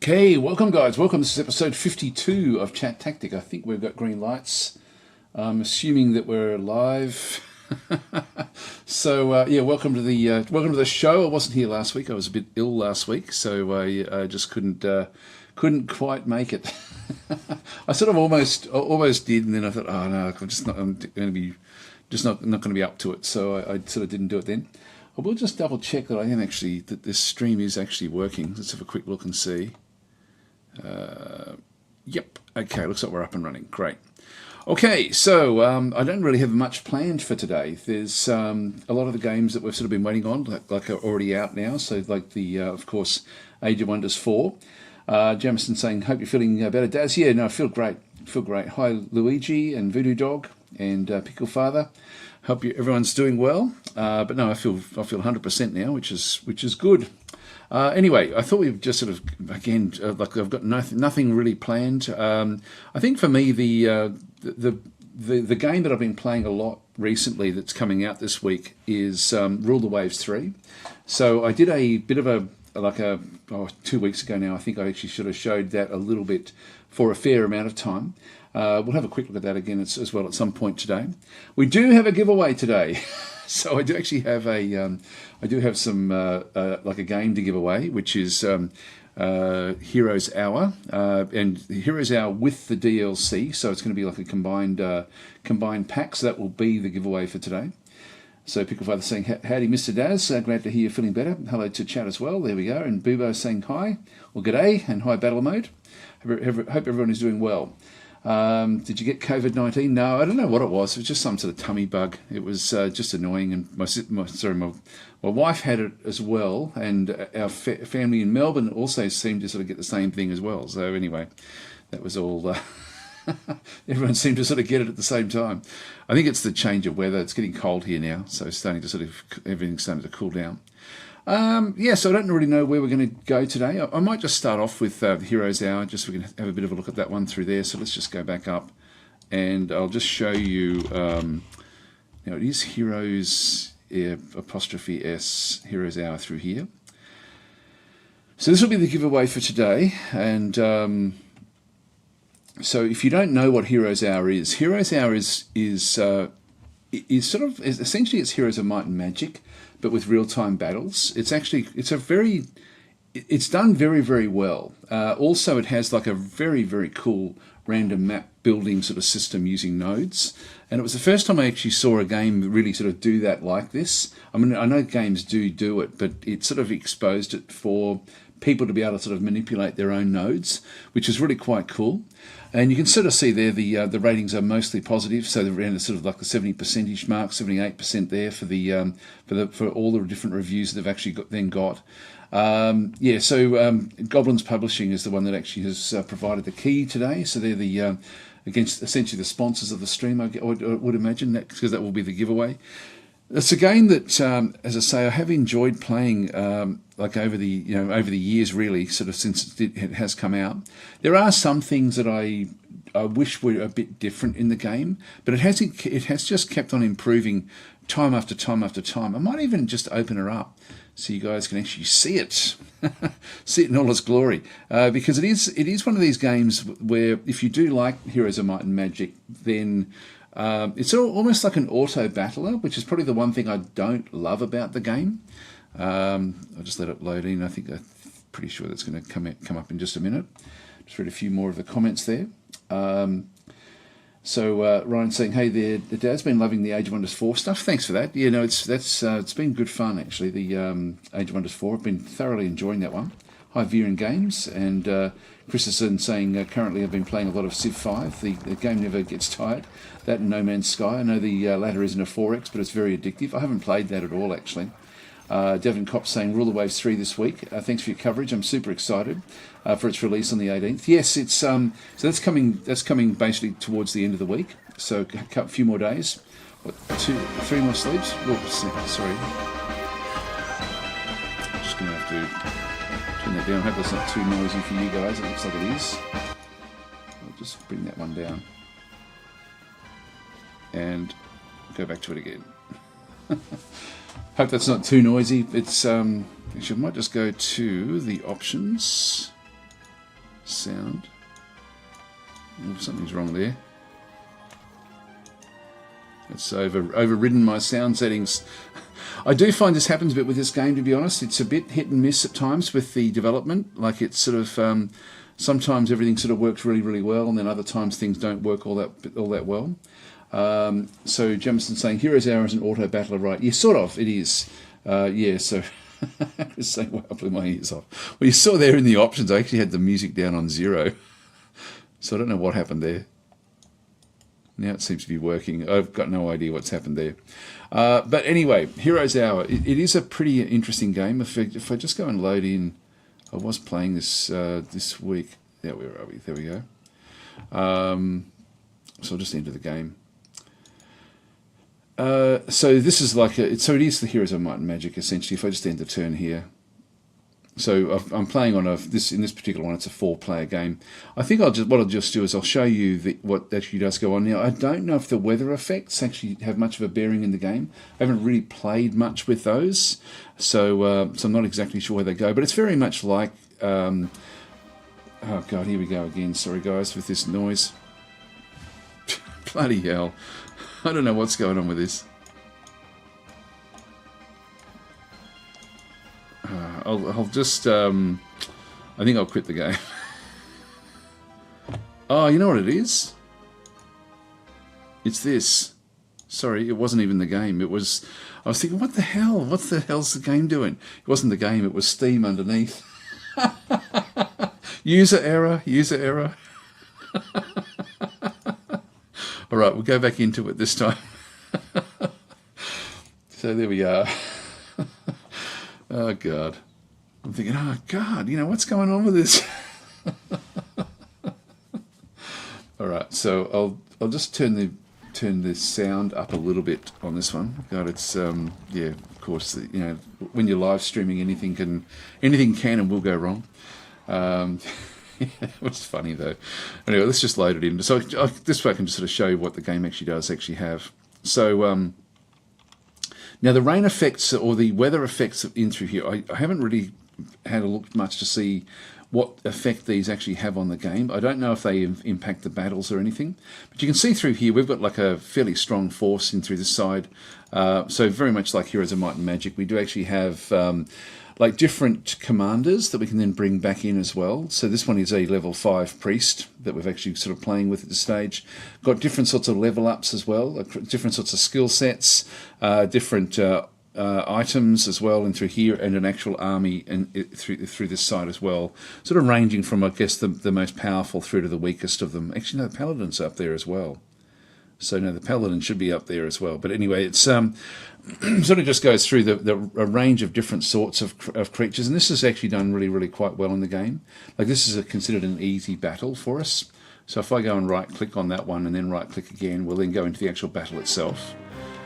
Okay, welcome guys, welcome. This is episode 52 of ChatTactic. I think we've got green lights. I'm assuming that we're live. So yeah, welcome to the show. I wasn't here last week. I was a bit ill last week, so I just couldn't quite make it. I sort of almost did, and then I thought, oh no, I'm not going to be up to it. So I sort of didn't do it then. I will just double check that this stream is actually working. Let's have a quick look and see. Yep. Okay, looks like we're up and running. Great. Okay, so I don't really have much planned for today. There's a lot of the games that we've sort of been waiting on, like are already out now. So like the, of course, Age of Wonders 4. Jamison saying, hope you're feeling better, Daz. Yeah, no, I feel great. Hi, Luigi and Voodoo Dog and Pickle Father. Hope everyone's doing well. But no, I feel 100% now, which is good. Anyway, I thought we'd just sort of, again, like I've got nothing really planned. I think for me, the game that I've been playing a lot recently that's coming out this week is Rule the Waves 3. So I did a bit of 2 weeks ago now. I think I actually should have showed that a little bit for a fair amount of time. We'll have a quick look at that again as well at some point today. We do have a giveaway today. So I do actually have some like a game to give away, which is Heroes Hour, and Heroes Hour with the DLC. So it's going to be like a combined pack. So that will be the giveaway for today. So Pickle Father saying, howdy Mr. Daz, glad to hear you're feeling better. Hello to chat as well, there we go. And Bubo saying hi, or g'day, and hi Battle Mode. Hope everyone is doing well. Did you get COVID-19? No, I don't know what it was. It was just some sort of tummy bug. It was just annoying. And my wife had it as well, and our family in Melbourne also seemed to sort of get the same thing as well. So anyway, that was all. Everyone seemed to sort of get it at the same time. I think it's the change of weather. It's getting cold here now, so everything's starting to cool down. Yeah, so I don't really know where we're going to go today. I might just start off with the Heroes Hour, just so we can have a bit of a look at that one through there. So let's just go back up, and I'll just show you. Now it is Heroes apostrophe S Heroes Hour through here. So this will be the giveaway for today, and so if you don't know what Heroes Hour is essentially it's Heroes of Might and Magic, but with real-time battles. It's done very, very well. Also, it has like a very, very cool random map building sort of system using nodes. And it was the first time I actually saw a game really sort of do that like this. I mean, I know games do it, but it sort of exposed it for people to be able to sort of manipulate their own nodes, which is really quite cool. And you can sort of see there the ratings are mostly positive, so they're around sort of like the 70% mark, 78% there for all the different reviews that they've actually got. Yeah, so Goblins Publishing is the one that actually has provided the key today. So they're the against essentially the sponsors of the stream. I would imagine that, because that will be the giveaway. It's a game that, as I say, I have enjoyed playing like over the years, really, sort of since it has come out. There are some things that I wish were a bit different in the game, but it has just kept on improving time after time after time. I might even just open her up so you guys can actually see it, see it in all its glory, because it is one of these games where if you do like Heroes of Might and Magic, then it's almost like an auto battler, which is probably the one thing I don't love about the game. I'll just let it load in. I'm pretty sure that's going to come up in just a minute. Just read a few more of the comments there. So Ryan's saying, hey there, Dad's been loving the Age of Wonders 4 stuff. Thanks for that. Yeah, no, it's been good fun actually. The Age of Wonders 4. I've been thoroughly enjoying that one. Hi Viren Games, and Christensen saying currently I've been playing a lot of Civ 5. The game never gets tired. That and No Man's Sky. I know the latter isn't a 4X, but it's very addictive. I haven't played that at all actually. Devon Kopp saying Rule the Waves 3 this week. Thanks for your coverage. I'm super excited for its release on the 18th. Yes, it's so that's coming basically towards the end of the week. So a few more days. What, 3 more sleeps? Whoops, sorry. I'm just going to have to turn that down. I hope that's not too noisy for you guys. It looks like it is. I'll just bring that one down and go back to it again. Hope that's not too noisy. It's actually I might just go to the options. Sound. Oh, something's wrong there. It's overridden my sound settings. I do find this happens a bit with this game, to be honest. It's a bit hit and miss at times with the development. Like it's sort of sometimes everything sort of works really, really well, and then other times things don't work all that well. So Jemison saying Heroes Hour is an auto battler, right? Yeah, sort of. It is. Yeah. So it's saying, well, I blew my ears off. Well, you saw there in the options, I actually had the music down on 0. So I don't know what happened there. Now it seems to be working. I've got no idea what's happened there. But anyway, Heroes Hour. It is a pretty interesting game. If I just go and load in, I was playing this this week. There we are. There we go. So I'll just enter the game. So this is like so it is the Heroes of Might and Magic essentially. If I just end the turn here. So I'm playing on in this particular one. It's a 4-player game. I think what I'll just do is I'll show you what actually does go on now. I don't know if the weather effects actually have much of a bearing in the game. I haven't really played much with those, so I'm not exactly sure where they go. But it's very much like oh god, here we go again. Sorry guys with this noise. Bloody hell! I don't know what's going on with this. I'll just, I think I'll quit the game. Oh, you know what it is? It's this. Sorry, it wasn't even the game. I was thinking, what the hell? What the hell's the game doing? It wasn't the game, it was Steam underneath. User error, user error. All right, we'll go back into it this time. So there we are. Oh, God. I'm thinking, oh, God, what's going on with this? All right, so I'll just turn the sound up a little bit on this one. God, it's, yeah, of course, when you're live streaming, anything can and will go wrong. It was funny, though. Anyway, let's just load it in. So this way I can just sort of show you what the game actually does have. So, now the rain effects or the weather effects in through here, I haven't really had a look much to see what effect these actually have on the game. I don't know if they impact the battles or anything, but you can see through here we've got like a fairly strong force in through this side. So very much like Heroes of Might and Magic, we do actually have like different commanders that we can then bring back in as well. So this one is a level 5 priest that we've actually sort of playing with at this stage. Got different sorts of level ups as well, different sorts of skill sets, different items as well in through here, and an actual army and through this side as well. Sort of ranging from, I guess, the most powerful through to the weakest of them. Actually, no, the paladin's up there as well. So no, the paladin should be up there as well. But anyway, it's sort of just goes through a range of different sorts of creatures, and this is actually done really, really quite well in the game. Like this is considered an easy battle for us. So if I go and right-click on that one and then right-click again, we'll then go into the actual battle itself.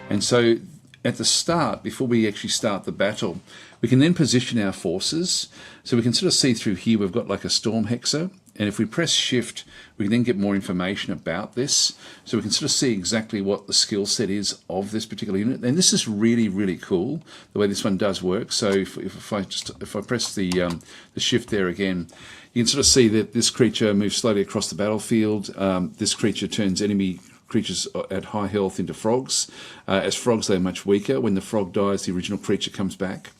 And so at the start, before we actually start the battle, we can then position our forces. So we can sort of see through here, we've got like a storm hexer. And if we press shift, we can then get more information about this. So we can sort of see exactly what the skill set is of this particular unit. And this is really, really cool, the way this one does work. So if I press the shift there again, you can sort of see that this creature moves slowly across the battlefield. This creature turns enemy creatures at high health into frogs. As frogs, they're much weaker. When the frog dies, the original creature comes back.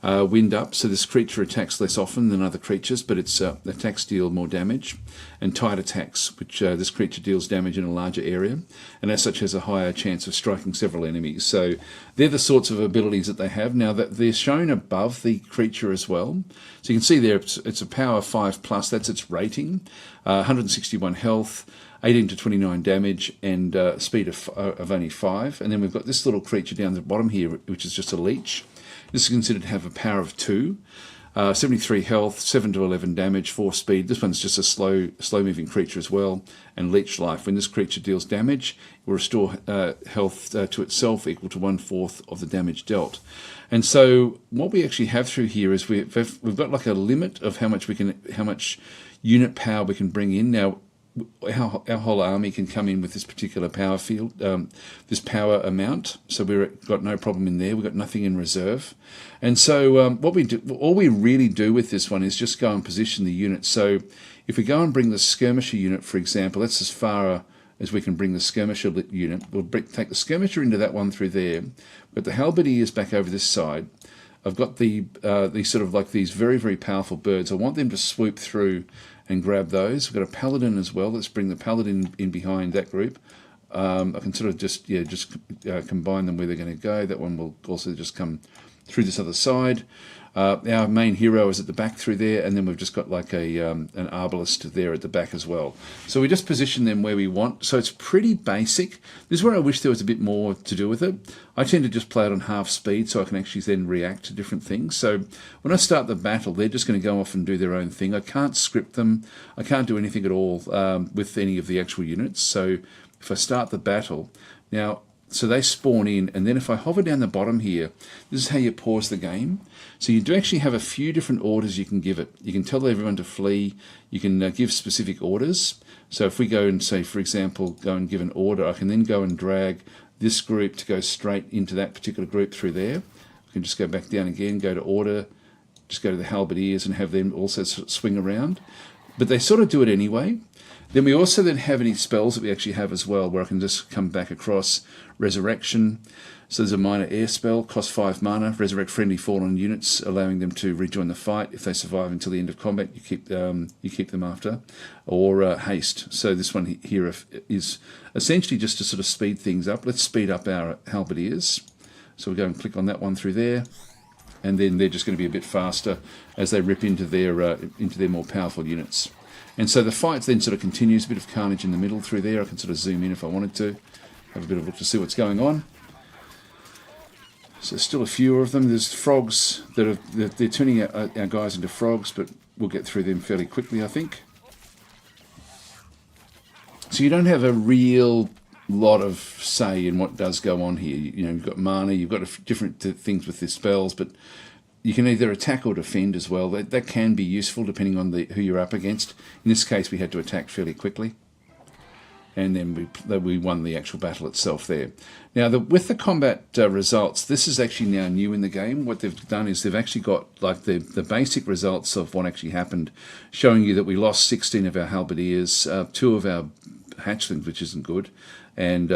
Wind up, so this creature attacks less often than other creatures, but its attacks deal more damage. And tight attacks, which this creature deals damage in a larger area, and as such has a higher chance of striking several enemies. So they're the sorts of abilities that they have. Now that they're shown above the creature as well. So you can see there it's a power 5+, that's its rating, 161 health, 18 to 29 damage, and speed of only 5. And then we've got this little creature down the bottom here, which is just a leech. This is considered to have a power of 2, 73 health, 7 to 11 damage, 4 speed. This one's just a slow-moving creature as well, and leech life. When this creature deals damage, it will restore health to itself equal to 1/4 of the damage dealt. And so what we actually have through here is we've got like a limit of how much unit power we can bring in. Now, our whole army can come in with this particular power field, this power amount. So we've got no problem in there. We've got nothing in reserve. And so what we do, all we really do with this one is just go and position the units. So If we go and bring the skirmisher unit, for example, that's as far as we can bring the skirmisher unit. We'll take the skirmisher into that one through there. But the halberdiers back over this side. I've got these sort of like these very, very powerful birds. I want them to swoop through and grab those. We've got a paladin as well. Let's bring the paladin in behind that group. I can sort of just combine them where they're going to go. That one will also just come through this other side. Our main hero is at the back through there, and then we've just got like an arbalist there at the back as well. So we just position them where we want. So it's pretty basic. This is where I wish there was a bit more to do with it. I tend to just play it on half speed so I can actually then react to different things. So when I start the battle, they're just going to go off and do their own thing. I can't script them. I can't do anything at all with any of the actual units. So if I start the battle, now, so they spawn in, and then if I hover down the bottom here, this is how you pause the game. So you do actually have a few different orders you can give it. You can tell everyone to flee. You can give specific orders. So if we go and say, for example, go and give an order, I can then go and drag this group to go straight into that particular group through there. I can just go back down again, go to order, just go to the halberdiers and have them also sort of swing around. But they sort of do it anyway. Then we also then have any spells that we actually have as well, where I can just come back across Resurrection. So there's a minor air spell, costs 5 mana, resurrect friendly fallen units, allowing them to rejoin the fight. If they survive until the end of combat, you keep them after. Or haste. So this one here is essentially just to sort of speed things up. Let's speed up our halberdiers. So we go and click on that one through there. And then they're just going to be a bit faster as they rip into their more powerful units. And so the fight then sort of continues, a bit of carnage in the middle through there. I can sort of zoom in if I wanted to, have a bit of a look to see what's going on. So there's still a few of them. There's frogs they're turning our guys into frogs, but we'll get through them fairly quickly, I think. So you don't have a real lot of say in what does go on here. You know, you've got mana, you've got different things with the spells, but you can either attack or defend as well. That can be useful depending on who you're up against. In this case, we had to attack fairly quickly. And then we won the actual battle itself there. Now, with the combat results, this is actually now new in the game. What they've done is they've actually got like the basic results of what actually happened, showing you that we lost 16 of our halberdiers, 2 of our hatchlings, which isn't good, and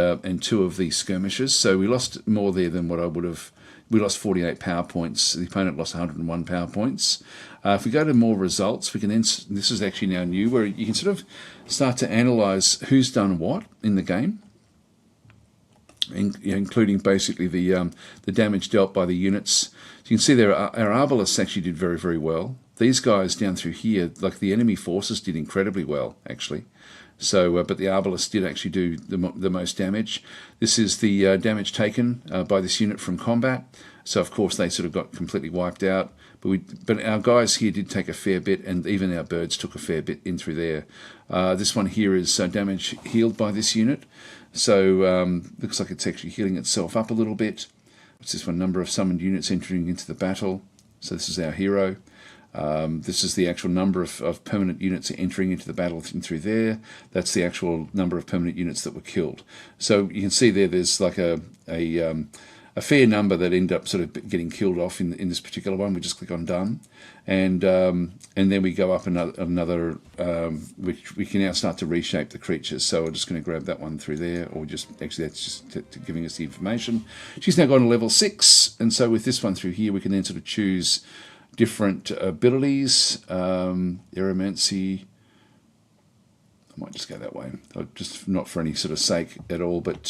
2 of the skirmishers. So we lost more there than what I would have. We lost 48 power points. The opponent lost 101 power points. If we go to more results, we can then, this is actually now new, where you can sort of start to analyse who's done what in the game, including basically the damage dealt by the units. So you can see there our arbalists actually did very, very well. These guys down through here, like the enemy forces, did incredibly well, actually. So, but the Arbalest did actually do the most damage. This is the damage taken by this unit from combat. So, of course, they sort of got completely wiped out. But our guys here did take a fair bit, and even our birds took a fair bit in through there. This one here is damage healed by this unit. So, looks like it's actually healing itself up a little bit. What's this one? Number of summoned units entering into the battle. So, this is our hero. This is the actual number of permanent units entering into the battle through there. That's the actual number of permanent units that were killed. So you can see there's like a fair number that end up sort of getting killed off in this particular one. We just click on done, and then we go up another which we can now start to reshape the creatures. So I'm just going to grab that one through there, or just actually that's just giving us the information. She's now gone to level 6, and so with this one through here, we can then sort of choose different abilities. Aeromancy, I might just go that way, just not for any sort of sake at all, but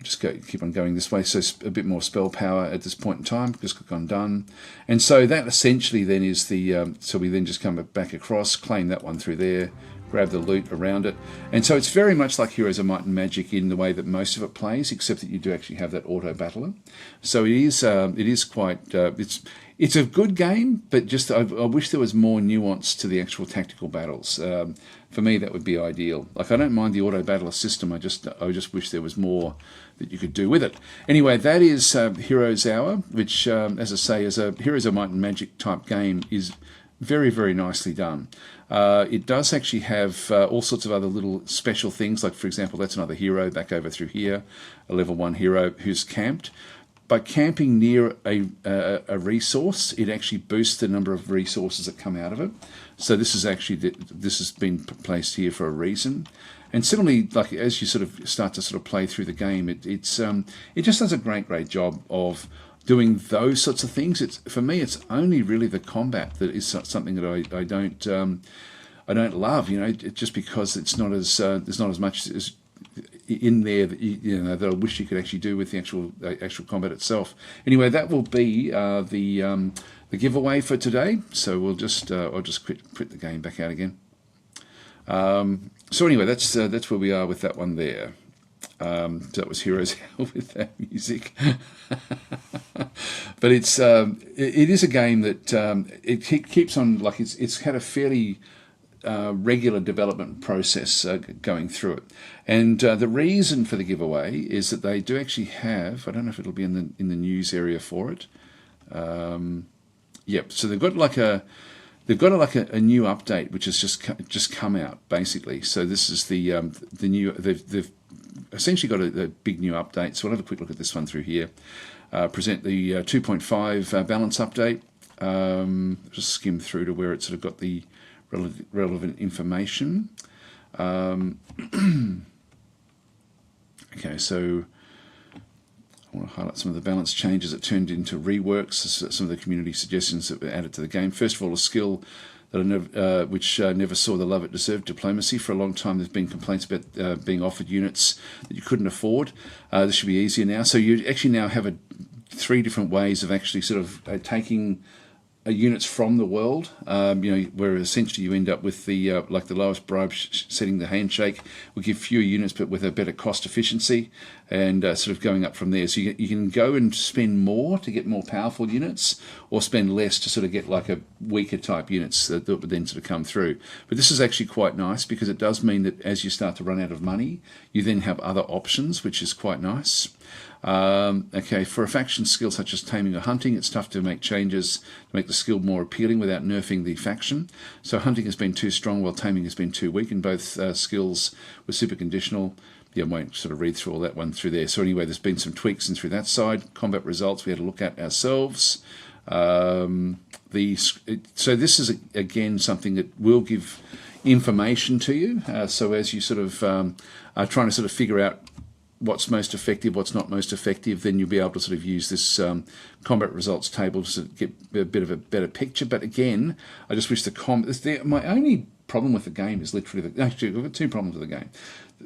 just keep on going this way. So a bit more spell power at this point in time. Just click on done, and so that essentially then is the so we then just come back across, claim that one through there, grab the loot around it, and so it's very much like Heroes of Might and Magic in the way that most of it plays, except that you do actually have that auto battler. So it is quite it's a good game, but just I wish there was more nuance to the actual tactical battles. For me, that would be ideal. Like, I don't mind the auto battler system. I just wish there was more that you could do with it. Anyway, that is Heroes Hour, which, as I say, is a Heroes of Might and Magic type game, is very, very nicely done. It does actually have all sorts of other little special things. Like, for example, that's another hero back over through here, a level 1 hero who's camped. by camping near a resource, it actually boosts the number of resources that come out of it. So this is actually this has been placed here for a reason. And similarly, like as you sort of start to sort of play through the game, it just does a great job of doing those sorts of things. For me, it's only really the combat that is something that I don't love. Just because it's not as there's not as much as in there that I wish you could actually do with the actual combat itself. Anyway, that will be the giveaway for today. So we'll just I'll just quit the game back out again. So anyway, that's where we are with that one there. So that was Heroes Hell with that music. But it is a game that it keeps on, like it's had a fairly regular development process going through it. And the reason for the giveaway is that they do actually have, I don't know if it'll be in the news area for it. Yep. So they've got a new update which has just come out basically. So this is the new. They've essentially got a big new update. So we'll have a quick look at this one through here. Present the 2.5 balance update. Just skim through to where it's sort of got the relevant information. Okay, so I want to highlight some of the balance changes that turned into reworks, some of the community suggestions that were added to the game. First of all, a skill that which never saw the love it deserved, diplomacy. For a long time there's been complaints about being offered units that you couldn't afford. This should be easier now. So you actually now have 3 different ways of actually sort of taking units from the world, where essentially you end up with the like the lowest bribe setting the handshake will give fewer units but with a better cost efficiency, and sort of going up from there. So you can go and spend more to get more powerful units, or spend less to sort of get like a weaker type units that would then sort of come through. But this is actually quite nice because it does mean that as you start to run out of money, you then have other options, which is quite nice. Okay, for a faction skill such as taming or hunting, it's tough to make changes to make the skill more appealing without nerfing the faction. So hunting has been too strong while taming has been too weak, and both skills were super conditional. Yeah, I won't sort of read through all that one through there. So anyway, there's been some tweaks in through that side. Combat results we had to look at ourselves. So this is again something that will give information to you. So as you sort of are trying to sort of figure out what's most effective, what's not most effective, then you'll be able to sort of use this combat results table to sort of get a bit of a better picture. But again, I just wish my only problem with the game is literally actually I've got 2 problems with the game.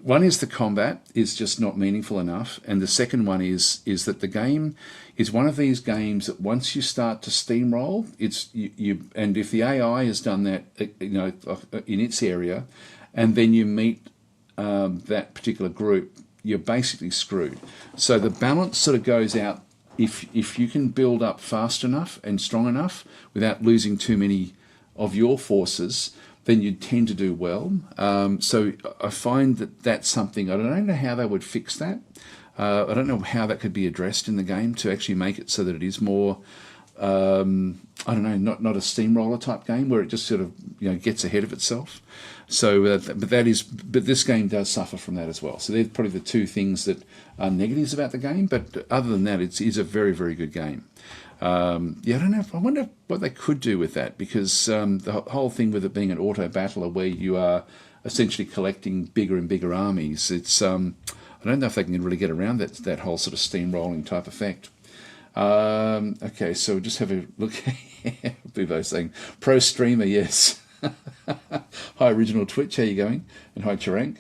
One is the combat is just not meaningful enough, and the second one is that the game is one of these games that once you start to steamroll, and if the AI has done that, in its area, and then you meet that particular group, you're basically screwed. So the balance sort of goes out if you can build up fast enough and strong enough without losing too many of your forces, then you tend to do well. So I find that that's something, I don't know how they would fix that. I don't know how that could be addressed in the game to actually make it so that it is more, I don't know, not a steamroller type game where it just sort of gets ahead of itself. So, but this game does suffer from that as well. So they're probably the 2 things that are negatives about the game. But other than that, it is a very, very good game. I don't know. I wonder what they could do with that, because the whole thing with it being an auto battler where you are essentially collecting bigger and bigger armies. It's I don't know if they can really get around that whole sort of steamrolling type effect. Okay, so just have a look. Buvo's saying pro streamer, yes. Hi original Twitch, how you going? And hi Charank.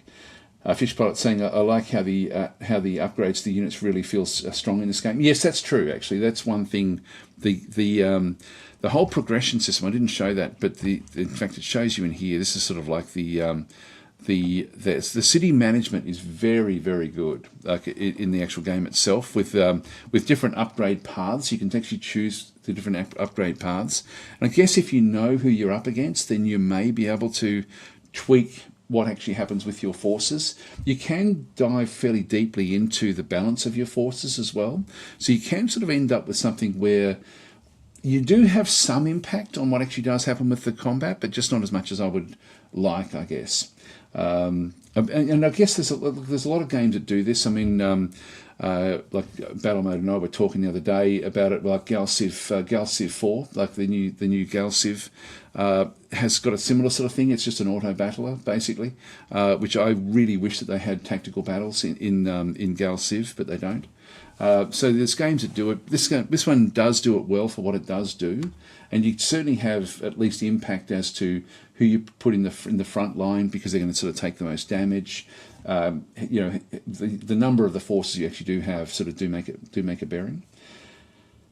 Fishpilot saying I like how the upgrades to the units really feel strong in this game. Yes, that's true. Actually, that's one thing. The whole progression system. I didn't show that, but in fact it shows you in here. This is sort of like the city management is very, very good, like in the actual game itself, with different upgrade paths. You can actually choose the different upgrade paths, and I guess if you know who you're up against, then you may be able to tweak what actually happens with your forces. You can dive fairly deeply into the balance of your forces as well, so you can sort of end up with something where you do have some impact on what actually does happen with the combat, but just not as much as I would like, I guess. And I guess there's a lot of games that do this. I mean, like Battle Mode and I were talking the other day about it, like Galciv 4, like the new Galciv, has got a similar sort of thing. It's just an auto battler basically, which I really wish that they had tactical battles in Galciv, but they don't. So there's games that do it. This one does do it well for what it does do, and you certainly have at least impact as to who you put in the front line, because they're going to sort of take the most damage. The number of the forces you actually do have sort of do make a bearing.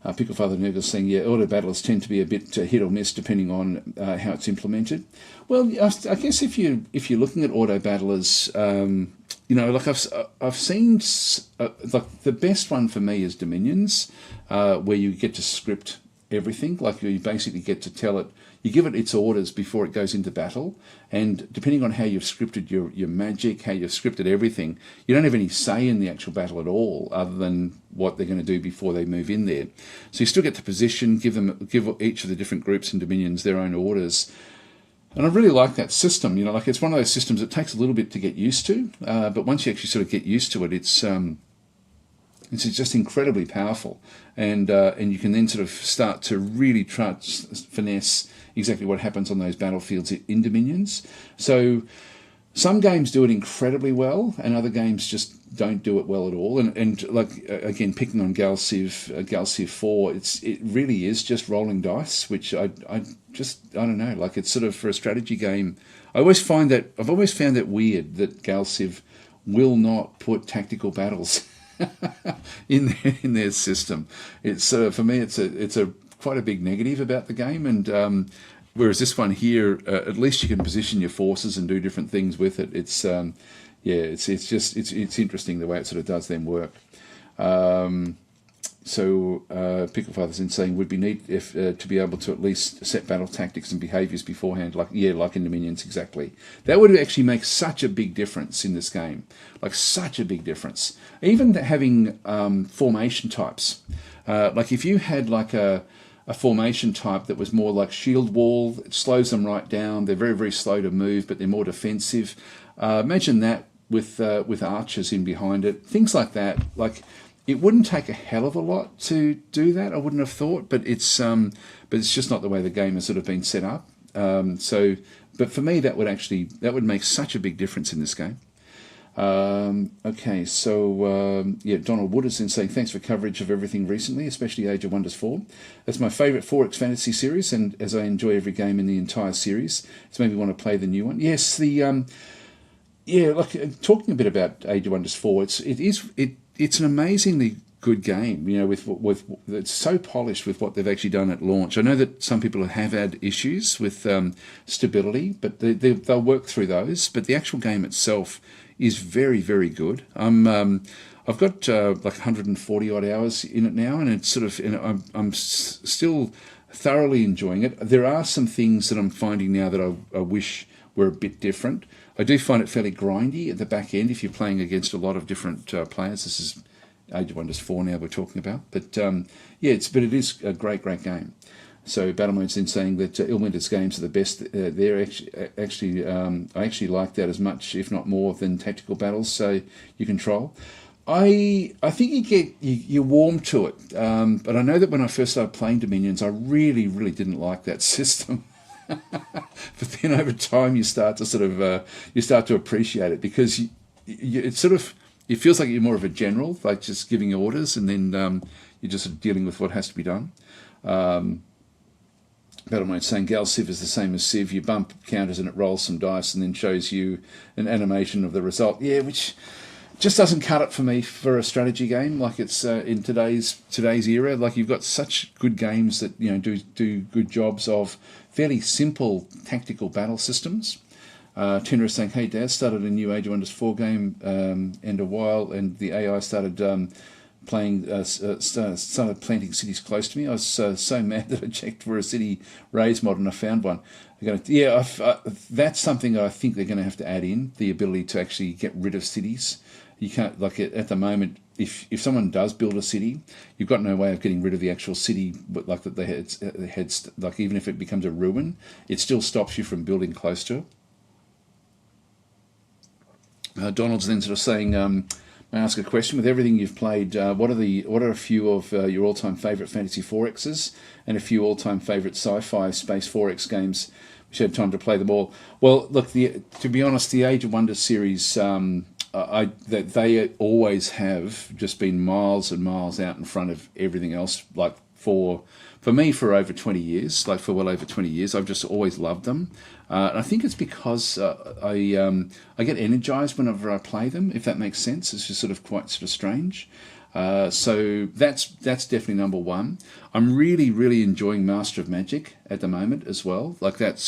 Picklefather Nergal saying, yeah, auto battlers tend to be a bit hit or miss depending on how it's implemented. Well, I guess if you're looking at auto battlers, like I've seen like the best one for me is Dominions, where you get to script everything. Like you basically get to tell it, you give it its orders before it goes into battle, and depending on how you've scripted your magic, how you've scripted everything, you don't have any say in the actual battle at all, other than what they're going to do before they move in there. So you still get to position, give each of the different groups and dominions their own orders. And I really like that system. Like it's one of those systems that takes a little bit to get used to, but once you actually sort of get used to it, it's just incredibly powerful, and you can then sort of start to really try to finesse exactly what happens on those battlefields in Dominions. So some games do it incredibly well, and other games just don't do it well at all. And like again, picking on Galciv 4, it really is just rolling dice, which I don't know. Like it's sort of for a strategy game. I've always found that weird that Galciv will not put tactical battles in their system. It's for me, it's a quite a big negative about the game, and whereas this one here, at least you can position your forces and do different things with it. It's interesting the way it sort of does them work. So Picklefather's in saying would be neat if to be able to at least set battle tactics and behaviours beforehand, like in Dominions, exactly. That would actually make such a big difference in this game, like such a big difference. Even having formation types, like if you had like a formation type that was more like shield wall, it slows them right down. They're very, very slow to move, but they're more defensive. Imagine that with archers in behind it, things like that. Like it wouldn't take a hell of a lot to do that, I wouldn't have thought, but it's just not the way the game has sort of been set up. But for me, that would make such a big difference in this game. Okay, so Donald Wood is then saying thanks for coverage of everything recently, especially Age of Wonders 4. That's my favourite 4X fantasy series, and as I enjoy every game in the entire series, it's made me want to play the new one. Yes, talking a bit about Age of Wonders 4, it's an amazingly good game. With it's so polished with what they've actually done at launch. I know that some people have had issues with stability, but they'll work through those. But the actual game itself is very, very good. I've got like 140 odd hours in it now, and it's sort of, I'm still thoroughly enjoying it. There are some things that I'm finding now that I wish were a bit different. I do find it fairly grindy at the back end if you're playing against a lot of different players. This is Age of Wonders 4 now we're talking about, but it is a great game. So Battle Mode's then saying that Ilminter's games are the best. They're actually I actually like that as much, if not more, than tactical battles. So you control. I think you warm to it, but I know that when I first started playing Dominions, I really didn't like that system. But then over time, you start to appreciate it, because it feels like you're more of a general, like just giving orders, and then you're just dealing with what has to be done. Battle Mode saying Galciv is the same as Civ. You bump counters and it rolls some dice and then shows you an animation of the result. Yeah, which just doesn't cut it for me for a strategy game. Like it's in today's era. Like you've got such good games that do good jobs of fairly simple tactical battle systems. Tenor is saying, hey Dad, started a new Age of Wonders 4 game and a while, and the AI started started planting cities close to me. I was so mad that I checked for a city raise mod and I found one. That's something that I think they're going to have to add in, the ability to actually get rid of cities. You can't, like at the moment, if someone does build a city, you've got no way of getting rid of the actual city, but like that like even if it becomes a ruin, it still stops you from building close to it. Donald's then sort of saying, I ask a question. With everything you've played, what are a few of your all-time favourite Fantasy 4Xs and a few all-time favourite sci-fi space 4X games? Which had time to play them all. Well, look, to be honest, the Age of Wonders series, that they always have just been miles and miles out in front of everything else. Like for me, for over 20 years, like for well over 20 years, I've just always loved them. And I think it's because I get energized whenever I play them, if that makes sense. It's just sort of quite sort of strange. So that's definitely number one. I'm really, really enjoying Master of Magic at the moment as well. Like that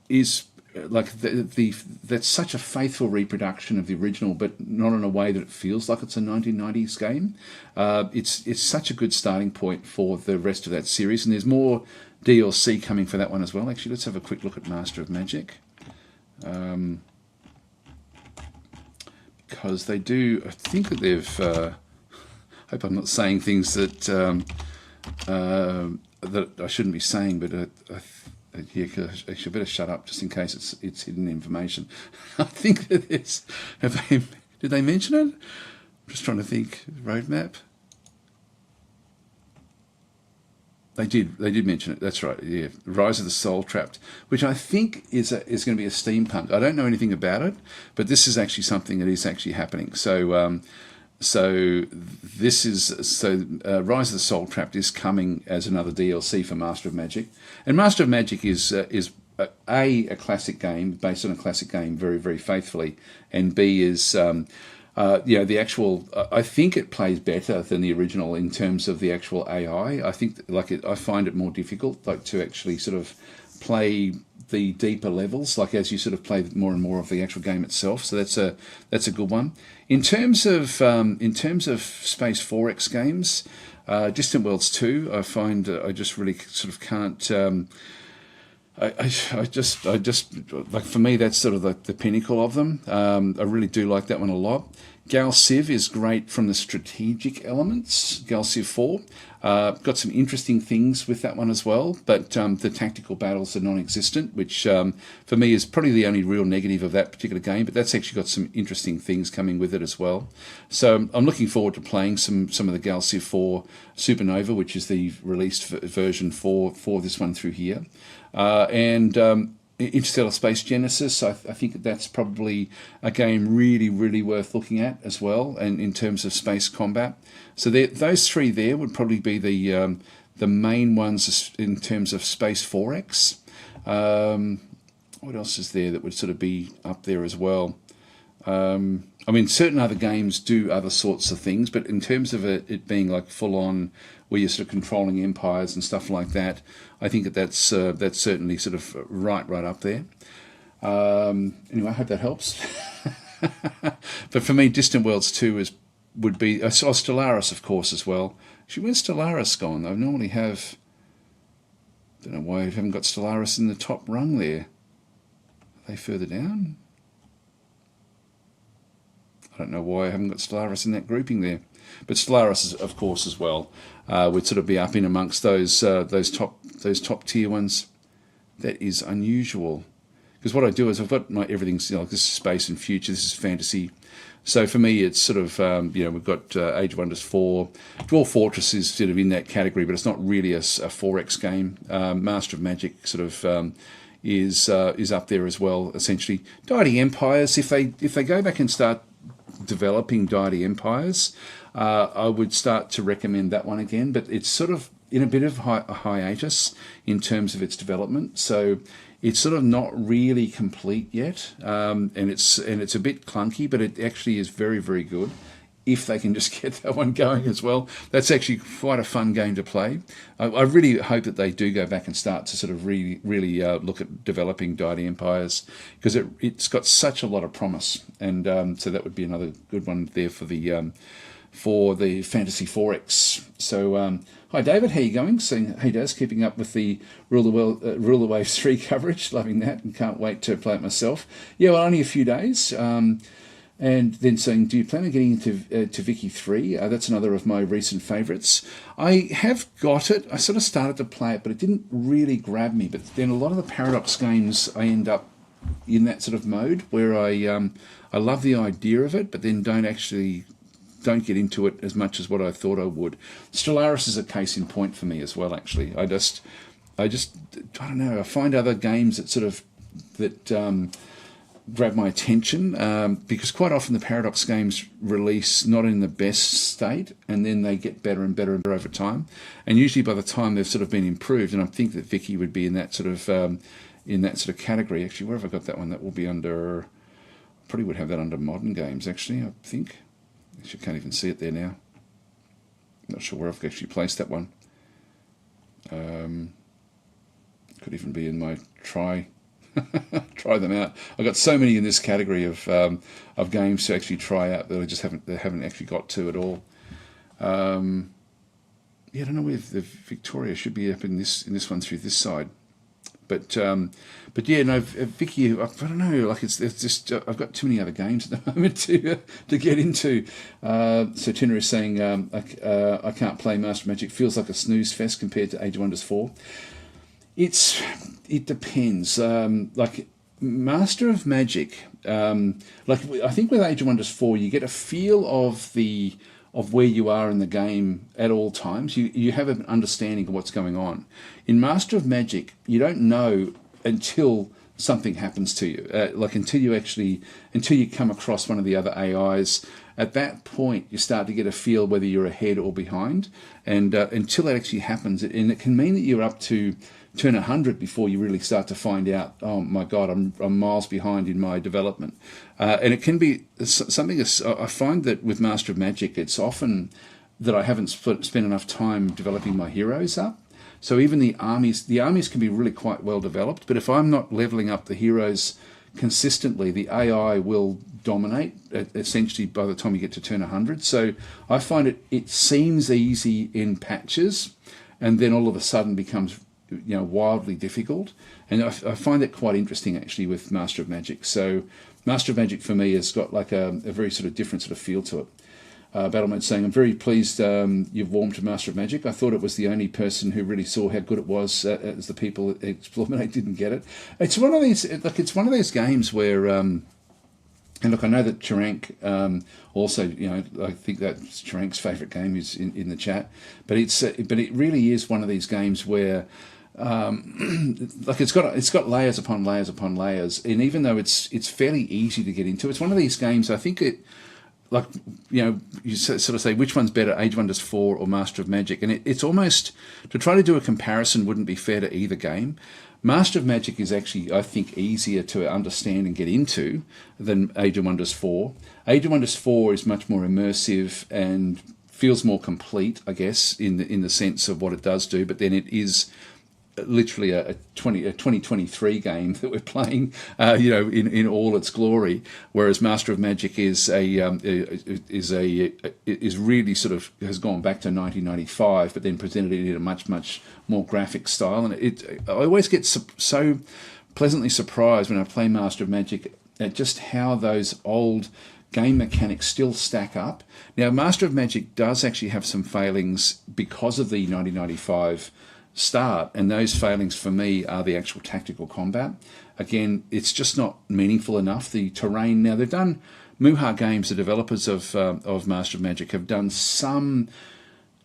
is like that's such a faithful reproduction of the original, but not in a way that it feels like it's a 1990s game. It's such a good starting point for the rest of that series, and there's more DLC coming for that one as well. Actually, let's have a quick look at Master of Magic. Because they do, I think that they've. Hope I'm not saying things that that I shouldn't be saying, but yeah, I should better shut up just in case it's hidden information. I think that it's. Did they mention it? I'm just trying to think. Roadmap. They did mention it. That's right. Yeah, Rise of the Soul Trapped, which I think is going to be a steampunk. I don't know anything about it, but this is actually something that is actually happening. So, Rise of the Soul Trapped is coming as another DLC for Master of Magic, and Master of Magic is a classic game based on a classic game very, very faithfully, and B is. The actual. I think it plays better than the original in terms of the actual AI. I think, I find it more difficult, to actually sort of play the deeper levels, as you sort of play more and more of the actual game itself. So that's a good one. In terms of Space 4X games, Distant Worlds 2, I find I just really sort of can't. I just for me, that's sort of the pinnacle of them. I really do like that one a lot. Gal Civ is great from the strategic elements. Gal Civ 4 got some interesting things with that one as well, but the tactical battles are non-existent, which for me is probably the only real negative of that particular game. But that's actually got some interesting things coming with it as well. So I'm looking forward to playing some of the Gal Civ 4 Supernova, which is the released version for this one through here. And Interstellar Space Genesis, I think that's probably a game really, really worth looking at as well, and in terms of space combat. So those three there would probably be the main ones in terms of Space 4X. What else is there that would sort of be up there as well? I mean, certain other games do other sorts of things, but in terms of it being full on, where you're sort of controlling empires and stuff like that, I think that's certainly sort of right up there. Anyway, I hope that helps. But for me, Distant Worlds 2 would be. I saw Stellaris, of course, as well. Actually, where's Stellaris gone? I normally have. Don't know why I haven't got Stellaris in the top rung there. Are they further down? I don't know why I haven't got Stellaris in that grouping there. But Stellaris, of course, as well, would sort of be up in amongst those top tier ones. That is unusual, because what I do is I've got my everything's this is space and future, this is fantasy. So for me, it's sort of we've got Age of Wonders 4, Dwarf Fortress is sort of in that category, but it's not really a 4X game. Master of Magic sort of is up there as well. Essentially, Deity Empires. If they go back and start developing Deity Empires, I would start to recommend that one again, but it's sort of in a bit of a hiatus in terms of its development, so it's sort of not really complete yet, and it's a bit clunky, but it actually is very, very good if they can just get that one going as well. That's actually quite a fun game to play. I really hope that they do go back and start to sort of really look at developing Deity Empires, because it's got such a lot of promise, and so that would be another good one there for the Fantasy 4X. So, hi David, how you going? Saying, hey Daz, keeping up with the Rule the Waves 3 coverage, loving that, and can't wait to play it myself. Yeah, well, only a few days. And then saying, do you plan on getting into Vicky 3? That's another of my recent favourites. I have got it. I sort of started to play it, but it didn't really grab me. But then a lot of the Paradox games I end up in that sort of mode where I love the idea of it, but then don't get into it as much as what I thought I would. Stellaris is a case in point for me as well. Actually, I don't know. I find other games that grab my attention because quite often the Paradox games release not in the best state, and then they get better and better and better over time. And usually by the time they've sort of been improved, and I think that Vicky would be in that sort of category. Actually, where have I got that one? That will be under. Probably would have that under modern games. Actually, I think. Actually, I can't even see it there now. Not sure where I've actually placed that one. Could even be in my try them out. I've got so many in this category of games to actually try out that I just haven't actually got to at all. Yeah, I don't know where the Victoria should be up in this one through this side. But yeah, no, Vicky, I don't know. Like it's just I've got too many other games at the moment to get into. So Tina is saying I can't play Master of Magic. Feels like a snooze fest compared to Age of Wonders 4. It depends. Like Master of Magic, like I think with Age of Wonders 4, you get a feel of where you are in the game at all times. You have an understanding of what's going on. In Master of Magic, you don't know until something happens to you. Until you come across one of the other AIs. At that point, you start to get a feel whether you're ahead or behind. And until that actually happens, and it can mean that you're up to turn 100 before you really start to find out, oh my God, I'm miles behind in my development. And it can be something, I find that with Master of Magic, it's often that I haven't spent enough time developing my heroes up. So even the armies can be really quite well developed, but if I'm not leveling up the heroes consistently, the AI will dominate essentially by the time you get to turn 100. So I find it seems easy in patches, and then all of a sudden becomes wildly difficult. And I find that quite interesting actually with Master of Magic. So Master of Magic for me has got like a very sort of different sort of feel to it. Battleman's saying, I'm very pleased you've warmed to Master of Magic. I thought it was the only person who really saw how good it was as the people at Explorminate didn't get it. It's one of these games where and look, I know that Tarank also, I think that's Tarank's favourite game is in the chat, but it really is one of these games where it's got layers upon layers upon layers, and even though it's fairly easy to get into, it's one of these games. I think you sort of say which one's better, Age of Wonders 4 or Master of Magic, and it's almost to try to do a comparison wouldn't be fair to either game. Master of Magic is actually, I think, easier to understand and get into than Age of Wonders 4. Age of Wonders 4 is much more immersive and feels more complete, I guess, in the sense of what it does do, but then it is literally a 2023 game that we're playing, in all its glory. Whereas Master of Magic is really sort of has gone back to 1995, but then presented it in a much more graphic style. And I always get so pleasantly surprised when I play Master of Magic at just how those old game mechanics still stack up. Now, Master of Magic does actually have some failings because of the 1995 start, and those failings for me are the actual tactical combat. Again, it's just not meaningful enough. The terrain, now they've done, Muha Games, the developers of Master of Magic, have done some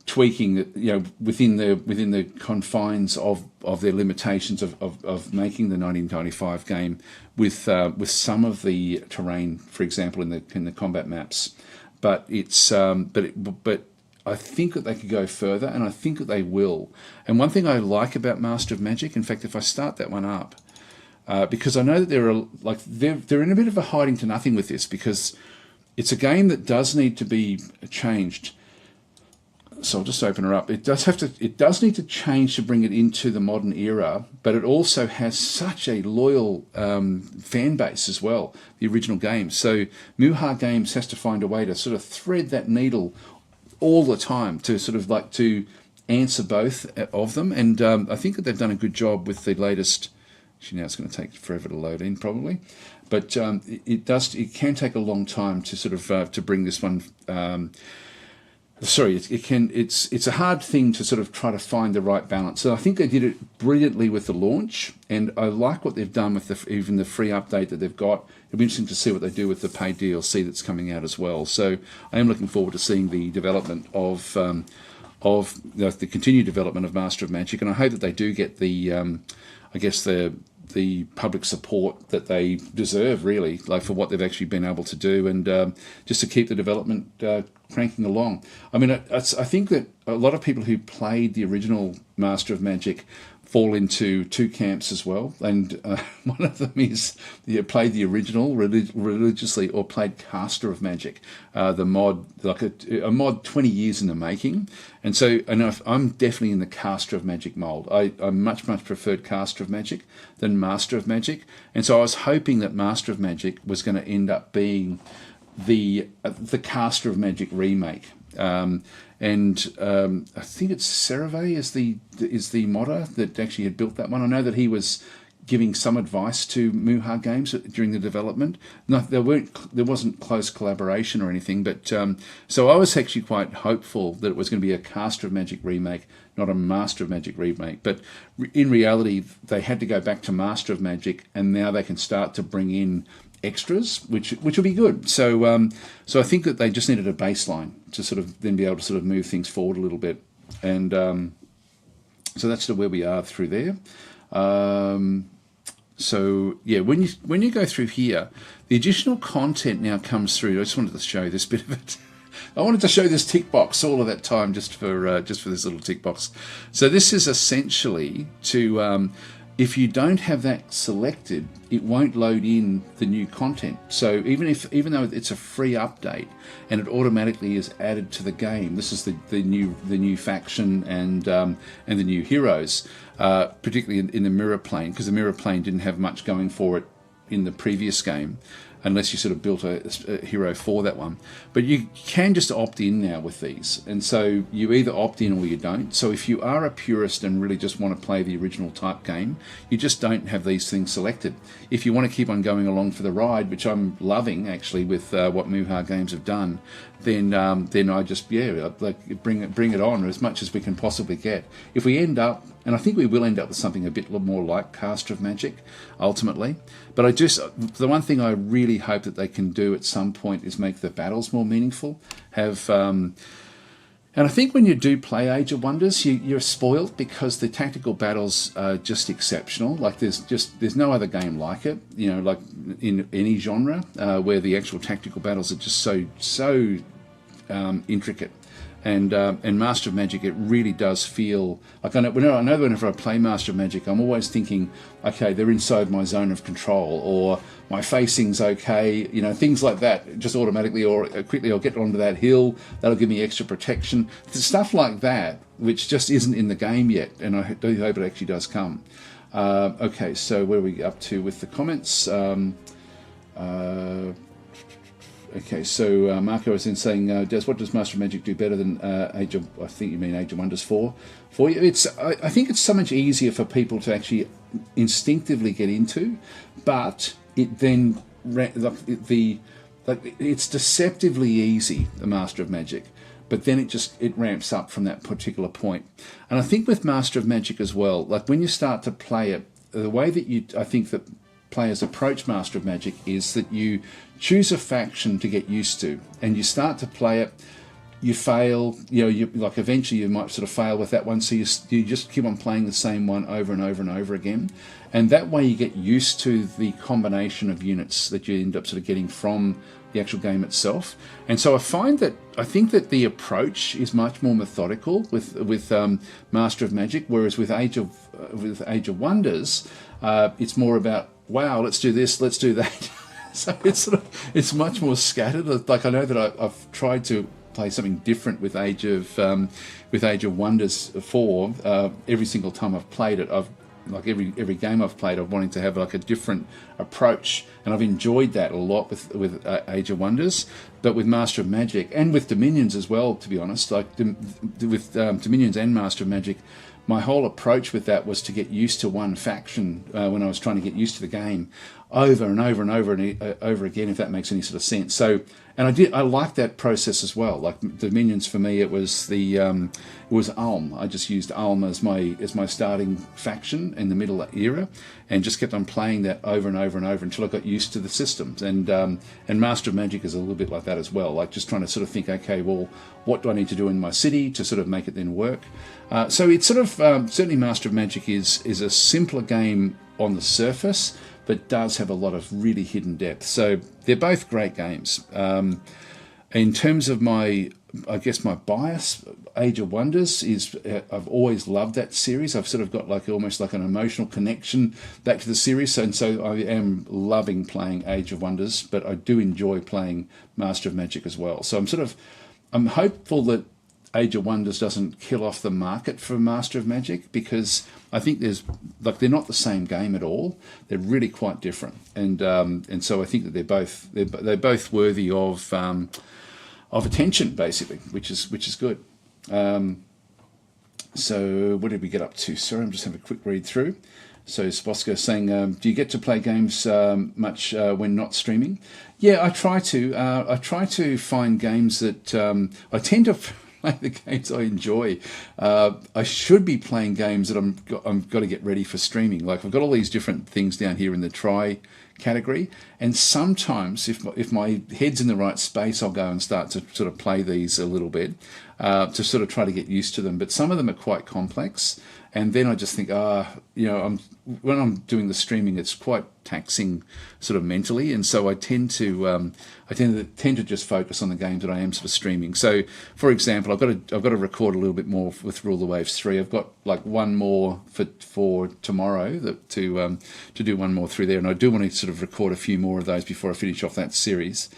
tweaking, within the confines of their limitations of making the 1995 game with some of the terrain, for example, in the combat maps. But it's but I think that they could go further, and I think that they will. And one thing I like about Master of Magic, in fact, if I start that one up, because I know that they're in a bit of a hiding to nothing with this, because it's a game that does need to be changed. So I'll just open her up. It does need to change to bring it into the modern era, but it also has such a loyal fan base as well, the original game. So Muha Games has to find a way to sort of thread that needle all the time to sort of to answer both of them, and I think that they've done a good job with the latest. Actually, now it's going to take forever to load in probably, but it can take a long time to sort of to bring this one sorry, it's a hard thing to sort of try to find the right balance. So I think they did it brilliantly with the launch, and I like what they've done with even the free update that they've got. It'll be interesting to see what they do with the paid DLC that's coming out as well. So I am looking forward to seeing the development of the continued development of Master of Magic, and I hope that they do get the I guess the public support that they deserve, really, like for what they've actually been able to do, and just to keep the development cranking along. I mean, I think that a lot of people who played the original Master of Magic fall into two camps as well, and one of them is you played the original religiously or played Caster of Magic, the mod, like a mod 20 years in the making. And so I'm definitely in the Caster of Magic mold. I much preferred Caster of Magic than Master of Magic, and so I was hoping that Master of Magic was going to end up being the Caster of Magic remake. And I think it's Cerave is the modder that actually had built that one. I know that he was giving some advice to Muha Games during the development. No, there wasn't close collaboration or anything, but so I was actually quite hopeful that it was going to be a Caster of Magic remake, not a Master of Magic remake. But in reality, they had to go back to Master of Magic, and now they can start to bring in extras, which will be good. So so I think that they just needed a baseline to sort of then be able to sort of move things forward a little bit, and so that's sort of where we are through there. So yeah, when you go through here, the additional content now comes through. I just wanted to show this bit of it. I wanted to show this tick box all of that time just for this little tick box. So this is essentially to if you don't have that selected, it won't load in the new content. So even though it's a free update and it automatically is added to the game, this is the new faction and the new heroes, particularly in the mirror plane, because the mirror plane didn't have much going for it in the previous game, unless you sort of built a hero for that one. But you can just opt in now with these, and so you either opt in or you don't. So if you are a purist and really just want to play the original type game, you just don't have these things selected. If you want to keep on going along for the ride, which I'm loving actually with what Muha Games have done, then I just like bring it on as much as we can possibly get. If we end up, and I think we will end up with something a bit more like Caster of Magic ultimately, but the one thing I really hope that they can do at some point is make the battles more meaningful. And I think when you do play Age of Wonders, you're spoiled because the tactical battles are just exceptional. Like there's no other game like it, like in any genre, where the actual tactical battles are just so intricate. And Master of Magic, it really does feel like I know whenever I play Master of Magic, I'm always thinking, okay, they're inside my zone of control, or my facing's okay, things like that, just automatically, or quickly I'll get onto that hill, that'll give me extra protection, stuff like that, which just isn't in the game yet, and I do hope it actually does come. Okay, so where are we up to with the comments? Okay, so Marco was in saying, what does Master of Magic do better than Age of? I think you mean Age of Wonders 4. For you, I think it's so much easier for people to actually instinctively get into, but it then it's deceptively easy, the Master of Magic, but then it ramps up from that particular point. And I think with Master of Magic as well, like when you start to play it, the way that I think that players approach Master of Magic is that you choose a faction to get used to, and you start to play it, you fail, eventually you might sort of fail with that one, so you just keep on playing the same one over and over and over again, and that way you get used to the combination of units that you end up sort of getting from the actual game itself. And so I think that the approach is much more methodical with Master of Magic, whereas with Age of Wonders, it's more about, wow, let's do this, let's do that. So it's much more scattered. Like I know that I've tried to play something different with Age of Wonders 4. Every single time I've played it, every game I've played, I've wanted to have like a different approach, and I've enjoyed that a lot with Age of Wonders. But with Master of Magic and with Dominions as well, to be honest, like with Dominions and Master of Magic, my whole approach with that was to get used to one faction when I was trying to get used to the game. over and over and over and over again, if that makes any sort of sense. So, and I like that process as well. Like the minions for me, it was Ulm. I just used Ulm as my starting faction in the middle era, and just kept on playing that over and over and over until I got used to the systems. And Master of Magic is a little bit like that as well. Like just trying to sort of think, okay, well, what do I need to do in my city to sort of make it then work? So it's sort of certainly Master of Magic is a simpler game on the surface, but does have a lot of really hidden depth. So they're both great games. In terms of my bias, Age of Wonders is, I've always loved that series. I've sort of got like almost like an emotional connection back to the series. And so I am loving playing Age of Wonders, but I do enjoy playing Master of Magic as well. So I'm hopeful that Age of Wonders doesn't kill off the market for Master of Magic, because I think they're not the same game at all. They're really quite different, and so I think that they're both worthy of attention, basically, which is good. So what did we get up to? Sorry, I'm just having a quick read through. So Sposko saying, do you get to play games much when not streaming? Yeah, I try to. I try to find games that I tend to play the games I enjoy. I should be playing games that I'm got to get ready for streaming. Like I've got all these different things down here in the try category, and sometimes if my head's in the right space, I'll go and start to sort of play these a little bit to sort of try to get used to them. But some of them are quite complex, and then I just think, when I'm doing the streaming, it's quite taxing, sort of mentally, and so I tend to just focus on the games that I am sort of streaming. So, for example, I've got to record a little bit more with Rule the Waves 3. I've got like one more for tomorrow to do one more through there, and I do want to sort of record a few more of those before I finish off that series.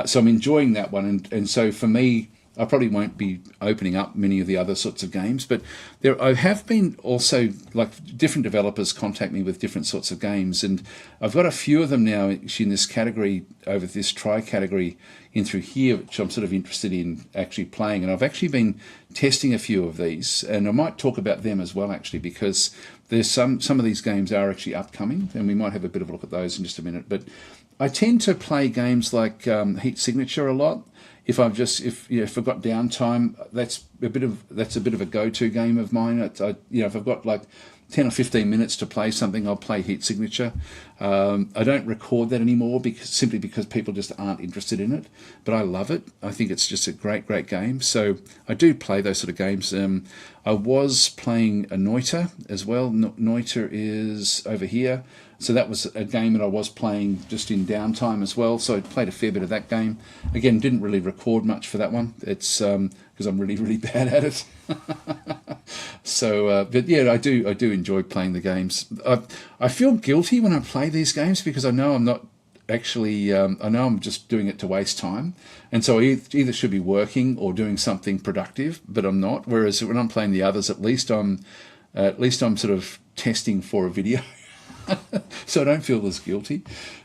So I'm enjoying that one, and so for me, I probably won't be opening up many of the other sorts of games, but I have been also, like, different developers contact me with different sorts of games, and I've got a few of them now actually in this category, over this try category in through here, which I'm sort of interested in actually playing, and I've actually been testing a few of these, and I might talk about them as well, actually, because there's some of these games are actually upcoming, and we might have a bit of a look at those in just a minute. But I tend to play games like Heat Signature a lot. If I've got downtime, that's a bit of a go-to game of mine. If I've got like 10 or 15 minutes to play something, I'll play Heat Signature. I don't record that anymore simply because people just aren't interested in it. But I love it. I think it's just a great, great game. So I do play those sort of games. I was playing a Noita as well. Noita is over here. So that was a game that I was playing just in downtime as well. So I played a fair bit of that game. Again, didn't really record much for that one. It's because I'm really, really bad at it. So, but yeah, I do enjoy playing the games. I feel guilty when I play these games because I know I'm not actually. I know I'm just doing it to waste time, and so I either should be working or doing something productive, but I'm not. Whereas when I'm playing the others, at least I'm sort of testing for a video. So I don't feel as guilty.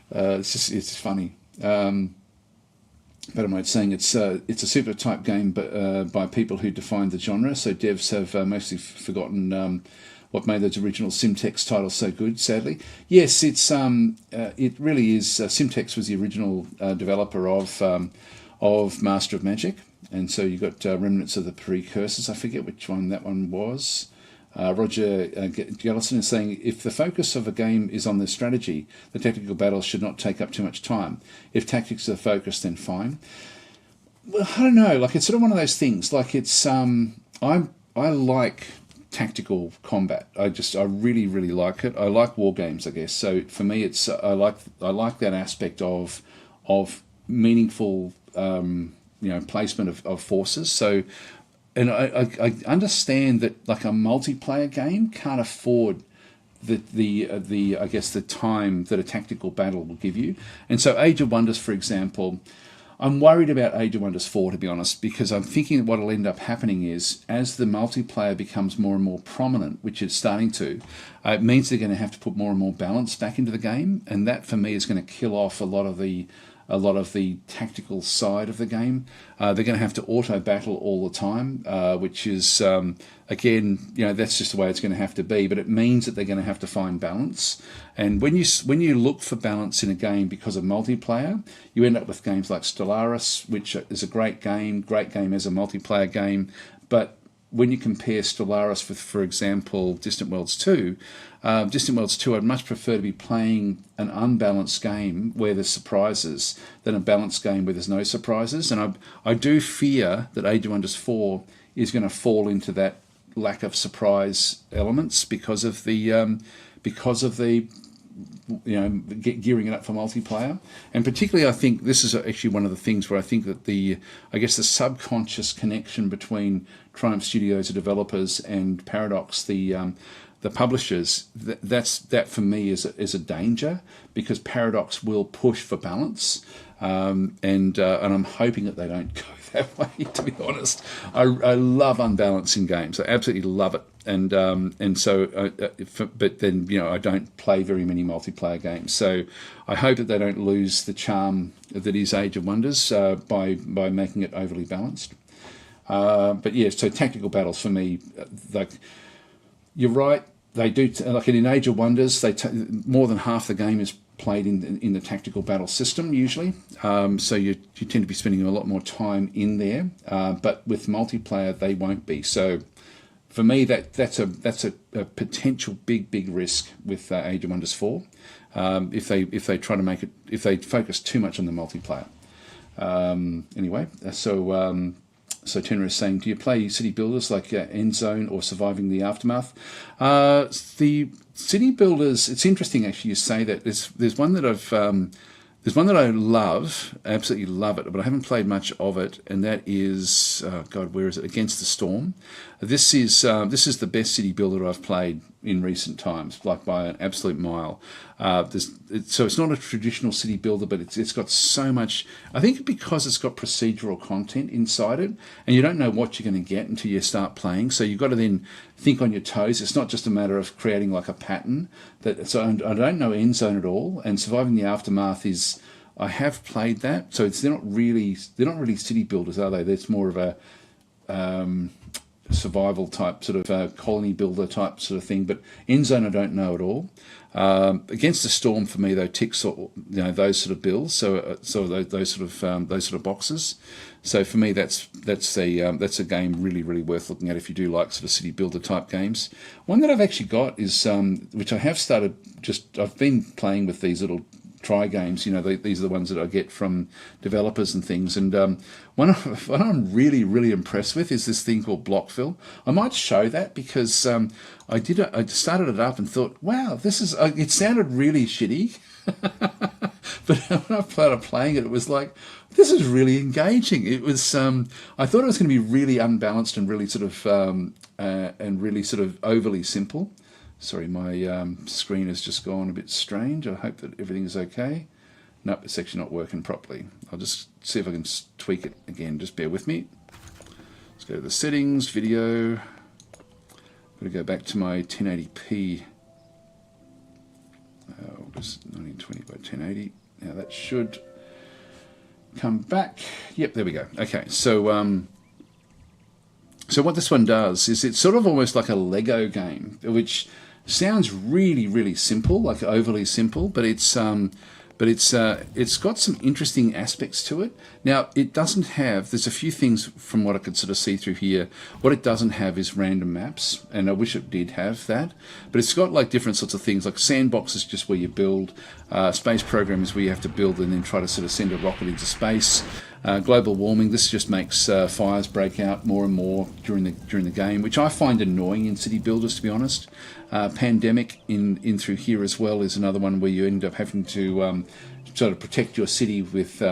It's funny. But am I saying it's a super type game, but by people who defined the genre. So devs have mostly forgotten what made those original Simtex titles so good. Sadly, yes, it really is. Simtex was the original developer of Master of Magic, and so you got remnants of the precursors. I forget which one that one was. Roger Gellison is saying, if the focus of a game is on the strategy, the tactical battles should not take up too much time. If tactics are the focus, then fine. Well, I don't know. Like, it's sort of one of those things. Like, it's I like tactical combat. I really, really like it. I like war games, I guess. So for me, it's I like that aspect of meaningful placement of forces. So. And I understand that, like, a multiplayer game can't afford the I guess the time that a tactical battle will give you. And so Age of Wonders, for example, I'm worried about Age of Wonders 4, to be honest, because I'm thinking that what will end up happening is, as the multiplayer becomes more and more prominent, which it's starting to, it means they're going to have to put more and more balance back into the game, and that for me is going to kill off a lot of the a lot of the tactical side of the game. They're going to have to auto battle all the time, which is again, that's just the way it's going to have to be. But it means that they're going to have to find balance. And when you look for balance in a game because of multiplayer, you end up with games like Stellaris, which is a great game as a multiplayer game, but when you compare Stellaris with, for example, Distant Worlds 2, I'd much prefer to be playing an unbalanced game where there's surprises than a balanced game where there's no surprises. And I do fear that Age of Wonders 4 is going to fall into that lack of surprise elements because of the gearing it up for multiplayer. And particularly, I think this is actually one of the things where I think that the subconscious connection between Triumph Studios, the developers, and Paradox, the publishers, that for me is a danger, because Paradox will push for balance, and I'm hoping that they don't go that way. To be honest, I love unbalancing games. I absolutely love it. But then I don't play very many multiplayer games, so I hope that they don't lose the charm that is Age of Wonders by making it overly balanced. But yeah, so tactical battles for me, like you're right, they do. Like in Age of Wonders, more than half the game is played in the tactical battle system usually. So you tend to be spending a lot more time in there. But with multiplayer, they won't be. So for me, that's a potential big risk with Age of Wonders 4. If they try to make it, if they focus too much on the multiplayer. Anyway, so Tenor is saying, do you play city builders like Endzone or Surviving the Aftermath? The city builders, it's interesting actually you say that. There's one that there's one that I love, absolutely love it, but I haven't played much of it, and that is, where is it? Against the Storm. This is the best city builder I've played in recent times, like by an absolute mile. So it's not a traditional city builder, but it's got so much. I think because it's got procedural content inside it, and you don't know what you're going to get until you start playing. So you've got to then think on your toes. It's not just a matter of creating like a pattern. So I don't know Endzone at all, and Surviving the Aftermath is. I have played that, so they're not really city builders, are they? It's more of a survival type, sort of colony builder type sort of thing. But Endzone I don't know at all. Against the Storm for me though ticks those sort of bills. So those sort of boxes. So for me that's a game really worth looking at if you do like sort of city builder type games. One that I've actually got is which I have started. I've been playing with these little try games. These are the ones that I get from developers and things. And one I'm really impressed with is this thing called Blockville. I might show that because I started it up and thought, wow, this is. It sounded really shitty, but when I started playing it, it was like, this is really engaging. It was. I thought it was going to be really unbalanced and really sort of overly simple. Sorry, my screen has just gone a bit strange. I hope that everything is okay. Nope, it's actually not working properly. I'll just see if I can tweak it again. Just bear with me. Let's go to the settings, video. I'm going to go back to my 1080p. It was 1920 by 1080. Now that should come back. Yep, there we go. Okay, so what this one does is it's sort of almost like a Lego game, which sounds really simple, like overly simple, but it's got some interesting aspects to it. Now it doesn't have. There's a few things from what I could sort of see through here. What it doesn't have is random maps, and I wish it did have that. But it's got like different sorts of things, like sandbox is just where you build. Space program is where you have to build and then try to sort of send a rocket into space. Global warming. This just makes fires break out more and more during the game, which I find annoying in city builders, to be honest. Pandemic in through here as well is another one where you end up having to sort of protect your city with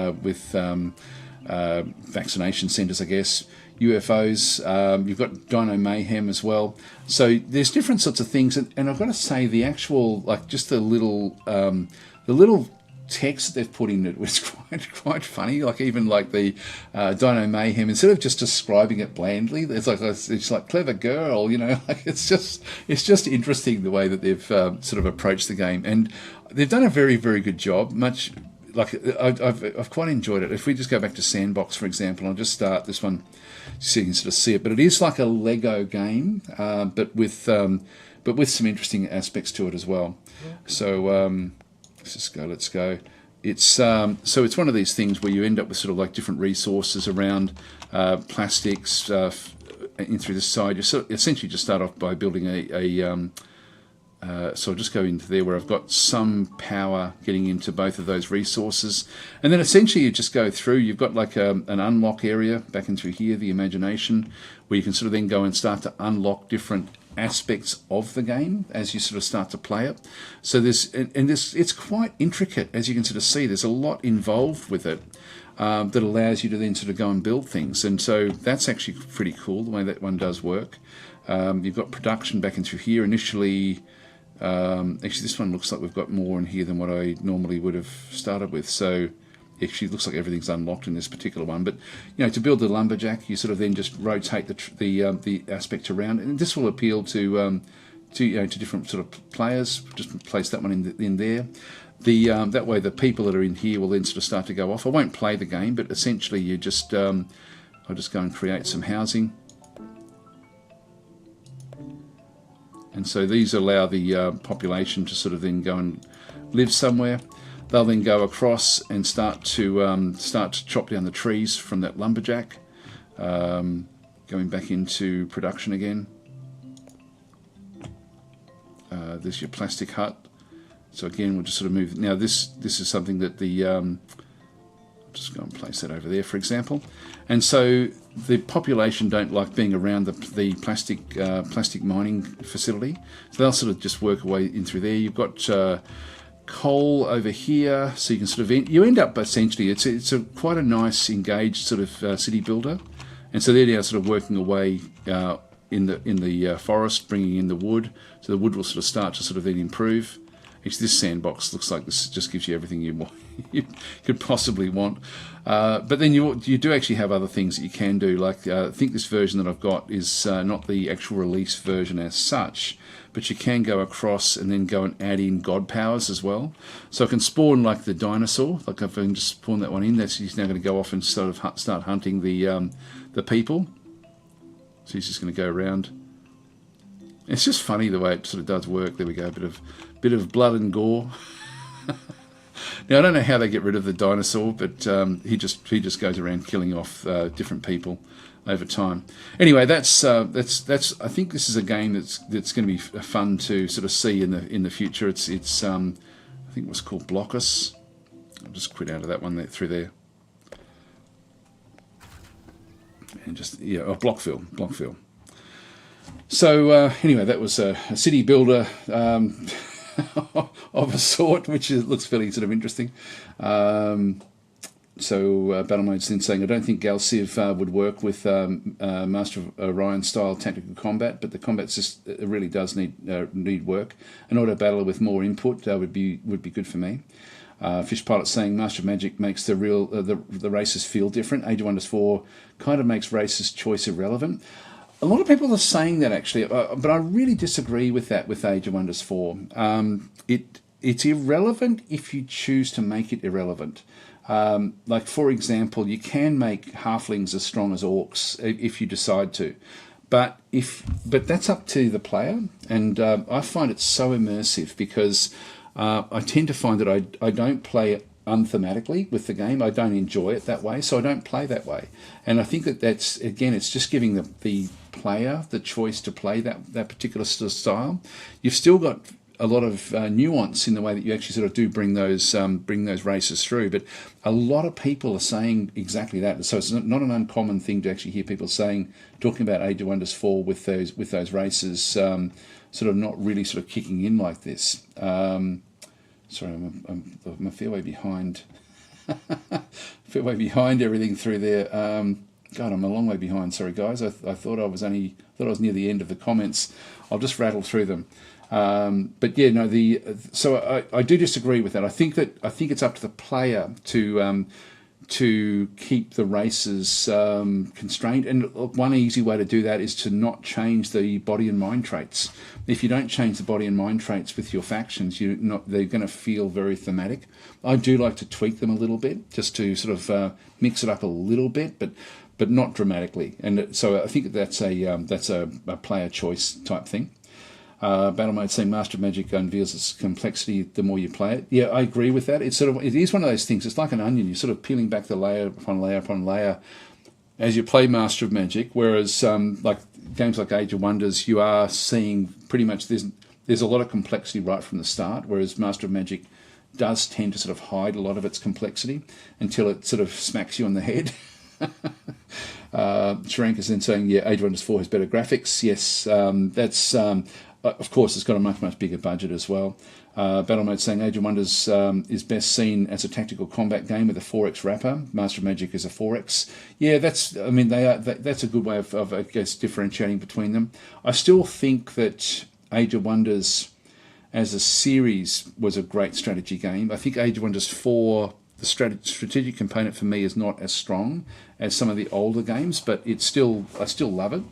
vaccination centres, I guess. UFOs. You've got Dino Mayhem as well. So there's different sorts of things, and I've got to say the actual just the little text that they've put in it was quite funny. Like even like the Dino Mayhem, instead of just describing it blandly, it's like clever girl, like it's just interesting the way that they've sort of approached the game, and they've done a very good job. like I've quite enjoyed it. If we just go back to Sandbox, for example, I'll just start this one so you can sort of see it. But it is like a Lego game, but with some interesting aspects to it as well. So let's go. It's so it's one of these things where you end up with sort of like different resources around plastics in through the side. You sort of essentially just start off by building so I'll just go into there where I've got some power getting into both of those resources. And then essentially you just go through, you've got like an unlock area back into here, the imagination, where you can sort of then go and start to unlock different aspects of the game as you sort of start to play it. So it's quite intricate, as you can sort of see. There's a lot involved with it that allows you to then sort of go and build things. And so that's actually pretty cool, the way that one does work. You've got production back in through here. Initially, actually this one looks like we've got more in here than what I normally would have started with. So actually it looks like everything's unlocked in this particular one. But to build the lumberjack, you sort of then just rotate the aspect around, and this will appeal to different sort of players. Just place that one in there. That way the people that are in here will then sort of start to go off. I won't play the game, but essentially you just I'll just go and create some housing. And so these allow the population to sort of then go and live somewhere. They'll then go across and start to chop down the trees from that lumberjack, going back into production again. There's your plastic hut. So again, we'll just sort of move. Now this is something that just go and place that over there, for example. And so the population don't like being around the plastic mining facility, so they'll sort of just work away in through there. You've got coal over here, so you can sort of end up essentially it's quite a nice engaged sort of city builder. And so they're now sort of working away in the forest, bringing in the wood. So the wood will sort of start to sort of then improve. Actually, this sandbox looks like this just gives you everything you want, you could possibly want. But then you do actually have other things that you can do. Like I think this version that I've got is not the actual release version as such, but you can go across and then go and add in god powers as well. So I can spawn like the dinosaur. Like if I can just spawn that one in, he's now going to go off and sort of start hunting the people. So he's just going to go around. It's just funny the way it sort of does work. There we go, a bit of blood and gore. Now I don't know how they get rid of the dinosaur, but he just goes around killing off different people over time. Anyway, that's I think this is a game that's going to be fun to sort of see in the future. It's I think it was called Blockus. I'll just quit out of that one through there. And just Blockville. So anyway, that was a city builder of a sort, which looks fairly sort of interesting. So Battle Mode's then saying, I don't think Galciv would work with Master of Orion style tactical combat, but the combat system really does need work. An auto battler with more input would be good for me. Fish Pilot saying Master of Magic makes the races feel different. Age of Wonders 4 kind of makes races choice irrelevant. A lot of people are saying that actually, but I really disagree with that with Age of Wonders 4. It's irrelevant if you choose to make it irrelevant. Like for example, you can make halflings as strong as orcs if you decide to, but that's up to the player. And I find it so immersive because I tend to find that I don't play unthematically with the game. I don't enjoy it that way, so I don't play that way. And I think that's again, it's just giving the player the choice to play that particular style. You've still got a lot of nuance in the way that you actually sort of do bring those races through, but a lot of people are saying exactly that. So it's not an uncommon thing to actually hear people talking about Age of Wonders 4 with those races sort of not really sort of kicking in like this. Sorry, I'm a fair way behind. Everything through there. God, I'm a long way behind. Sorry, guys. I thought I was near the end of the comments. I'll just rattle through them. But yeah, no. So I do disagree with that. I think it's up to the player to to keep the races constrained. And one easy way to do that is to not change the body and mind traits. If you don't change the body and mind traits with your factions, they're going to feel very thematic. I do like to tweak them a little bit, just to sort of mix it up a little bit, but not dramatically. And so I think that's a player choice type thing. Battle mode saying Master of Magic unveils its complexity the more you play it. Yeah, I agree with that. It is one of those things. It's like an onion. You're sort of peeling back the layer upon layer upon layer as you play Master of Magic. Whereas like games like Age of Wonders, you are seeing pretty much there's a lot of complexity right from the start. Whereas Master of Magic does tend to sort of hide a lot of its complexity until it sort of smacks you on the head. Shrank is then saying, yeah, Age of Wonders 4 has better graphics. Yes, that's. Of course, it's got a much bigger budget as well. Battle mode saying Age of Wonders is best seen as a tactical combat game with a 4x wrapper. Master of Magic is a 4x. Yeah, that's a good way of I guess differentiating between them. I still think that Age of Wonders as a series was a great strategy game. I think Age of Wonders 4, the strategic component for me is not as strong as some of the older games, but I still love it.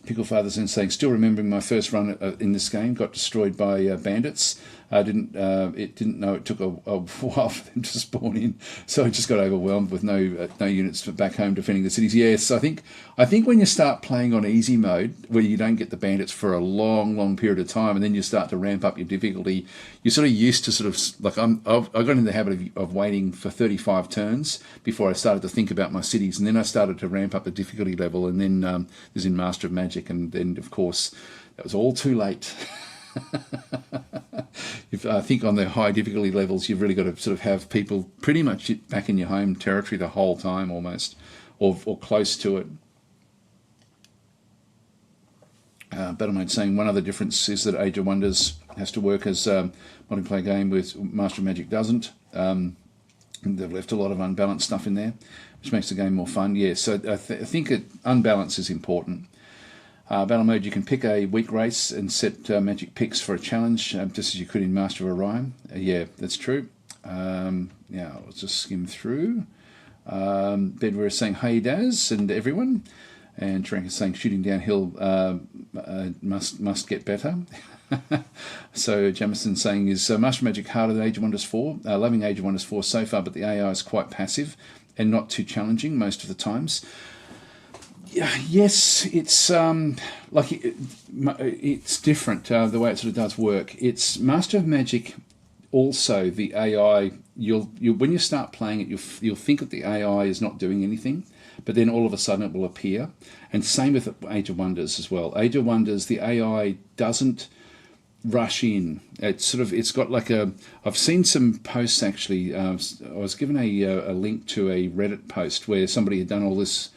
Pickle Father's in saying, still remembering my first run in this game, got destroyed by bandits. It didn't know it took a while for them to spawn in, so I just got overwhelmed with no units back home defending the cities. Yes, I think when you start playing on easy mode, where you don't get the bandits for a long period of time, and then you start to ramp up your difficulty, you're sort of used to sort of like I got in the habit of waiting for 35 turns before I started to think about my cities, and then I started to ramp up the difficulty level, and then there's in Master of Magic, and then of course that was all too late. I think on the high difficulty levels, you've really got to sort of have people pretty much back in your home territory the whole time almost, or close to it. Battle mode saying one other difference is that Age of Wonders has to work as a multiplayer game, with Master of Magic doesn't. They've left a lot of unbalanced stuff in there, which makes the game more fun. Yeah, so I think unbalance is important. Battle mode, you can pick a weak race and set magic picks for a challenge, just as you could in Master of Orion. Yeah, that's true. Now, let's just skim through. Bedware is saying, hey Daz, and everyone. And Trank is saying, shooting downhill must get better. So Jamison saying, is Master of Magic harder than Age of Wonders 4? Loving Age of Wonders 4 so far, but the AI is quite passive and not too challenging most of the times. Yes, it's it's different the way it sort of does work. It's Master of Magic. Also, the AI, you'll when you start playing it, you'll think that the AI is not doing anything, but then all of a sudden it will appear. And same with Age of Wonders as well. Age of Wonders, the AI doesn't rush in. It's got like a. I've seen some posts actually. I was given a link to a Reddit post where somebody had done all this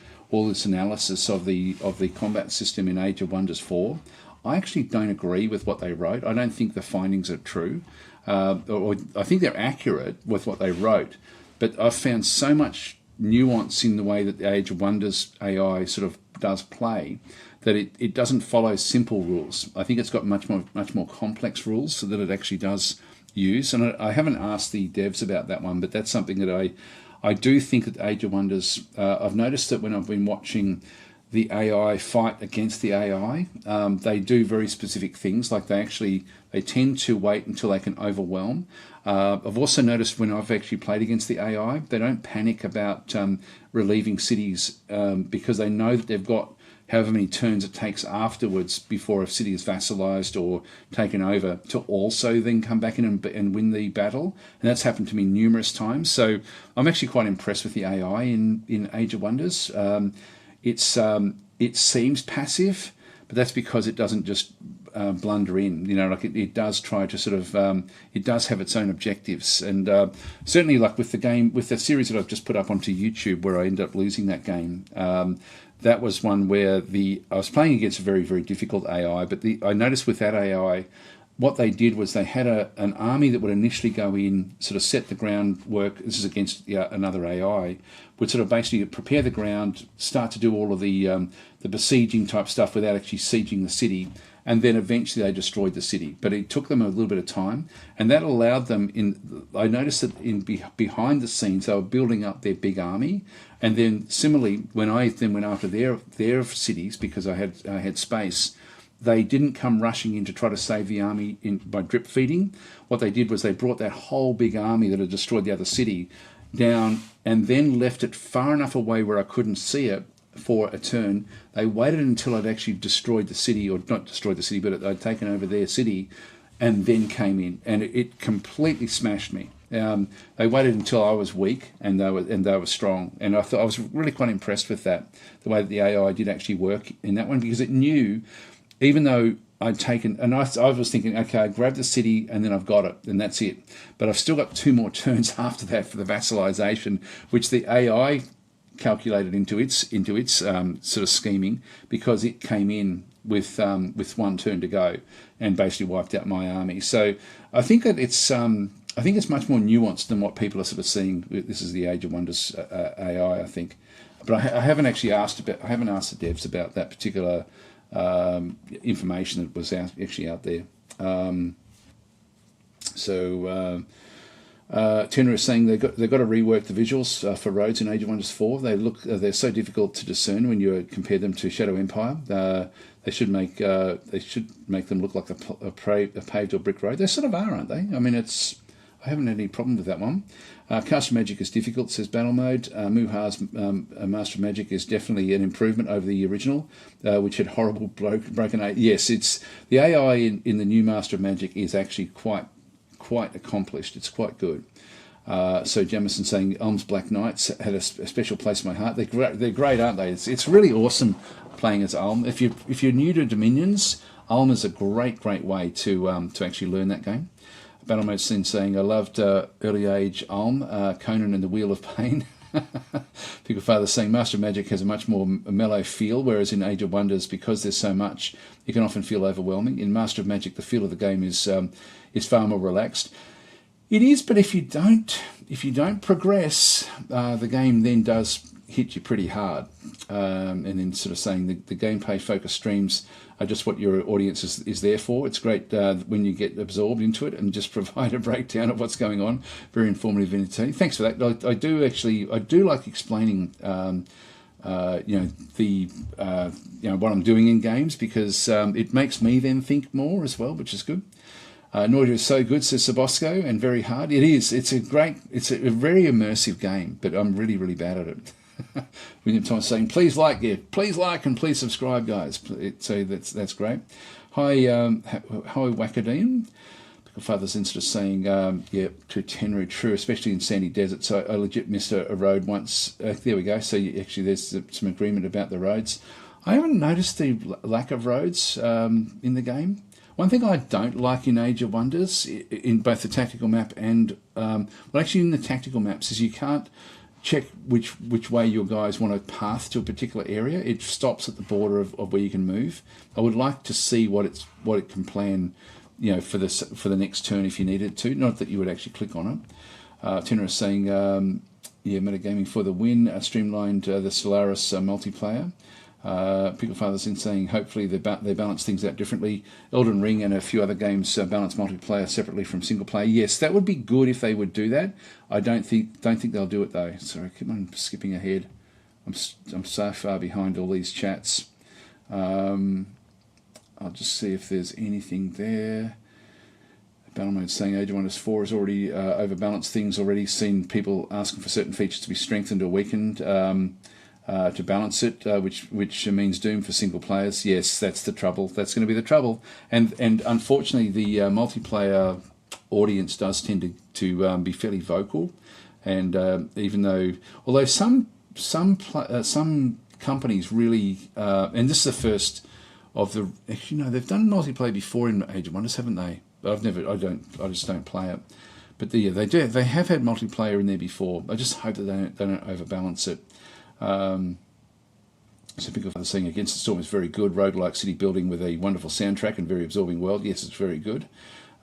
analysis of the combat system in Age of Wonders 4. I actually don't agree with what they wrote. I don't think the findings are true. Or I think they're accurate with what they wrote. But I've found so much nuance in the way that the Age of Wonders AI sort of does play that it doesn't follow simple rules. I think it's got much more complex rules so that it actually does use. And I haven't asked the devs about that one, but that's something that I do think that Age of Wonders, I've noticed that when I've been watching the AI fight against the AI, they do very specific things, like they tend to wait until they can overwhelm. I've also noticed when I've actually played against the AI, they don't panic about relieving cities because they know that they've got however many turns it takes afterwards before a city is vassalized or taken over to also then come back in and win the battle. And that's happened to me numerous times. So I'm actually quite impressed with the AI in Age of Wonders. It seems passive, but that's because it doesn't just blunder in. Like it does try to sort of, it does have its own objectives. And certainly like with the series that I've just put up onto YouTube where I ended up losing that game, that was one where I was playing against a very, very difficult AI, but I noticed with that AI, what they did was they had an army that would initially go in, sort of set the groundwork. This is against another AI, would sort of basically prepare the ground, start to do all of the besieging type stuff without actually sieging the city, and then eventually they destroyed the city. But it took them a little bit of time, and that allowed them in. I noticed that behind the scenes they were building up their big army, and then similarly when I then went after their cities because I had space. They didn't come rushing in to try to save the army by drip feeding. What they did was they brought that whole big army that had destroyed the other city down and then left it far enough away where I couldn't see it for a turn. They waited until I'd actually destroyed the city, or not destroyed the city, but I'd taken over their city, and then came in, and it completely smashed me. They waited until I was weak and they were strong, and I thought I was really quite impressed with that, the way that the AI did actually work in that one, because it knew. Even though I'd taken, and I was thinking, okay, I grabbed the city and then I've got it, and that's it. But I've still got 2 more turns after that for the vassalization, which the AI calculated into its sort of scheming, because it came in with 1 turn to go and basically wiped out my army. So I think that it's much more nuanced than what people are sort of seeing. This is the Age of Wonders AI, I think. But I haven't asked the devs about that particular information that was actually out there. Tenor is saying they've got to rework the visuals for roads in Age of Wonders 4. They're so difficult to discern when you compare them to Shadow Empire. They should make them look like a paved or brick road. They sort of are, aren't they? I mean, I haven't had any problem with that one. Caster Magic is difficult, says Battle Mode. Muhar's Master of Magic is definitely an improvement over the original, which had horrible broken. Yes, it's the AI in the new Master of Magic is actually quite accomplished. It's quite good. So Jamison saying Ulm's Black Knights had a special place in my heart. They're great, aren't they? It's really awesome playing as Ulm. If you're new to Dominions, Ulm is a great way to actually learn that game. Battle Mode Sin saying, I loved early age Ulm, Conan and the Wheel of Pain. Pickle Father saying, Master of Magic has a much more mellow feel, whereas in Age of Wonders, because there's so much, it can often feel overwhelming. In Master of Magic, the feel of the game is far more relaxed. It is, but if you don't progress, the game then does hit you pretty hard. And then sort of saying the gameplay focused streams are just what your audience is there for. It's great when you get absorbed into it and just provide a breakdown of what's going on. Very informative and entertaining. Thanks for that. I do like explaining what I'm doing in games, because it makes me then think more as well, which is good. Noida is so good, says Sabosco, and very hard. It is. It's a very immersive game, but I'm really, really bad at it. William Thomas saying, please like and please subscribe, guys. So that's great. Hi Wackadean. Father's Insta saying, to Tenru, true, especially in sandy desert. So I legit missed a road once. There we go. So there's some agreement about the roads. I haven't noticed the lack of roads in the game. One thing I don't like in Age of Wonders, in both the tactical map and, actually in the tactical maps, is you can't check which way your guys want to path to a particular area. It stops at the border of where you can move. I would like to see what it can plan, for the next turn if you needed to. Not that you would actually click on it. Tenor is saying, metagaming for the win. Streamlined the Solaris multiplayer. Pickle Father's in saying hopefully they balance things out differently. Elden Ring and a few other games balance multiplayer separately from single player. Yes, that would be good if they would do that. I don't think they'll do it though. Sorry, keep on skipping ahead. I'm so far behind all these chats. I'll just see if there's anything there. Battle Mode saying Age of Wonders 4 has already overbalanced things. Already seen people asking for certain features to be strengthened or weakened. To balance it, which means doom for single players. Yes, that's the trouble. That's going to be the trouble. And unfortunately, the multiplayer audience does tend to be fairly vocal. And although some companies really, and this is the first of the. Actually, no, they've done multiplayer before in Age of Wonders, haven't they? But I just don't play it. But they do. They have had multiplayer in there before. I just hope that they don't overbalance it. So Pickle Father saying Against the Storm is very good. Roguelike city building with a wonderful soundtrack and very absorbing world. Yes, it's very good.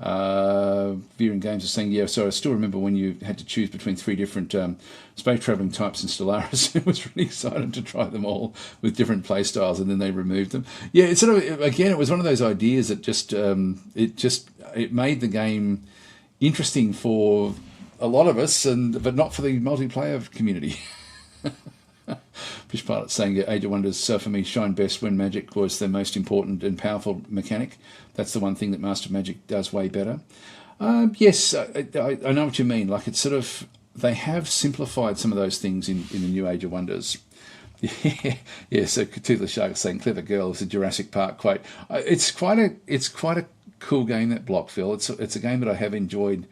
Viewing Games is saying, yeah, so I still remember when you had to choose between 3 different space travelling types in Stellaris. I was really excited to try them all with different play styles, and then they removed them. Yeah, it's sort of, again, it was one of those ideas that it made the game interesting for a lot of us, but not for the multiplayer community. Fish Pilot saying Age of Wonders for me shine best when Magic was the most important and powerful mechanic. That's the one thing that Master Magic does way better. Yes, I know what you mean. Like, it's sort of, they have simplified some of those things in the new Age of Wonders. Yeah, so Toothless Shark is saying clever girl is a Jurassic Park quote. It's quite a cool game, that Blockville. It's a game that I have enjoyed.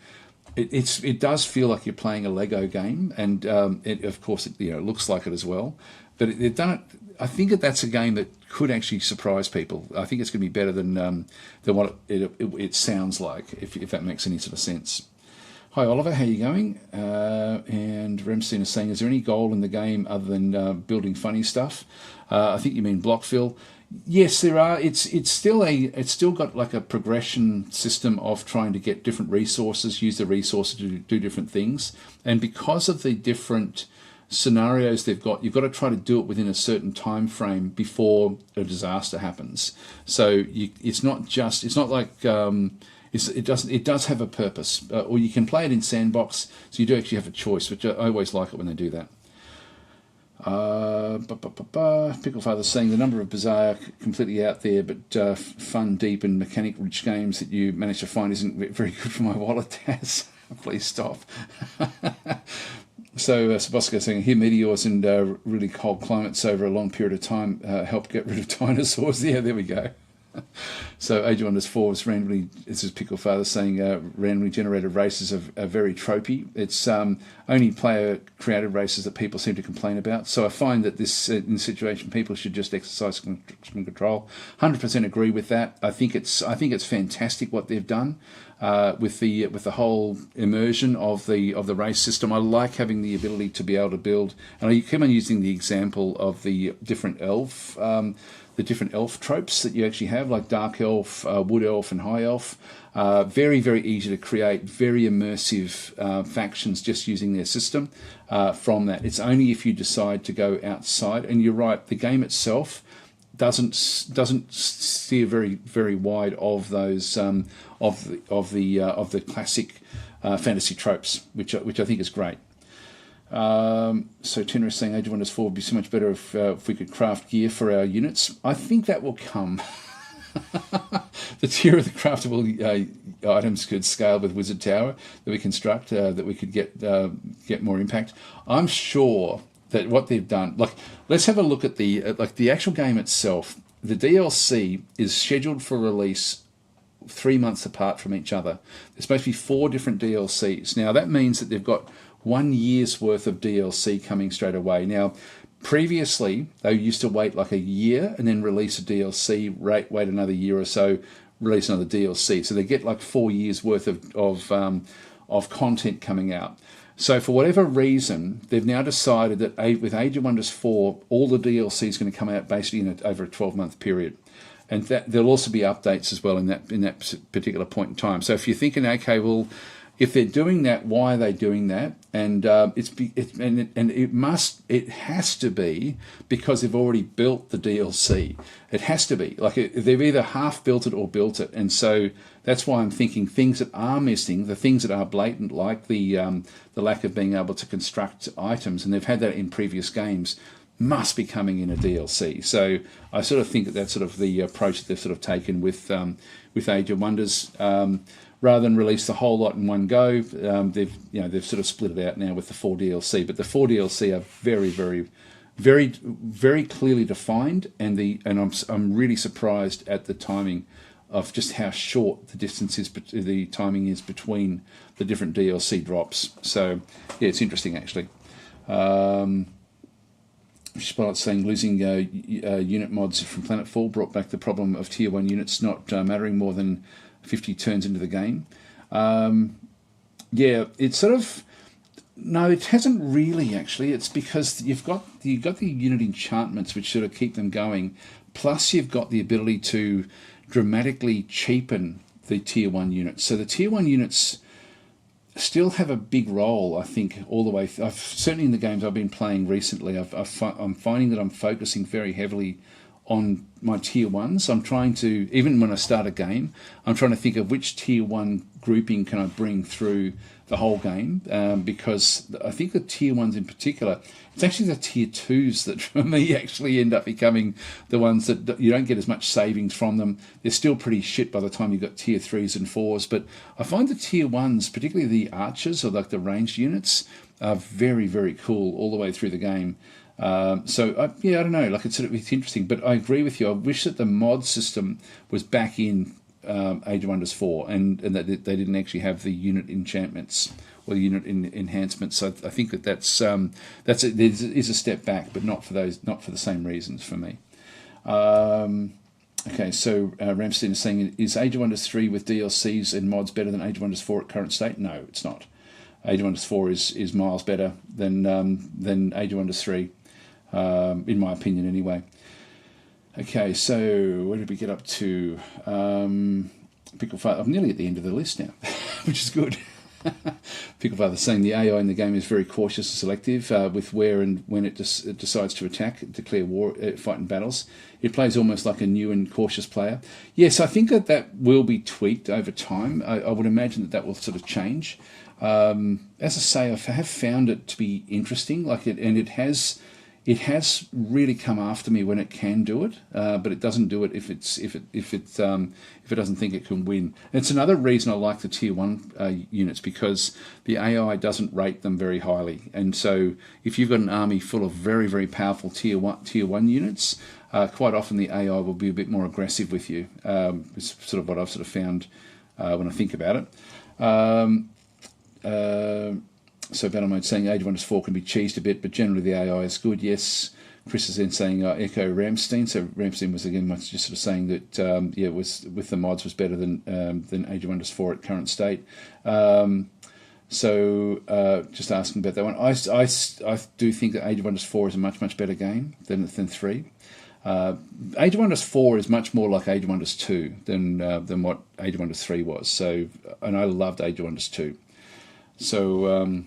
It does feel like you're playing a Lego game, and of course it looks like it as well. But they've done it. I think that's a game that could actually surprise people. I think it's going to be better than what it sounds like, if that makes any sort of sense. Hi Oliver, how you going? And Remstein is saying, is there any goal in the game other than building funny stuff? I think you mean Blockville. Yes, there are. It's still got like a progression system of trying to get different resources, use the resources to do different things, and because of the different scenarios they've got, you've got to try to do it within a certain time frame before a disaster happens. So it's not like it does have a purpose, or you can play it in sandbox, so you do actually have a choice, which I always like it when they do that. Pickle Father saying the number of bizarre, completely out there but fun, deep and mechanic rich games that you manage to find isn't very good for my wallet, Taz. Please stop. So Sabosco saying here meteors and really cold climates over a long period of time help get rid of dinosaurs. Yeah, there we go. So Age of Wonders 4 was randomly, this is Pickle Father saying randomly generated races are very tropey. It's only player created races that people seem to complain about. So I find that this in this situation people should just exercise some control. 100% agree with that. I think it's fantastic what they've done with the whole immersion of the race system. I like having the ability to be able to build, and I keep on using the example of the different elf tropes that you actually have, like Dark Elf, Wood Elf, and High Elf. Very, very easy to create, very immersive factions just using their system from that. It's only if you decide to go outside, and you're right, the game itself doesn't steer very, very wide of those of the classic fantasy tropes, which I think is great. So Tenor is saying Age of Wonders 4 would be so much better if we could craft gear for our units. I think that will come. The tier of the craftable items could scale with Wizard Tower that we construct, that we could get more impact. I'm sure that what they've done, like, let's have a look at the actual game itself. The DLC is scheduled for release 3 months apart from each other. There's supposed to be 4 different DLCs. Now that means that they've got 1 year's worth of DLC coming straight away. Now, previously, they used to wait like a year and then release a DLC, wait another year or so, release another DLC. So they get like 4 years worth of content coming out. So for whatever reason, they've now decided that with Age of Wonders 4, all the DLC is going to come out basically over a 12-month period. And that there'll also be updates as well in that particular point in time. So if you're thinking, okay, well, if they're doing that, why are they doing that? And it has to be because they've already built the DLC. It has to be like they've either half built it or built it, and so that's why I'm thinking things that are missing, the things that are blatant, like the lack of being able to construct items, and they've had that in previous games, must be coming in a DLC. So I sort of think that's sort of the approach that they've sort of taken with Age of Wonders. Rather than release the whole lot in one go, they've sort of split it out now with the 4 DLC. But the 4 DLC are very, very, very, very clearly defined, and I'm really surprised at the timing of just how short the distance is, the timing is between the different DLC drops. So yeah, it's interesting actually. Spotlight saying losing unit mods from Planetfall brought back the problem of tier 1 units not mattering more than 50 turns into the game. Yeah, it's sort of, no, it hasn't really actually. It's because you've got the unit enchantments which sort of keep them going, plus you've got the ability to dramatically cheapen the tier 1 units. So the tier 1 units still have a big role, I think, all the way. Certainly in the games I've been playing recently, I'm finding that I'm focusing very heavily on my tier 1s. I'm trying to, even when I start a game, I'm trying to think of which tier 1 grouping can I bring through the whole game, because I think the tier 1s in particular, it's actually the tier 2s that for me actually end up becoming the ones that you don't get as much savings from them. They're still pretty shit by the time you've got tier 3s and 4s, but I find the tier 1s, particularly the archers or like the ranged units, are very, very cool all the way through the game. I don't know, like it's interesting, but I agree with you. I wish that the mod system was back in Age of Wonders 4, and that they didn't actually have the unit enchantments or the unit enhancements. So I think there is a step back, but not for the same reasons for me. Okay, so Ramstein is saying, is Age of Wonders 3 with DLCs and mods better than Age of Wonders 4 at current state? No, it's not. Age of Wonders 4 is miles better than Age of Wonders 3, in my opinion anyway. Okay, so where did we get up to? Picklefather, I'm nearly at the end of the list now, which is good. Picklefather saying the AI in the game is very cautious and selective with where and when it decides to attack, declare war, fight in battles. It plays almost like a new and cautious player. Yes, I think that will be tweaked over time. I would imagine that will sort of change. As I say, I have found it to be interesting, and it has really come after me when it can do it, but it doesn't do it if it doesn't think it can win. And it's another reason I like the tier 1 units, because the AI doesn't rate them very highly. And so if you've got an army full of very, very powerful tier 1 units, quite often the AI will be a bit more aggressive with you. It's sort of what I've sort of found when I think about it. So Battle Mode saying Age of Wonders 4 can be cheesed a bit, but generally the AI is good. Yes. Chris is then saying echo Ramstein. So Ramstein was again just sort of saying that it was with the mods was better than Age of Wonders 4 at current state. Just asking about that one. I do think that Age of Wonders 4 is a much better game than 3. Age of Wonders 4 is much more like Age of Wonders 2 than what Age of Wonders 3 was. So, and I loved Age of Wonders 2. So.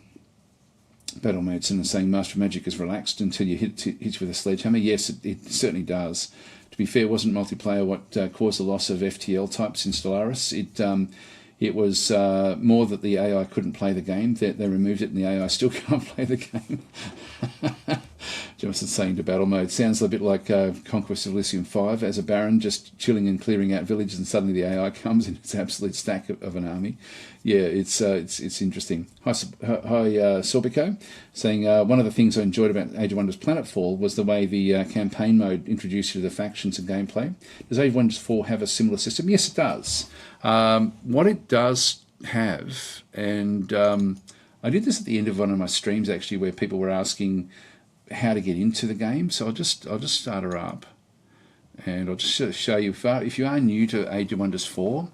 Battle Medicine is saying Master of Magic is relaxed until you hit with a sledgehammer. Yes, it certainly does. To be fair, wasn't multiplayer what caused the loss of FTL types in Stellaris. It was more that the AI couldn't play the game. They removed it and the AI still can't play the game. Jonathan's saying to Battle Mode, sounds a bit like Conquest of Elysium 5, as a Baron just chilling and clearing out villages, and suddenly the AI comes and it's an absolute stack of an army. Yeah, it's interesting. Hi Sorbico, saying one of the things I enjoyed about Age of Wonders Planetfall was the way the campaign mode introduced you to the factions and gameplay. Does Age of Wonders 4 have a similar system? Yes, it does. What it does have, and I did this at the end of one of my streams actually, where people were asking how to get into the game. So I'll just start her up, and I'll just show you. If you are new to Age of Wonders 4,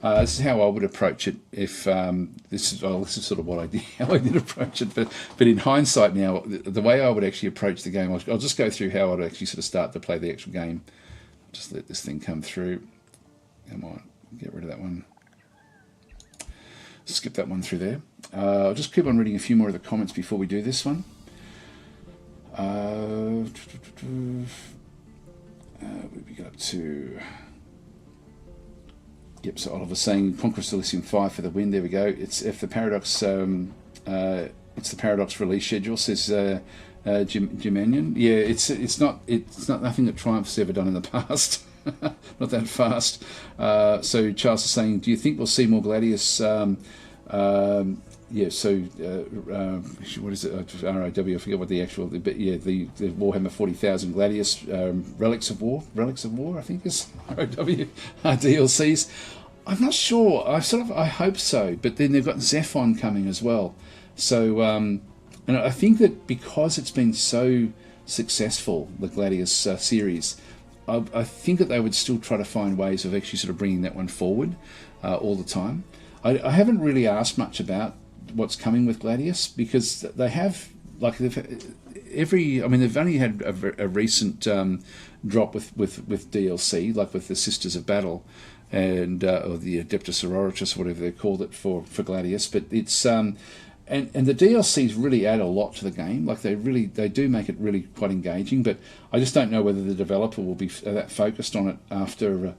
this is how I would approach it. If this is sort of what I did, how I did approach it. But in hindsight now, the way I would actually approach the game, I'll just go through how I'd actually sort of start to play the actual game. Just let this thing come through. Come on, get rid of that one. Skip that one through there. I'll just keep on reading a few more of the comments before we do this one. Where we get up to? Yep. So Oliver's saying Conquest Elysium 5 for the win. There we go. It's the Paradox. It's the Paradox release schedule. Says Jimanian. Yeah. It's not nothing that Triumph's ever done in the past. Not that fast. So Charles is saying, do you think we'll see more Gladius? Yeah, so what is it? ROW, I forget what the actual, but yeah, the Warhammer 40,000 Gladius Relics of War, I think is ROW DLCs. I'm not sure. I hope so, but then they've got Zephon coming as well. So, and I think that because it's been so successful, the Gladius series, I think that they would still try to find ways of actually sort of bringing that one forward all the time. I haven't really asked much about what's coming with Gladius, because they have, like, they've only had a recent drop with DLC, like with the Sisters of Battle, and or the Adeptus Sororitas, whatever they called it for Gladius. But it's and the DLCs really add a lot to the game. Like they do make it really quite engaging. But I just don't know whether the developer will be that focused on it after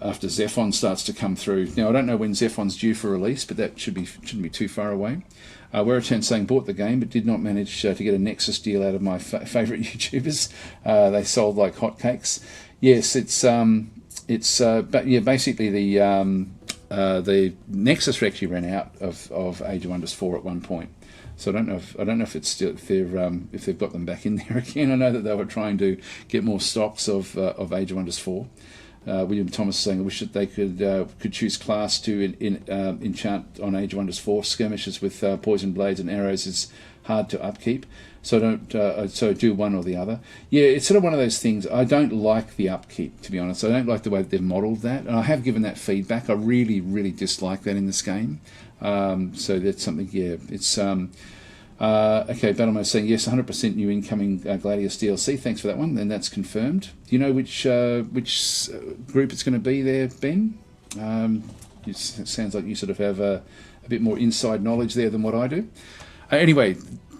Zephon starts to come through. Now I don't know when Zephon's due for release, but that shouldn't be too far away. Weraten saying bought the game but did not manage to get a Nexus deal out of my favourite YouTubers. They sold like hotcakes. Yes, but yeah, basically the Nexus actually ran out of Age of Wonders 4 at one point. So I don't know if it's still if they've got them back in there again. I know that they were trying to get more stocks of Age of Wonders 4. William Thomas saying, I wish that they could choose class to enchant on Age of Wonders 4. Skirmishes with poison blades and arrows is hard to upkeep, so do one or the other. Yeah, it's sort of one of those things. I don't like the upkeep, to be honest. I don't like the way that they've modelled that, and I have given that feedback. I really, really dislike that in this game. So that's something. Yeah, it's okay. Battlemode saying yes, 100% new incoming Gladius DLC. Thanks for that one. And that's confirmed. Do you know which group it's going to be there, Ben? It sounds like you sort of have a bit more inside knowledge there than what I do. Anyway,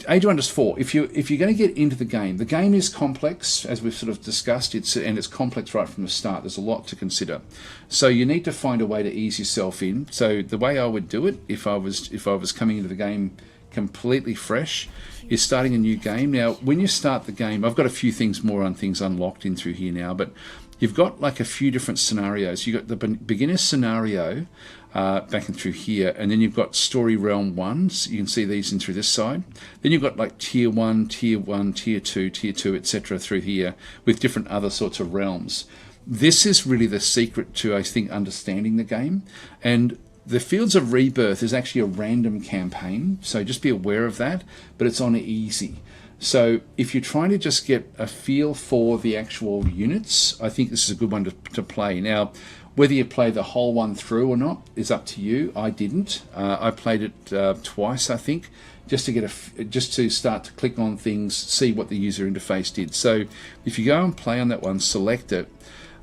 Age of Wonders 4. If you're going to get into the game is complex, as we've sort of discussed. It's complex right from the start. There's a lot to consider, so you need to find a way to ease yourself in. So the way I would do it, if I was coming into the game completely fresh, is starting a new game. Now, when you start the game, I've got a few things unlocked in through here now, but you've got like a few different scenarios. You've got the beginner scenario back and through here, and then you've got story realm 1. So you can see these in through this side. Then you've got like tier 1, tier 2, etc. through here with different other sorts of realms. This is really the secret to, I think, understanding the game. And the Fields of Rebirth is actually a random campaign, so just be aware of that, but it's on easy. So if you're trying to just get a feel for the actual units, I think this is a good one to play. Now, whether you play the whole one through or not is up to you. I didn't. I played it twice, I think, just to start to click on things, see what the user interface did. So if you go and play on that one, select it.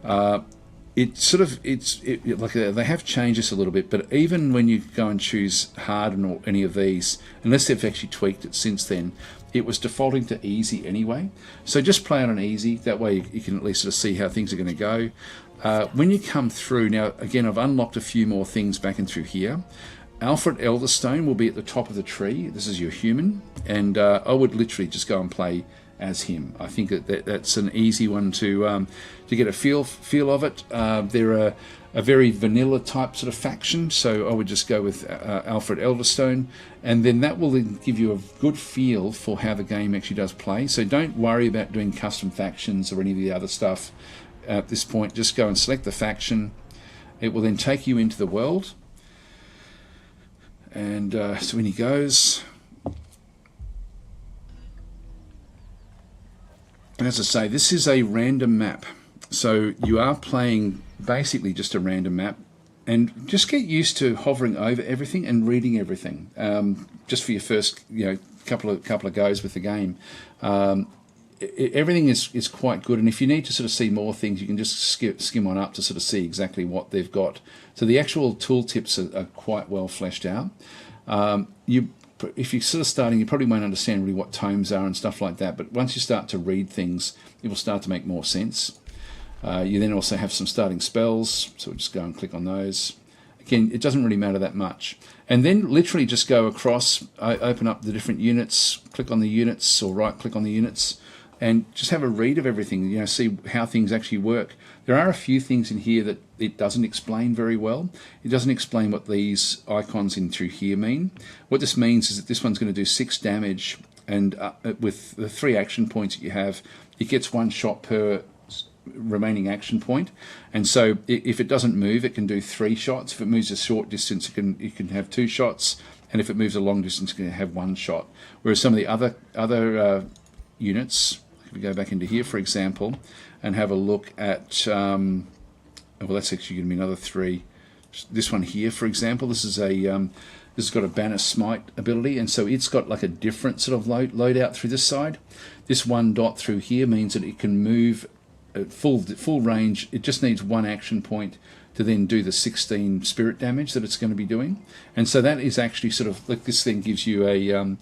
Like they have changed this a little bit, but even when you go and choose hard or any of these, unless they've actually tweaked it since then, it was defaulting to easy anyway. So just play on an easy. That way you can at least sort of see how things are going to go. When you come through, now again, I've unlocked a few more things back and through here. Alfred Elderstone will be at the top of the tree. This is your human, and I would literally just go and play as him. I think that's an easy one to get a feel of it. They're a very vanilla type sort of faction, so I would just go with Alfred Elderstone, and then that will give you a good feel for how the game actually does play. So don't worry about doing custom factions or any of the other stuff at this point. Just go and select the faction. It will then take you into the world, and so when he goes, as I say, this is a random map. So you are playing basically just a random map, and just get used to hovering over everything and reading everything. Just for your first, couple of goes with the game. Everything is quite good, and if you need to sort of see more things, you can just skim on up to sort of see exactly what they've got. So the actual tooltips are quite well fleshed out. If you're sort of starting, you probably won't understand really what tomes are and stuff like that, but once you start to read things, it will start to make more sense. You then also have some starting spells, so we'll just go and click on those. Again, it doesn't really matter that much. And then literally just go across, open up the different units, click on the units, or right-click on the units, and just have a read of everything, see how things actually work. There are a few things in here that it doesn't explain very well. It doesn't explain what these icons in through here mean. What this means is that this one's going to do 6 damage, and with the 3 action points that you have, it gets 1 shot per remaining action point. And so if it doesn't move, it can do 3 shots. If it moves a short distance, it can have 2 shots, and if it moves a long distance, it can have 1 shot. Whereas some of the other units, if we go back into here, for example, and have a look at, well, that's actually going to be another 3. This one here, for example, this has got a banner smite ability, and so it's got like a different sort of loadout through this side. This 1 dot through here means that it can move at full range. It just needs 1 action point to then do the 16 spirit damage that it's going to be doing. And so that is actually sort of like, this thing gives you a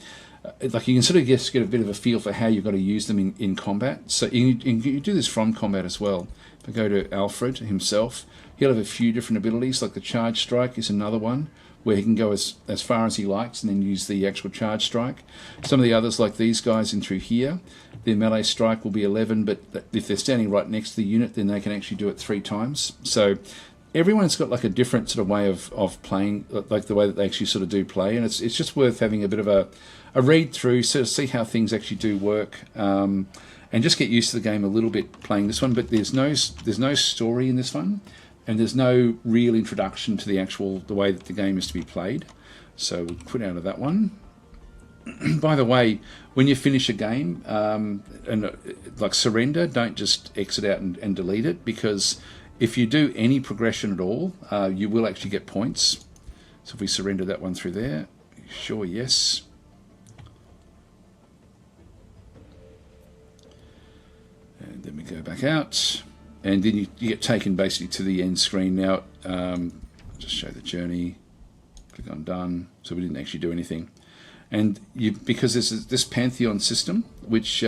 like, you can sort of get a bit of a feel for how you've got to use them in combat. So you do this from combat as well. If I go to Alfred himself, he'll have a few different abilities, like the charge strike is another one, where he can go as far as he likes and then use the actual charge strike. Some of the others, like these guys in through here, their melee strike will be 11, but if they're standing right next to the unit, then they can actually do it 3 times. So everyone's got like a different sort of way of playing, like the way that they actually sort of do play, and it's just worth having a bit of a read through, sort of see how things actually do work, and just get used to the game a little bit playing this one. But there's no story in this one, and there's no real introduction to the way that the game is to be played. So we'll put out of that one. By the way, when you finish a game, and like surrender, don't just exit out and delete it, because if you do any progression at all, you will actually get points. So if we surrender that one through there, sure, yes. And then we go back out, and then you get taken basically to the end screen. Now, just show the journey, click on done. So we didn't actually do anything. And because there's this Pantheon system, which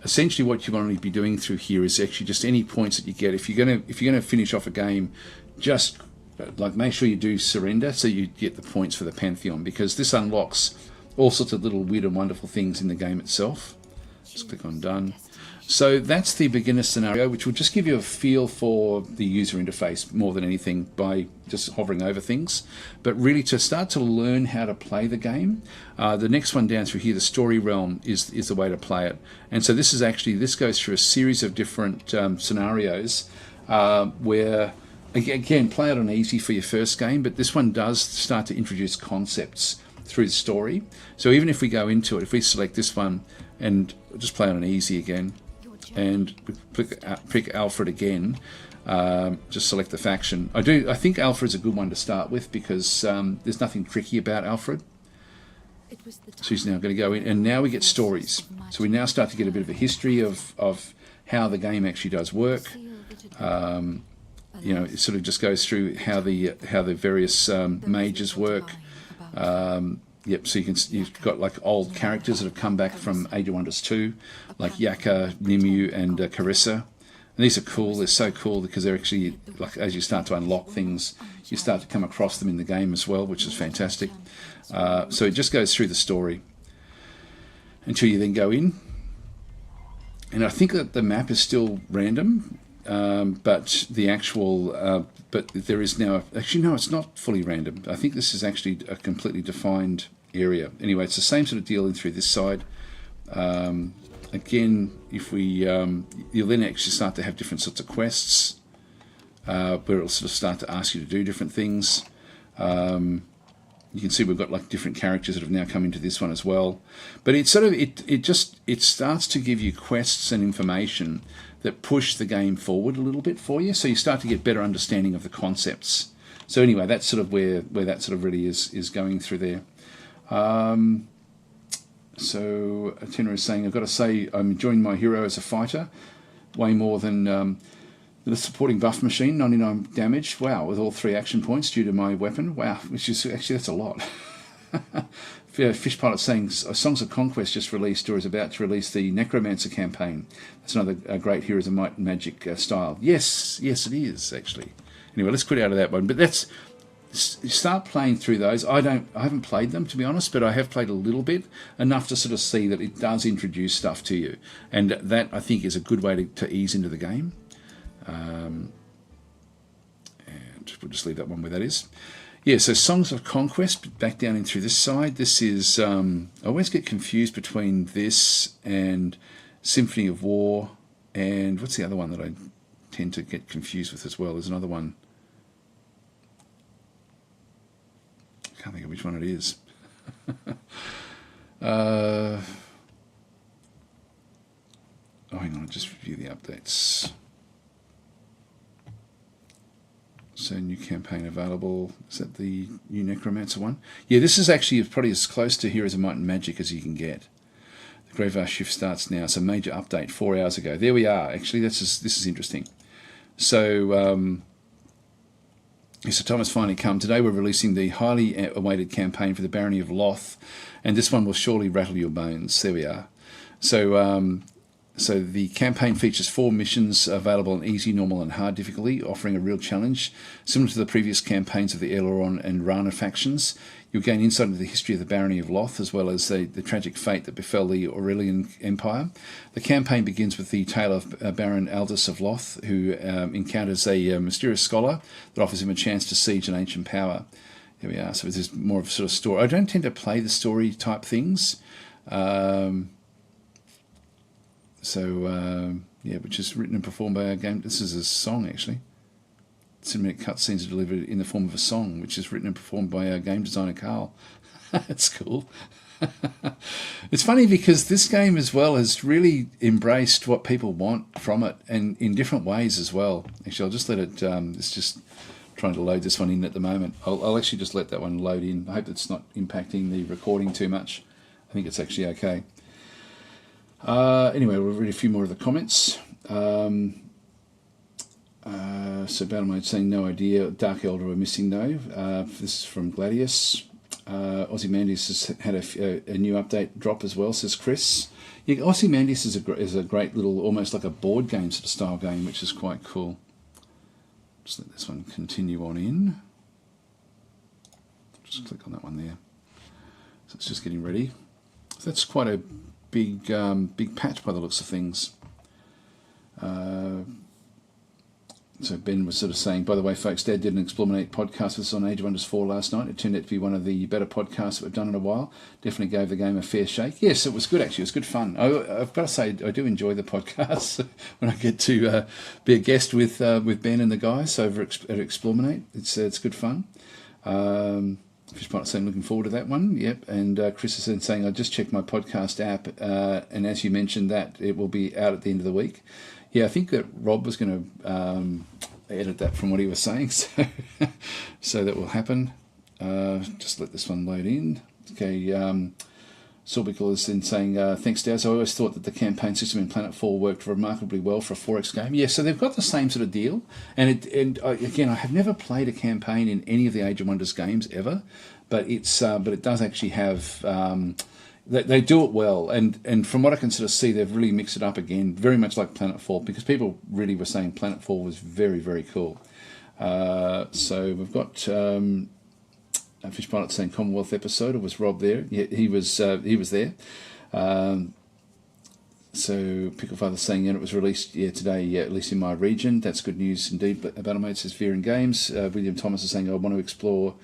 essentially what you want to be doing through here is actually just any points that you get. If you're gonna finish off a game, just like make sure you do surrender so you get the points for the Pantheon, because this unlocks all sorts of little weird and wonderful things in the game itself. Just click on done. So that's the beginner scenario, which will just give you a feel for the user interface more than anything by just hovering over things. But really to start to learn how to play the game, the next one down through here, the story realm, is the way to play it. And so this goes through a series of different scenarios where, again, play it on easy for your first game, but this one does start to introduce concepts through the story. So even if we go into it, if we select this one and just play on an easy again, and pick Alfred again, just select the faction. I think Alfred's a good one to start with, because there's nothing tricky about Alfred. So he's now going to go in, and now we get stories. So we now start to get a bit of a history of how the game actually does work. It sort of just goes through how the various mages work. Yep, so you've got like old characters that have come back from Age of Wonders 2, like Yaka, Nimue, and Carissa. And these are cool. They're so cool because they're actually, like, as you start to unlock things, you start to come across them in the game as well, which is fantastic. So it just goes through the story until you then go in. And I think that the map is still random, but the actual... but there is now... Actually, no, it's not fully random. I think this is actually a completely defined area. Anyway, it's the same sort of deal in through this side. Again, if we... you'll then actually start to have different sorts of quests where it'll sort of start to ask you to do different things. You can see we've got like different characters that have now come into this one as well. But it sort of... It starts to give you quests and information that push the game forward a little bit for you, so you start to get better understanding of the concepts. So anyway, that's sort of where that sort of really is going through there. So Atina is saying, I've got to say I'm enjoying my hero as a fighter way more than the supporting buff machine, 99 damage. Wow, with all 3 action points due to my weapon. Wow, which is actually, that's a lot. Fish Pilot saying Songs of Conquest just released or is about to release the Necromancer campaign. That's another great Heroes of Might and Magic style. Yes, it is actually. Anyway, let's quit out of that one. But that's start playing through those. I haven't played them, to be honest, but I have played a little bit, enough to sort of see that it does introduce stuff to you, and that I think is a good way to ease into the game. And we'll just leave that one where that is. Yeah, so Songs of Conquest, back down in through this side. This is, I always get confused between this and Symphony of War, and what's the other one that I tend to get confused with as well? There's another one. I can't think of which one it is. Oh, hang on, just review the updates. So new campaign available. Is that the new Necromancer one? Yeah, this is actually probably as close to Heroes of Might and Magic as you can get. The Gravehouse shift starts now. It's a major update 4 hours ago. There we are. Actually, this is interesting. So So time has finally come. Today we're releasing the highly awaited campaign for the Barony of Loth, and this one will surely rattle your bones. There we are. So the campaign features 4 missions available in easy, normal and hard difficulty, offering a real challenge. Similar to the previous campaigns of the Aileron and Rana factions, you'll gain insight into the history of the Barony of Loth, as well as the tragic fate that befell the Aurelian Empire. The campaign begins with the tale of Baron Aldous of Loth, who encounters a mysterious scholar that offers him a chance to siege an ancient power. Here we are. So there's more of a sort of story. I don't tend to play the story type things. Which is written and performed by our game. This is a song, actually. Cinematic cutscenes are delivered in the form of a song, which is written and performed by our game designer, Carl. That's cool. It's funny because this game as well has really embraced what people want from it, and in different ways as well. Actually, I'll just let it... it's just trying to load this one in at the moment. I'll actually just let that one load in. I hope it's not impacting the recording too much. I think it's actually okay. Anyway, we'll read a few more of the comments. So Battlemate saying no idea. Dark Elder were missing though. This is from Gladius. Ozymandias has had a new update drop as well, says Chris. Yeah, Ozymandias is a great little, almost like a board game sort of style game, which is quite cool. Just let this one continue on in. Just click on that one there. So it's just getting ready. So that's quite a big patch by the looks of things. So Ben was sort of saying, by the way, folks, Dad did an Explorminate podcast with us on Age of Wonders 4 last night. It turned out to be one of the better podcasts that we've done in a while. Definitely gave the game a fair shake. Yes, it was good, actually. It was good fun. I've got to say, I do enjoy the podcast when I get to be a guest with Ben and the guys over at Explorminate. It's good fun. Fishpot saying looking forward to that one. Yep. And Chris is saying I just checked my podcast app, and as you mentioned that it will be out at the end of the week. Yeah, I think that Rob was going to edit that from what he was saying, so that will happen. Just let this one load in. Okay. Sorbical is then saying, thanks, Daz. I always thought that the campaign system in Planetfall worked remarkably well for a 4X game. Yeah, so they've got the same sort of deal. Again, I have never played a campaign in any of the Age of Wonders games ever, but it does actually have... They do it well, and from what I can sort of see, they've really mixed it up again, very much like Planetfall, because people really were saying Planetfall was very, very cool. So we've got... Fish Pilot saying Commonwealth episode, or was Rob there? Yeah, he was there. So Picklefather saying it was released today, at least in my region. That's good news indeed. Battlemate says Fear and Games. William Thomas is saying I want to explore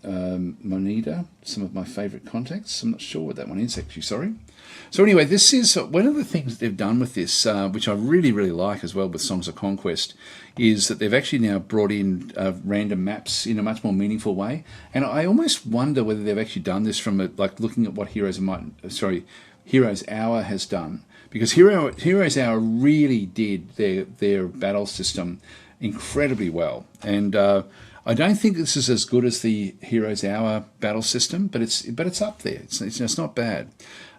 Moneda, some of my favourite contacts. I'm not sure what that one is actually, sorry. So anyway, this is one of the things that they've done with this, which I really, really like as well with Songs of Conquest, is that they've actually now brought in random maps in a much more meaningful way. And I almost wonder whether they've actually done this from looking at what Heroes Hour has done, because Heroes Hour really did their battle system incredibly well. And I don't think this is as good as the Heroes Hour battle system, but it's up there. It's not bad.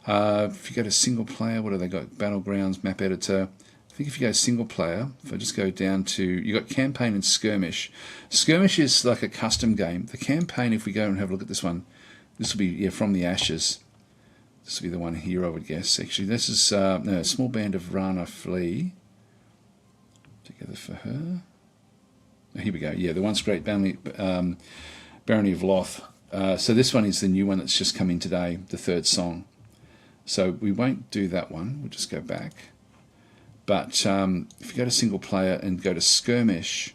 If you go to single player, what have they got? Battlegrounds, map editor. I think if you go single player, if I just go down to, you got campaign and skirmish. Skirmish is like a custom game. The campaign, if we go and have a look at this one, this will be From the Ashes. This will be the one here, I would guess. Actually, this is a small band of Rana flee together for her. Oh, here we go. Yeah, the once great Barony of Loth. So this one is the new one that's just come in today, the third song. So we won't do that one. We'll just go back. But if you go to single player and go to skirmish,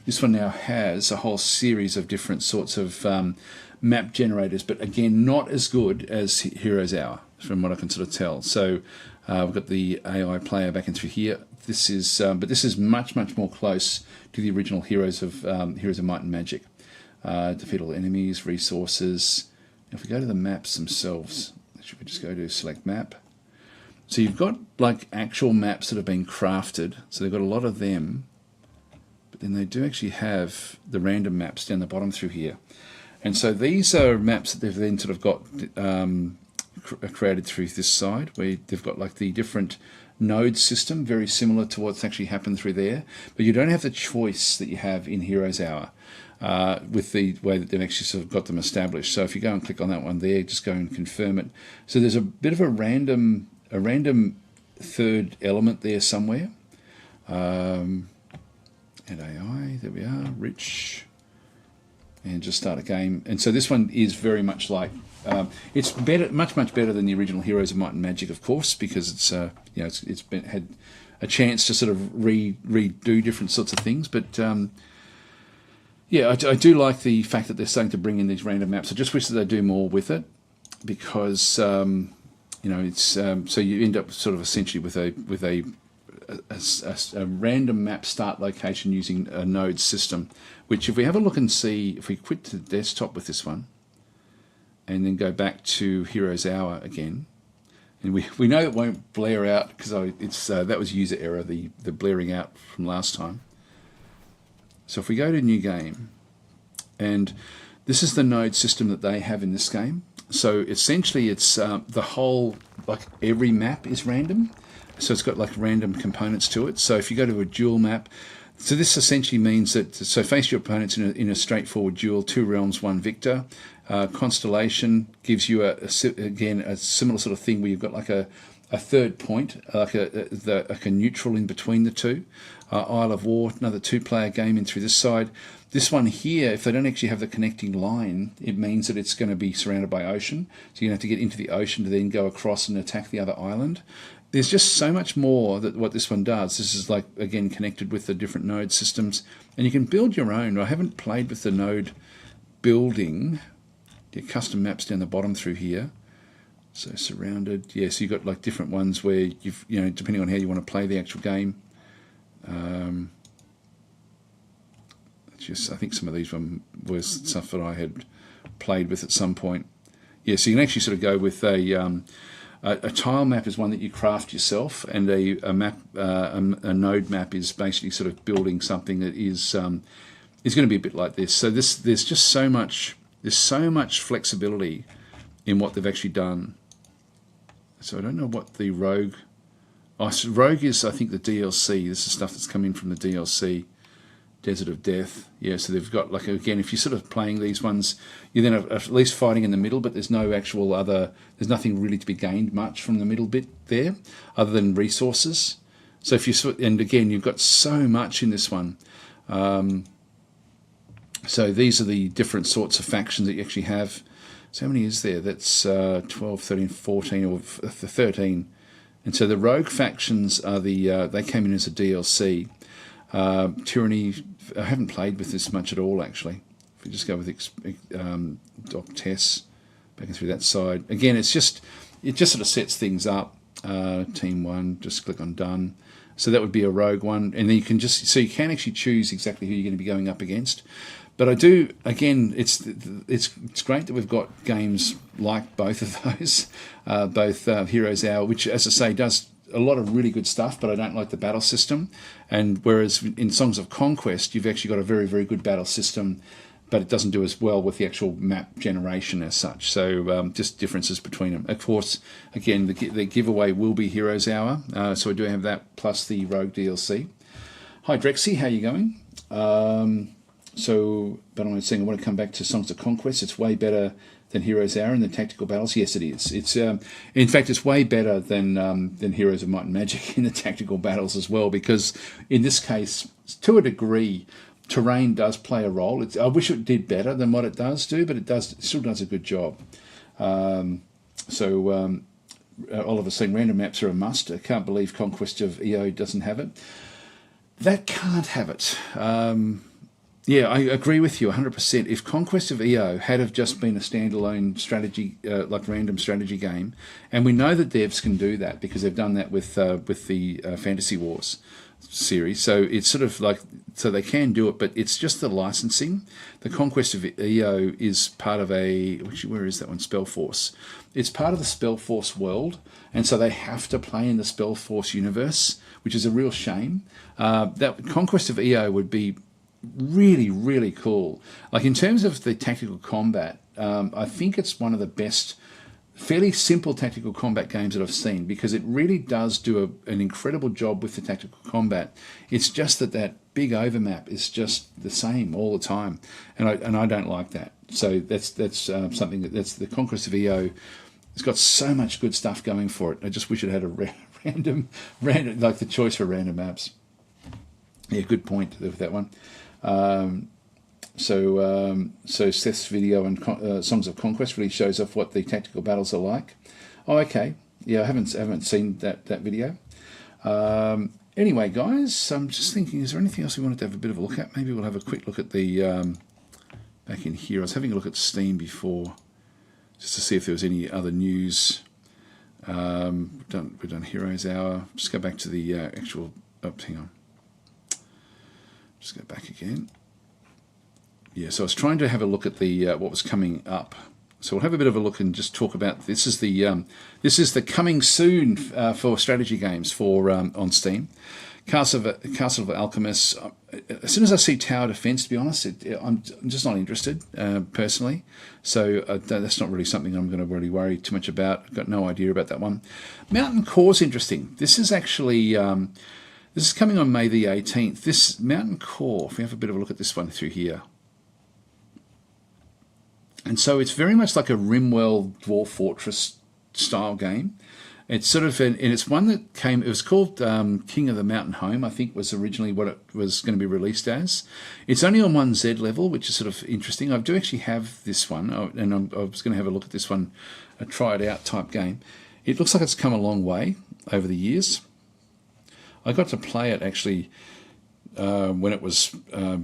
this one now has a whole series of different sorts of map generators, but again, not as good as Heroes Hour, from what I can sort of tell. So we've got the AI player back in through here. This is, but this is much, much more close to the original Heroes of Might and Magic. Defeat all enemies, resources. If we go to the maps themselves, should we just go to select map? So you've got like actual maps that have been crafted. So they've got a lot of them, but then they do actually have the random maps down the bottom through here. And so these are maps that they've then sort of got created through this side, where they've got like the different node system, very similar to what's actually happened through there. But you don't have the choice that you have in Heroes Hour with the way that they've actually sort of got them established. So if you go and click on that one there, just go and confirm it. So there's a bit of a random third element there somewhere. And AI, there we are, rich, and just start a game. And so this one is very much like, it's better, much better than the original Heroes of Might and Magic, of course, because it's had a chance to sort of redo different sorts of things. But yeah, I do like the fact that they're starting to bring in these random maps. I just wish that they do more with it, because it's so you end up sort of essentially with a random map start location using a node system, which if we have a look and see, if we quit to the desktop with this one and then go back to Heroes Hour again, and we know it won't blare out because that was user error, the blaring out from last time. So if we go to new game, and this is the node system that they have in this game. So essentially it's the whole, like every map is random. So it's got like random components to it. So if you go to a duel map, so this essentially means that, so face your opponents in a straightforward duel, 2 realms, 1 victor. Constellation gives you again a similar sort of thing where you've got like a third point, like a neutral in between the two. Isle of War, another 2-player game in through this side. This one here, if they don't actually have the connecting line, it means that it's going to be surrounded by ocean. So you're going to have to get into the ocean to then go across and attack the other island. There's just so much more that what this one does. This is like, again, connected with the different node systems. And you can build your own. I haven't played with the node building. Your custom maps down the bottom through here. So surrounded. Yeah, so you've got like different ones where you've, depending on how you want to play the actual game. I think some of these were stuff that I had played with at some point. Yeah, so you can actually sort of go with a tile map is one that you craft yourself, and a node map is basically sort of building something that is going to be a bit like this. So there's just so much flexibility in what they've actually done. So I don't know what the Rogue. Oh, so Rogue is, I think, the DLC. This is stuff that's come in from the DLC. Desert of Death. Yeah, so they've got, like, again, if you're sort of playing these ones, you're then at least fighting in the middle, but there's no actual there's nothing really to be gained much from the middle bit there, other than resources. So if you, and again, you've got so much in this one. So these are the different sorts of factions that you actually have. So how many is there? That's 12, 13, 14, or 13. And so the rogue factions are they came in as a DLC. Tyranny, I haven't played with this much at all, actually. If we just go with Doc Tess, back through that side. Again, it just sort of sets things up. Team 1, just click on done. So that would be a rogue one. And then you can you can actually choose exactly who you're going to be going up against. But I do, again, it's great that we've got games like both of those, both Heroes Hour, which, as I say, does a lot of really good stuff, but I don't like the battle system. And whereas in Songs of Conquest, you've actually got a very, very good battle system, but it doesn't do as well with the actual map generation as such. So just differences between them. Of course, again, the giveaway will be Heroes Hour, so I do have that plus the Rogue DLC. Hi Drexy, how are you going? But I'm saying I want to come back to Songs of Conquest. It's way better than Heroes Hour in the tactical battles. Yes, it is. It's in fact, it's way better than Heroes of Might and Magic in the tactical battles as well, because in this case, to a degree, terrain does play a role. I wish it did better than what it does do, but it still does a good job. Oliver saying random maps are a must. I can't believe Conquest of EO doesn't have it. That can't have it. Yeah, I agree with you 100%. If Conquest of EO had have just been a standalone strategy, like random strategy game, and we know that devs can do that because they've done that with the Fantasy Wars series, so it's sort of like, so they can do it, but it's just the licensing. The Conquest of EO is part of where is that one? Spellforce. It's part of the Spellforce world, and so they have to play in the Spellforce universe, which is a real shame. That Conquest of EO would be really, really cool. Like in terms of the tactical combat, I think it's one of the best fairly simple tactical combat games that I've seen, because it really does do an incredible job with the tactical combat. It's just that big overmap is just the same all the time, and I don't like that. So that's something that's the Conquest of EO. It's got so much good stuff going for it. I just wish it had a random like the choice for random maps. Yeah, good point with that one. So Seth's video and Songs of Conquest really shows off what the tactical battles are like. Oh, okay. Yeah, I haven't seen that video. Anyway, guys, I'm just thinking, is there anything else we wanted to have a bit of a look at? Maybe we'll have a quick look at the back in here. I was having a look at Steam before, just to see if there was any other news. We've done Heroes Hour. Just go back to the actual. Oh, hang on. Just go back again. Yeah, so I was trying to have a look at the what was coming up. So we'll have a bit of a look and just talk about this. Is the coming soon for strategy games for on Steam. Castle of Alchemists. As soon as I see Tower Defense, to be honest, I'm just not interested personally. So that's not really something I'm going to really worry too much about. I've got no idea about that one. Mountain Core's interesting. This is actually this is coming on May the 18th. This Mountain Core. If we have a bit of a look at this one through here. And so it's very much like a Rimworld Dwarf Fortress style game. It's sort of, and it's one that came, it was called King of the Mountain Home, I think was originally what it was going to be released as. It's only on 1Z level, which is sort of interesting. I do actually have this one, and I was going to have a look at this one, a try it out type game. It looks like it's come a long way over the years. I got to play it actually when it was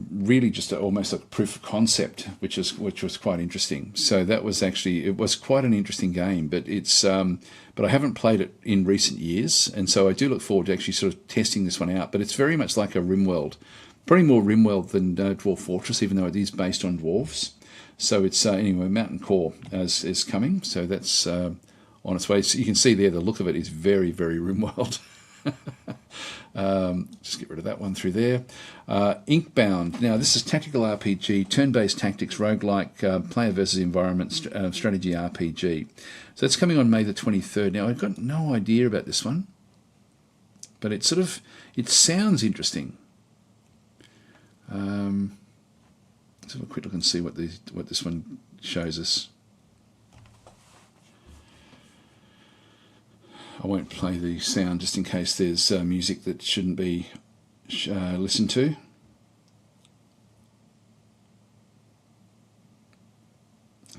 really just almost like proof of concept, which was quite interesting. So that was actually, it was quite an interesting game, but it's but I haven't played it in recent years, and so I do look forward to actually sort of testing this one out. But it's very much like a Rimworld, probably more Rimworld than Dwarf Fortress, even though it is based on dwarves. So it's anyway, Mountain Core is coming, so that's on its way. So you can see there the look of it is very, very Rimworld. Just get rid of that one through there. Inkbound. Now, this is tactical RPG, turn-based tactics, roguelike, player versus environment, strategy RPG. So that's coming on May the 23rd. Now, I've got no idea about this one, but it sounds interesting. Let's have a quick look and see what this one shows us. I won't play the sound just in case there's music that shouldn't be listened to.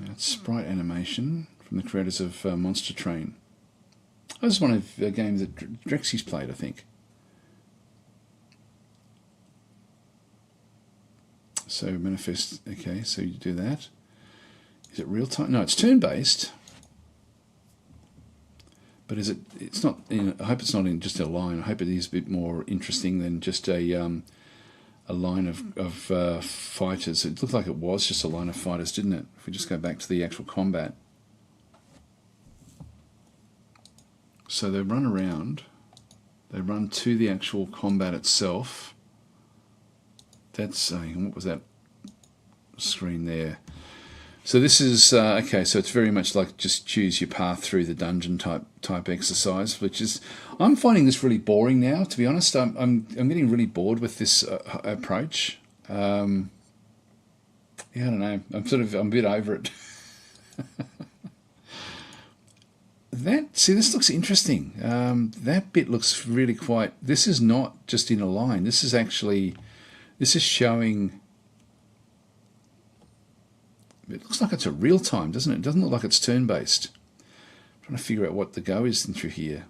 It's sprite animation from the creators of Monster Train. This is one of the games that Drexy's played, I think. So manifest, okay, so you do that. Is it real time? No, it's turn-based. But is it? It's not. I hope it's not in just a line. I hope it is a bit more interesting than just a line of fighters. It looked like it was just a line of fighters, didn't it? If we just go back to the actual combat, so they run around. They run to the actual combat itself. That's what was that screen there? So this is okay. So it's very much like just choose your path through the dungeon type exercise, which is I'm finding this really boring now. To be honest, I'm getting really bored with this approach. Yeah, I don't know. I'm a bit over it. This looks interesting. That bit looks really quite. This is not just in a line. This is showing. It looks like it's a real time, doesn't it? It doesn't look like it's turn-based. I'm trying to figure out what the go is through here.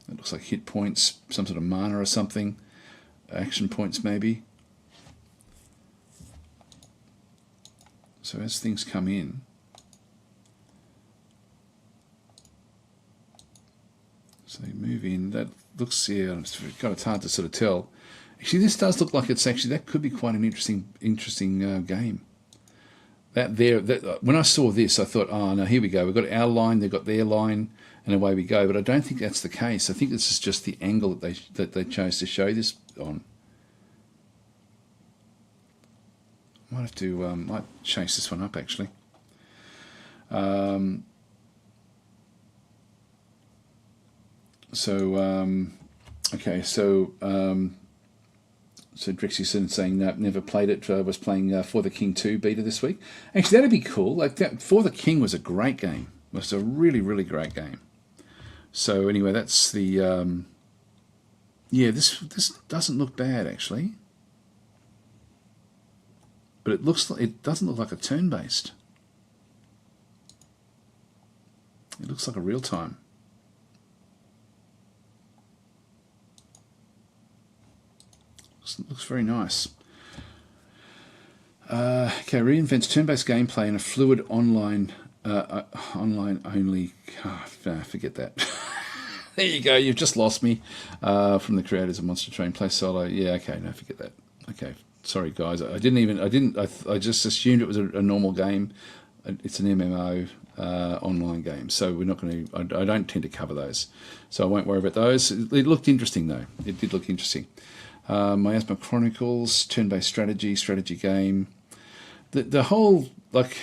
It looks like hit points, some sort of mana or something. Action points maybe. So as things come in, so they move in. That looks, yeah, it's hard to sort of tell. Actually, this does look like that could be quite an interesting game. When I saw this, I thought, oh no, here we go. We've got our line, they've got their line, and away we go. But I don't think that's the case. I think this is just the angle that they chose to show this on. Might have to might chase this one up actually. So okay, so Drexyson saying no, never played it. Was playing For the King 2 beta this week. Actually, that'd be cool. Like that, For the King was a great game. It was a really, really great game. So anyway, that's the yeah. This doesn't look bad actually, but it doesn't look like a turn-based. It looks like a real time. Looks very nice. Okay, reinvents turn-based gameplay in a fluid online only. Forget that. There you go. You've just lost me. From the creators of Monster Train Play Solo. Yeah. Okay. No, forget that. Okay. Sorry, guys. I just assumed it was a normal game. It's an MMO online game, so we're not going to. I don't tend to cover those, so I won't worry about those. It looked interesting though. It did look interesting. Miasma Chronicles, turn-based strategy game. The whole, like,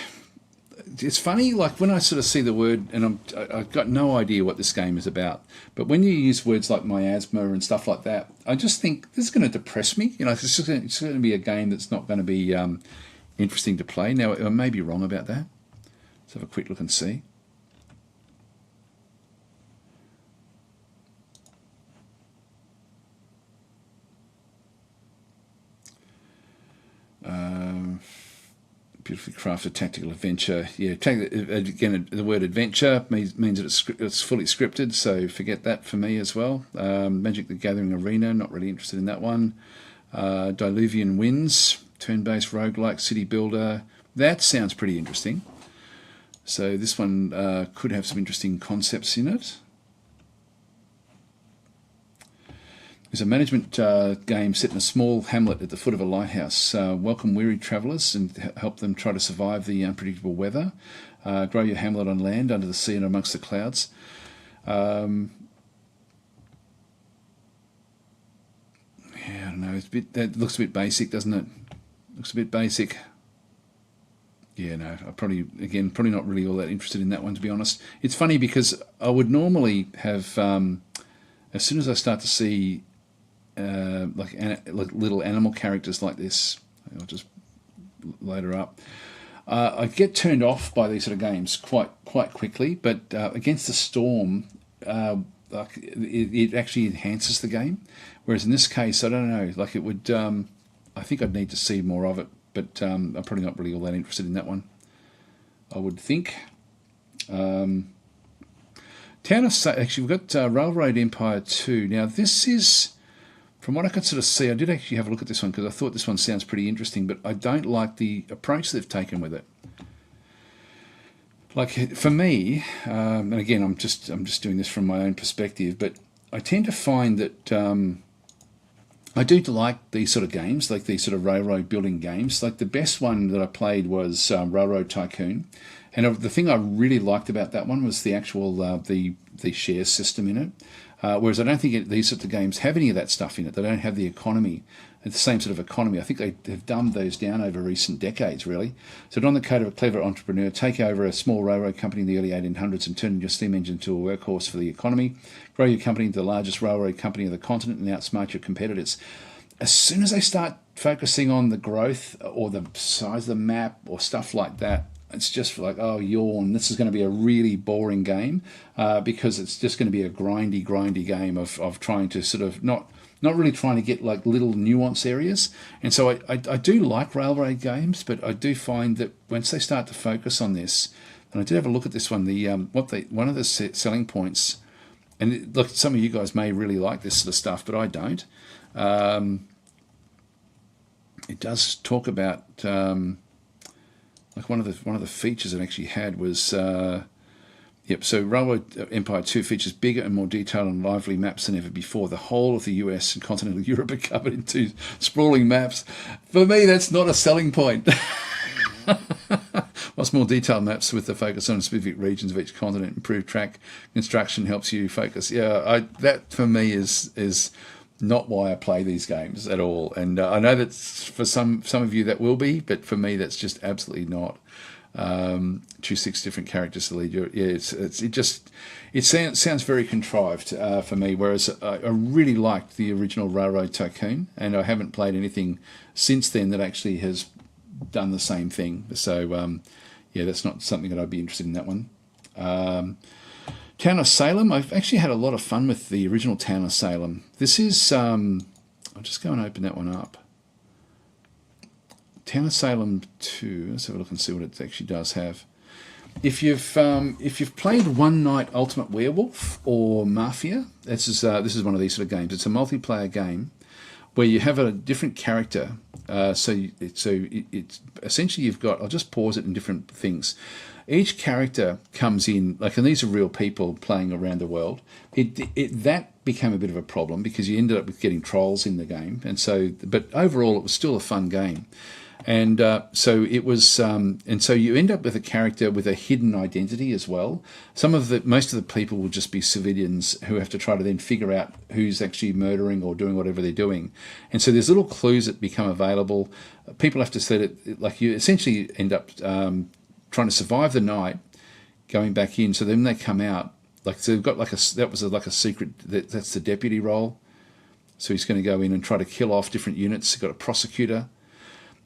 it's funny, like when I sort of see the word, and I've got no idea what this game is about, but when you use words like miasma and stuff like that, I just think this is going to depress me. You know, it's going to be a game that's not going to be interesting to play. Now, I may be wrong about that. Let's have a quick look and see. Beautifully crafted tactical adventure. Yeah, again, the word adventure means that it's fully scripted, so forget that for me as well. Magic the Gathering Arena, not really interested in that one. Diluvian Winds, turn-based roguelike city builder. That sounds pretty interesting. So this one could have some interesting concepts in it. It's a management game set in a small hamlet at the foot of a lighthouse. Welcome weary travellers and help them try to survive the unpredictable weather. Grow your hamlet on land, under the sea and amongst the clouds. Yeah, I don't know. That looks a bit basic, doesn't it? Looks a bit basic. Yeah, no, probably not really all that interested in that one, to be honest. It's funny because I would normally have, as soon as I start to see like little animal characters like this, I'll just load her up. I get turned off by these sort of games quite quickly, but Against the Storm, like it actually enhances the game. Whereas in this case, I don't know, like it would. I think I'd need to see more of it, but I'm probably not really all that interested in that one, I would think. Town of actually, we've got Railroad Empire 2. Now this is, from what I could sort of see, I did actually have a look at this one because I thought this one sounds pretty interesting, but I don't like the approach they've taken with it. Like for me, and again, I'm just doing this from my own perspective, but I tend to find that I do like these sort of games, like these sort of railroad building games. Like the best one that I played was Railroad Tycoon, and the thing I really liked about that one was the actual the share system in it. Whereas I don't think these sorts of games have any of that stuff in it. They don't have the economy, the same sort of economy. I think they have dumbed those down over recent decades, really. So don the coat of a clever entrepreneur, take over a small railroad company in the early 1800s and turn your steam engine into a workhorse for the economy. Grow your company into the largest railroad company of the continent and outsmart your competitors. As soon as they start focusing on the growth or the size of the map or stuff like that, it's just like, oh, yawn, this is going to be a really boring game because it's just going to be a grindy game of trying to sort of not really trying to get like little nuance areas. And so I do like railroad games, but I do find that once they start to focus on this, and I did have a look at this one, one of the selling points, and look, some of you guys may really like this sort of stuff, but I don't. It does talk about like one of the features it actually had was so Railroad Empire 2 features bigger and more detailed and lively maps than ever before. The whole of the US and continental Europe are covered in 2 sprawling maps. For me, that's not a selling point. Whilst more detailed maps with the focus on specific regions of each continent, improved track construction helps you focus. Yeah, that for me is not why I play these games at all. And I know that for some of you that will be, but for me that's just absolutely not. choose 6 different characters to lead you. Yeah, it sounds very contrived for me. Whereas I really liked the original Railroad Tycoon, and I haven't played anything since then that actually has done the same thing. So yeah, that's not something that I'd be interested in, that one. Town of Salem. I've actually had a lot of fun with the original Town of Salem. This is I'll just go and open that one up. Town of Salem 2. Let's have a look and see what it actually does have. If you've played One Night Ultimate Werewolf or Mafia, this is one of these sort of games. It's a multiplayer game where you have a different character. So it's essentially you've got. I'll just pause it in different things. Each character comes in, and these are real people playing around the world. That became a bit of a problem because you ended up with getting trolls in the game, but overall it was still a fun game. And so it was, and so you end up with a character with a hidden identity as well. Most of the people will just be civilians who have to try to then figure out who's actually murdering or doing whatever they're doing. And so there's little clues that become available. People have to set it, you essentially end up trying to survive the night, going back in. So then they come out, so they've got that was like a secret. That's the deputy role. So he's going to go in and try to kill off different units. He's got a prosecutor.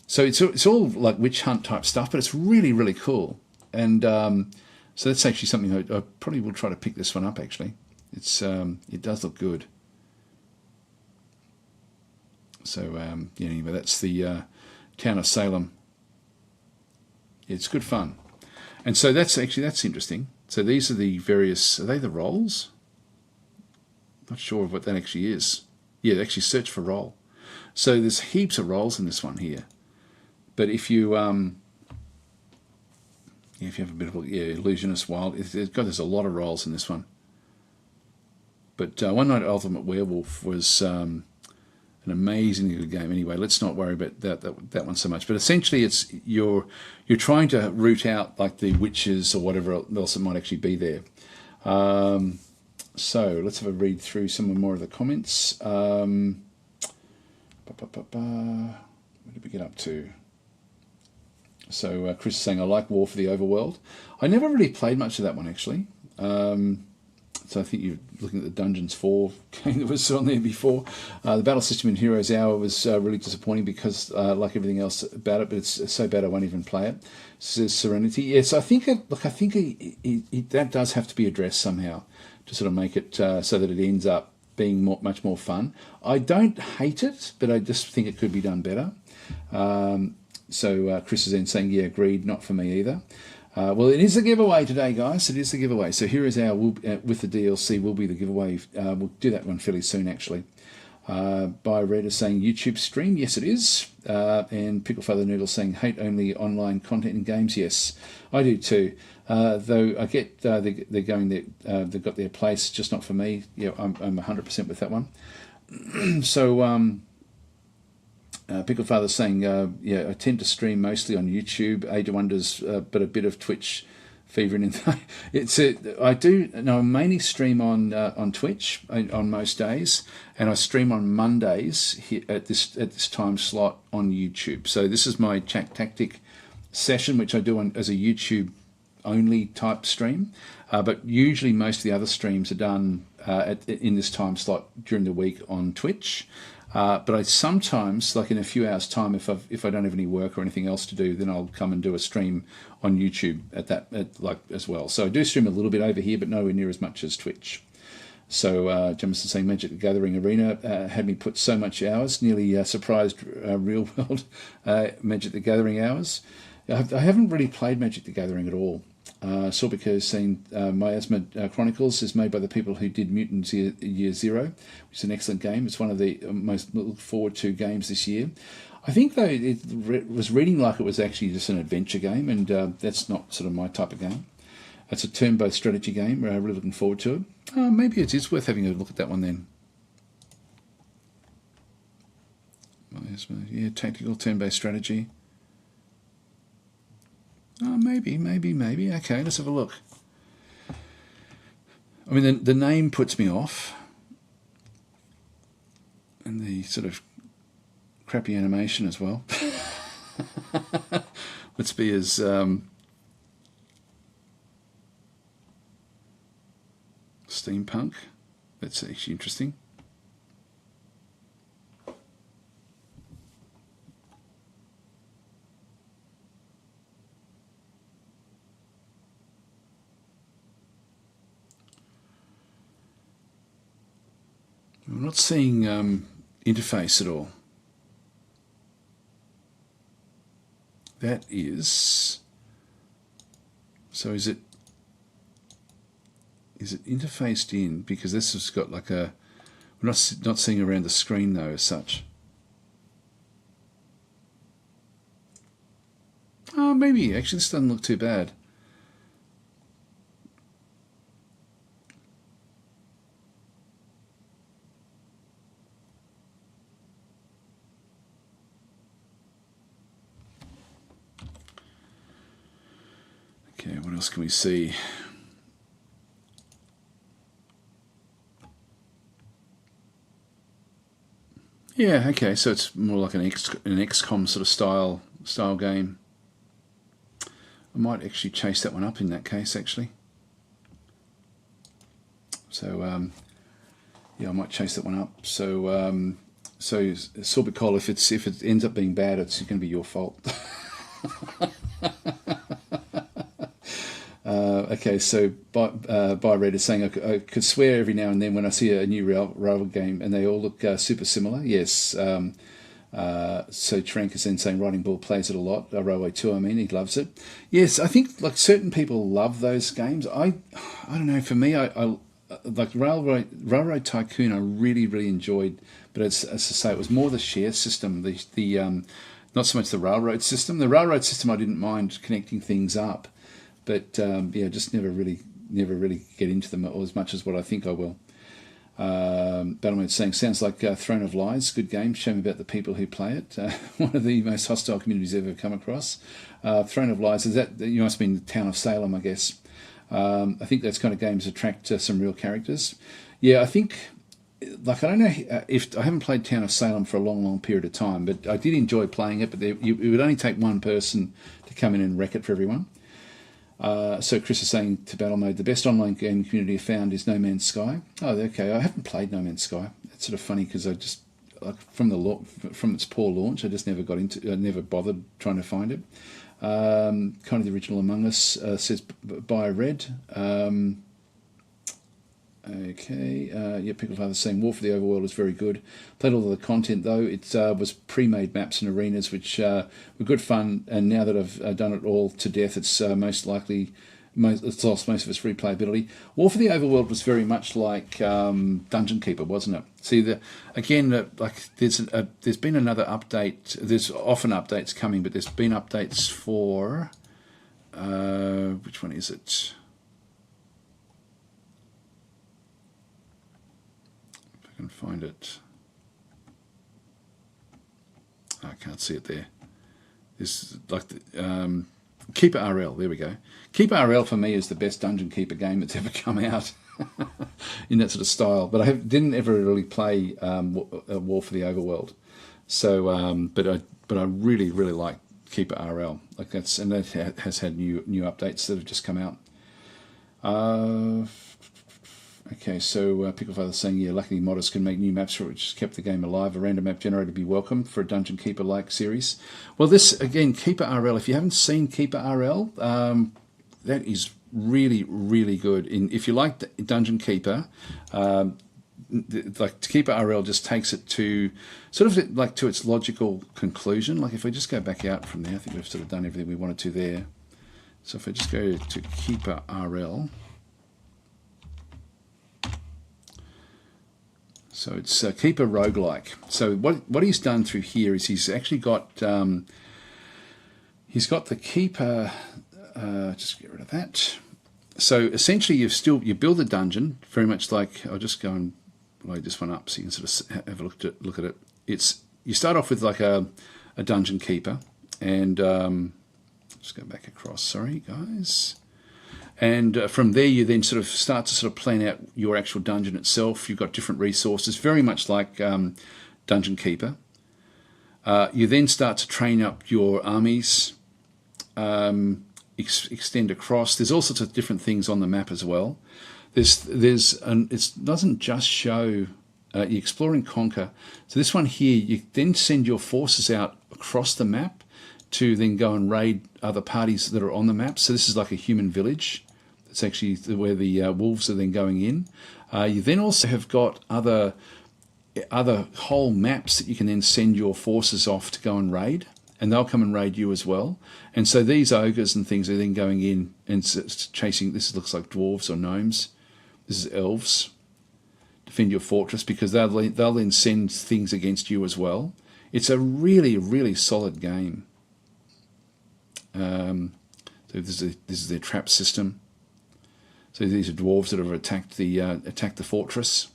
So it's all like witch hunt type stuff, but it's really, really cool. And so that's actually something I probably will try to pick this one up. Actually, it does look good. So yeah, anyway, that's the Town of Salem. It's good fun. And so that's interesting. So these are the various, are they the roles? Not sure of what that actually is. Yeah, actually search for role. So there's heaps of roles in this one here. But if you have a bit of illusionist, wild, there's a lot of roles in this one. But One Night Ultimate Werewolf was an amazingly good game. Anyway, let's not worry about that one so much. But essentially, it's you're trying to root out like the witches or whatever else that might actually be there. So let's have a read through some more of the comments. Where did we get up to? So Chris is saying, I like War for the Overworld. I never really played much of that one, actually. So I think you're looking at the Dungeons 4 game that was on there before. The battle system in Heroes Hour was really disappointing because, like everything else about it, but it's so bad I won't even play it. Says Serenity. Yes, I think that does have to be addressed somehow to sort of make it so that it ends up being much more fun. I don't hate it, but I just think it could be done better. So Chris is then saying, yeah, agreed, not for me either. Well, it is a giveaway today, guys. It is the giveaway. So here is our, with the DLC, will be the giveaway. We'll do that one fairly soon, actually. By Red is saying YouTube stream. Yes, it is. And Picklefather Noodle saying hate only online content in games. Yes, I do too. Though I get they're going there. They've got their place, just not for me. Yeah, I'm 100% with that one. So Picklefather saying, yeah, I tend to stream mostly on YouTube. Age of Wonders, but a bit of Twitch fever in it. I do. No, I mainly stream on Twitch on most days, and I stream on Mondays here at this time slot on YouTube. So this is my ChatTactic session, which I do as a YouTube only type stream. But usually most of the other streams are done in this time slot during the week on Twitch. But I sometimes, like in a few hours' time, if I don't have any work or anything else to do, then I'll come and do a stream on YouTube as well. So I do stream a little bit over here, but nowhere near as much as Twitch. So Jamison saying Magic the Gathering Arena had me put so much hours, nearly surprised real world Magic the Gathering hours. I haven't really played Magic the Gathering at all. Sorbicco is saying Miasma Chronicles is made by the people who did Mutant Year Zero, which is an excellent game. It's one of the most look forward to games this year. I think, though, it was reading like it was actually just an adventure game, and that's not sort of my type of game. It's a turn-based strategy game. We're really looking forward to it. Maybe it is worth having a look at that one then. Yeah, tactical turn-based strategy. Oh, maybe. Okay, let's have a look. I mean, the name puts me off. And the sort of crappy animation as well. Let's be as Steampunk. That's actually interesting. I'm not seeing interface at all. That is... So is it interfaced in? Because this has got like a... We're not seeing around the screen though as such. Oh, maybe. Actually, this doesn't look too bad. Okay, what else can we see? Yeah, okay, so it's more like an XCOM sort of style game. I might actually chase that one up in that case, actually. So yeah, I might chase that one up. So so Sorbicol, if it ends up being bad, it's going to be your fault. Okay, so by Red is saying I could swear every now and then when I see a new rival game and they all look super similar. Yes. So Trank is then saying Riding Bull plays it a lot. Railway 2, I mean, he loves it. Yes, I think like certain people love those games. I don't know. For me, I like Railroad Tycoon. I really enjoyed, but as I say, it was more the share system. The not so much the railroad system. The railroad system I didn't mind connecting things up. But yeah, just never really get into them as much as what I think I will. Battleman's saying, sounds like Throne of Lies, good game. Show me about the people who play it. One of the most hostile communities I've ever come across. Throne of Lies, is that, you must mean the town of Salem, I guess. I think those kind of games attract some real characters. Yeah, I think, like, I don't know if I haven't played Town of Salem for a long period of time, but I did enjoy playing it. But it would only take one person to come in and wreck it for everyone. So Chris is saying to Battle Mode, the best online game community I've found is No Man's Sky. Oh, okay. I haven't played No Man's Sky. It's sort of funny because I just from its poor launch, I just never got into. I never bothered trying to find it. Kind of the original Among Us says by Red. Okay, yeah, Pickle Father saying War for the Overworld is very good. Played all of the content though. It was pre-made maps and arenas, which were good fun. And now that I've done it all to death, it's most likely it's lost most of its replayability. War for the Overworld was very much like Dungeon Keeper, wasn't it? See, like there's been another update. There's often updates coming, but there's been updates for which one is it? Can find it. I can't see it there. This like the, Keeper RL. There we go. Keeper RL for me is the best Dungeon Keeper game that's ever come out in that sort of style. But I didn't ever really play War for the Overworld. So, but I really like Keeper RL. Like that has had new updates that have just come out. Okay, so Picklefather's saying, yeah, luckily modders can make new maps for it, which has kept the game alive. A random map generator would be welcome for a Dungeon Keeper-like series. Well, this, again, Keeper RL, if you haven't seen Keeper RL, that is really good. If you like Dungeon Keeper, like Keeper RL just takes it to sort of like to its logical conclusion. Like if we just go back out from there, I think we've sort of done everything we wanted to there. So if I just go to Keeper RL... So it's Keeper roguelike. So what he's done through here is he's actually got the Keeper. Just get rid of that. So essentially, you build a dungeon very much like I'll just go and load this one up so you can sort of have a look at it. You start off with like a dungeon keeper, and just go back across. Sorry, guys. And from there, you then sort of start to plan out your actual dungeon itself. You've got different resources, very much like Dungeon Keeper. You then start to train up your armies, extend across. There's all sorts of different things on the map as well. it doesn't just show you explore and conquer. So this one here, you then send your forces out across the map to then go and raid other parties that are on the map. So this is like a human village. It's actually where the wolves are then going in. You then also have got other whole maps that you can then send your forces off to go and raid, and they'll come and raid you as well. And so these ogres and things are then going in and chasing. This looks like dwarves or gnomes. This is elves. Defend your fortress, because they'll then send things against you as well. It's a really, really solid game. So this is their trap system. So these are dwarves that have attacked the fortress,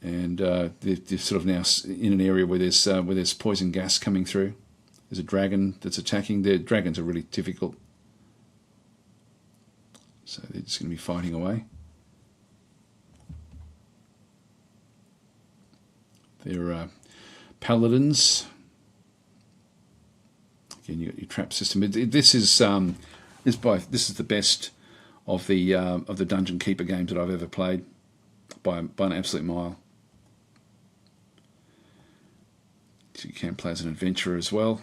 and they're sort of now in an area where there's poison gas coming through. There's a dragon that's attacking. The dragons are really difficult, so they're just going to be fighting away. They're paladins. Again, you got your trap system. This is the best of the Dungeon Keeper games that I've ever played by an absolute mile. So you can play as an adventurer as well,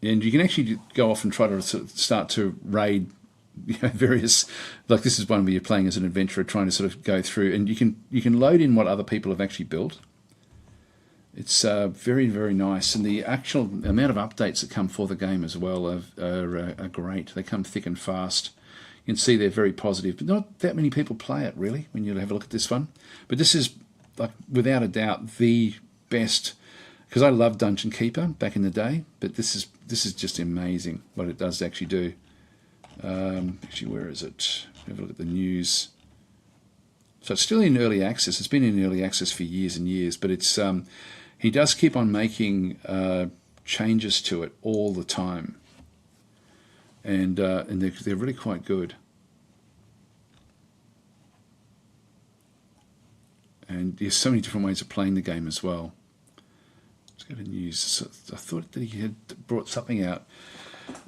and you can actually go off and try to start to raid, various, like this is one where you're playing as an adventurer trying to sort of go through, and you can load in what other people have actually built. It's very, very nice, and the actual amount of updates that come for the game as well are great. They come thick and fast. You can see they're very positive, but not that many people play it really when you have a look at this one. But this is, like, without a doubt, the best, because I loved Dungeon Keeper back in the day, but this is just amazing what it does actually do. Actually, where is it? Have a look at the news. So it's still in early access. It's been in early access for years and years, but it's he does keep on making changes to it all the time, and they're really quite good. And there's so many different ways of playing the game as well. Let's go to news. So I thought that he had brought something out.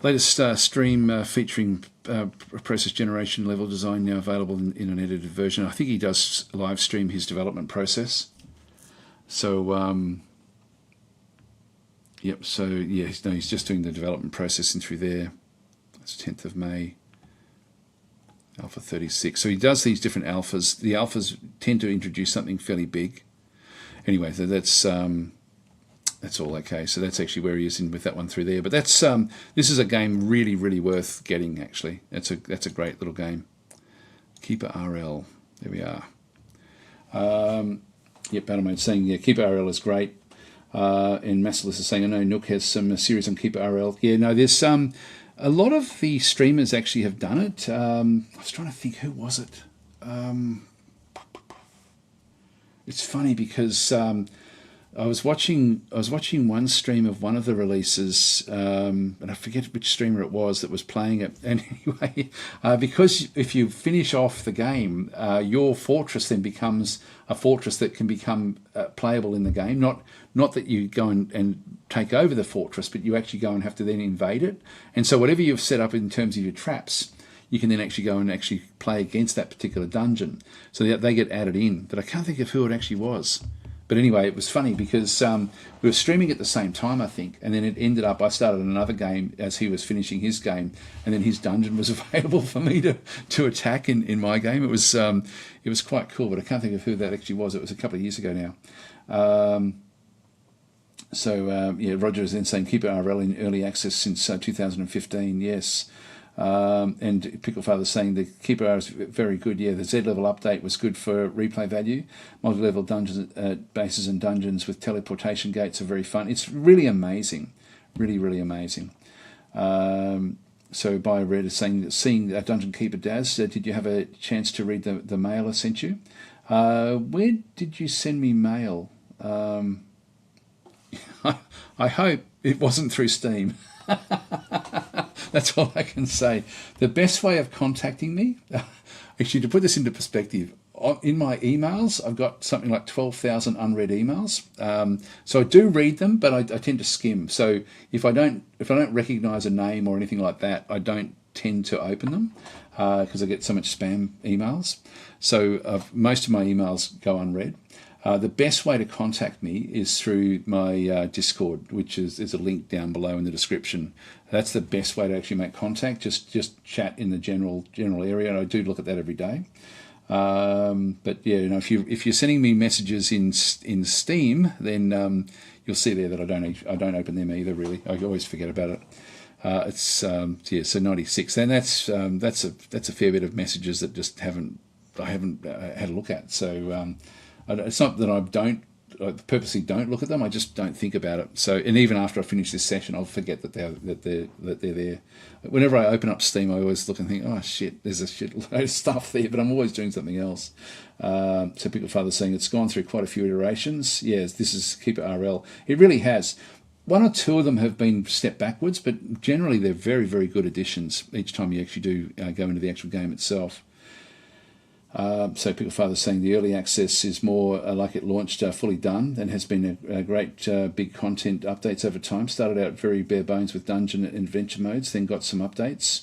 Latest stream featuring process generation level design now available in an edited version. I think he does live stream his development process. So, yep. So yeah, he's just doing the development process in through there. That's 10th of May. Alpha 36. So he does these different alphas. The alphas tend to introduce something fairly big. Anyway, so that's all okay. So that's actually where he is in with that one through there. But that's this is a game really, really worth getting. Actually, that's a great little game. Keeper RL. There we are. Yep, Battlemate saying Keeper RL is great. And Massilis is saying I know Nook has some series on Keeper RL. Yeah, no, there's a lot of the streamers actually have done it. I was trying to think, who was it? It's funny because I was watching one stream of one of the releases, and I forget which streamer it was that was playing it. And anyway, because if you finish off the game, your fortress then becomes a fortress that can become playable in the game. Not that you go and take over the fortress, but you actually go and have to then invade it. And so whatever you've set up in terms of your traps, you can then actually go and actually play against that particular dungeon. So they get added in. But I can't think of who it actually was. But anyway, it was funny because we were streaming at the same time, I think, and then it ended up, I started another game as he was finishing his game, and then his dungeon was available for me to attack in my game. It was quite cool, but I can't think of who that actually was. It was a couple of years ago now. Yeah, Roger is then saying Keeper RL in early access since 2015, yes. And Picklefather saying the Keeper R is very good. Yeah, the Z level update was good for replay value. Multi-level dungeons, bases and dungeons with teleportation gates are very fun. It's really amazing, really, really amazing. So by Red is saying, seeing Dungeon Keeper Daz, did you have a chance to read the mail I sent you? Where did you send me mail? I hope it wasn't through Steam. That's all I can say. The best way of contacting me, actually, to put this into perspective, in my emails, I've got something like 12,000 unread emails. So I do read them, but I tend to skim. So if I don't recognise a name or anything like that, I don't tend to open them. because I get so much spam emails. So most of my emails go unread. The best way to contact me is through my Discord, which is there's a link down below in the description. That's the best way to actually make contact. Just chat in the general area, and I do look at that every day. But yeah, if you're sending me messages in Steam, then you'll see there that I don't open them either. Really, I always forget about it. It's so 96, and that's a fair bit of messages that just I haven't had a look at. So it's not that I purposely don't look at them. I just don't think about it. So, and even after I finish this session, I'll forget that they're there. Whenever I open up Steam, I always look and think, oh shit, there's a shitload of stuff there, but I'm always doing something else. So Pickle Father's saying it's gone through quite a few iterations. Yes, this is Keeper RL. It really has. One or two of them have been step backwards, but generally they're very, very good additions each time you actually do go into the actual game itself. So Pickle Father's saying the early access is more like it launched fully done and has been a great big content updates over time. Started out very bare bones with dungeon and adventure modes, then got some updates.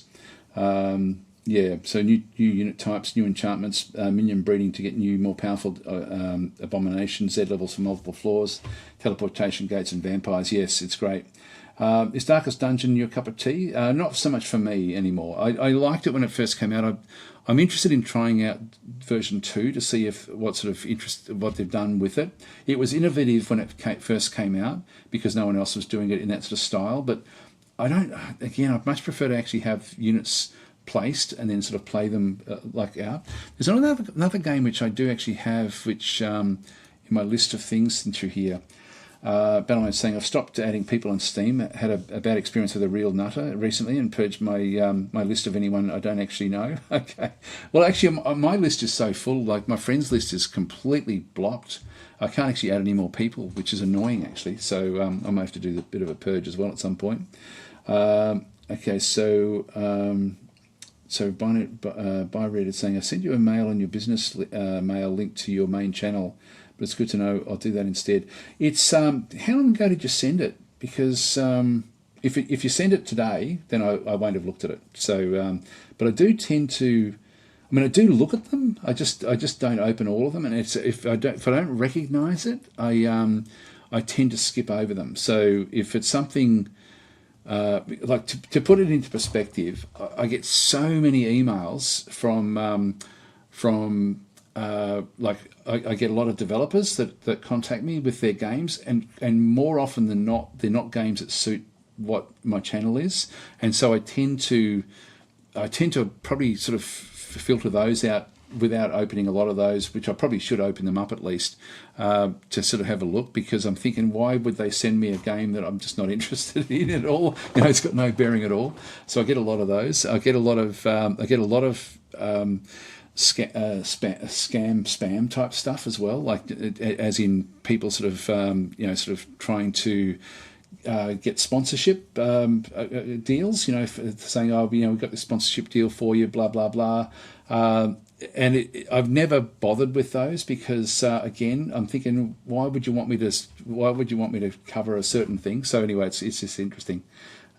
So new unit types, new enchantments, minion breeding to get new, more powerful abominations, Z levels for multiple floors, teleportation gates and vampires. Yes, it's great. Is Darkest Dungeon your cup of tea? Not so much for me anymore. I liked it when it first came out. I'm interested in trying out version 2 to see what they've done with it. It was innovative when it first came out because no one else was doing it in that sort of style. But I'd much prefer to actually have units placed and then sort of play them out. There's another game which I do actually have, which in my list of things through here. Battleman saying I've stopped adding people on Steam. Had a bad experience with a real nutter recently and purged my my list of anyone I don't actually know. Okay, well actually my list is so full. Like my friends list is completely blocked. I can't actually add any more people, which is annoying actually. So I might have to do a bit of a purge as well at some point. Okay, so Byred is saying I sent you a mail on your business mail link to your main channel. But it's good to know. I'll do that instead. It's how long ago did you send it? Because if you send it today, then I won't have looked at it. So, but I do tend to. I mean, I do look at them. I just don't open all of them. And if I don't recognise it, I tend to skip over them. So if it's something like to put it into perspective, I get so many emails from I get a lot of developers that contact me with their games, and more often than not, they're not games that suit what my channel is, and so I tend to probably sort of filter those out without opening a lot of those, which I probably should open them up at least to sort of have a look, because I'm thinking, why would they send me a game that I'm just not interested in at all? It's got no bearing at all. So I get a lot of those. I get a lot of spam type stuff as well, like as in people sort of trying to get sponsorship deals, saying, oh, we've got this sponsorship deal for you, blah blah blah, and I've never bothered with those because again, I'm thinking, why would you want me to cover a certain thing? So anyway, it's just interesting.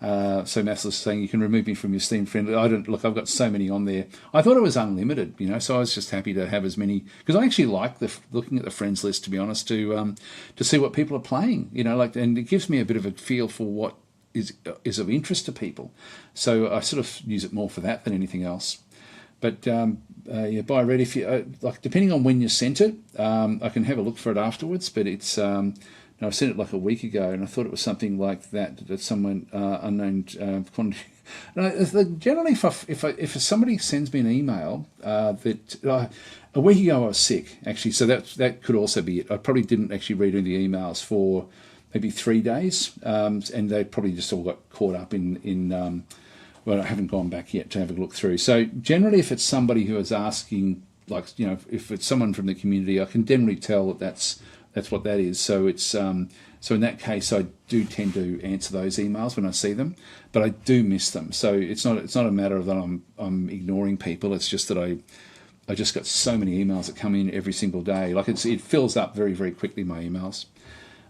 So Massless is saying you can remove me from your Steam friend. I don't look. I've got so many on there. I thought it was unlimited, so I was just happy to have as many, because I actually like looking at the friends list, to be honest, to see what people are playing. And it gives me a bit of a feel for what is of interest to people. So I sort of use it more for that than anything else. But buy red if you depending on when you sent it, I can have a look for it afterwards. But it's. I sent it like a week ago, and I thought it was something like that someone unnamed quantity. Generally, if somebody sends me an email that a week ago I was sick, actually, so that could also be it. I probably didn't actually read any emails for maybe 3 days, and they probably just all got caught up in well, I haven't gone back yet to have a look through. So generally, if it's somebody who is asking, if it's someone from the community, I can generally tell that's what that is. So it's so in that case, I do tend to answer those emails when I see them, but I do miss them. So it's not a matter of that I'm ignoring people. It's just that I just got so many emails that come in every single day. It fills up very, very quickly, my emails.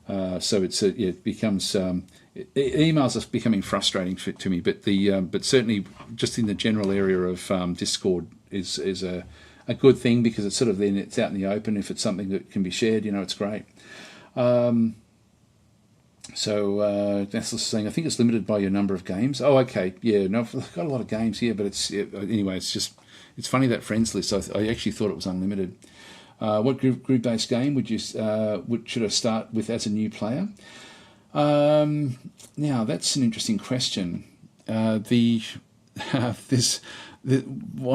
So it becomes emails are becoming frustrating to me. But certainly just in the general area of Discord is a good thing, because it's sort of then it's out in the open. If it's something that can be shared, it's great. So that's saying, I think it's limited by your number of games. Oh, okay, yeah. No, I've got a lot of games here, but anyway. It's funny, that friends list. I actually thought it was unlimited. What group-based game should I start with as a new player? Now that's an interesting question. One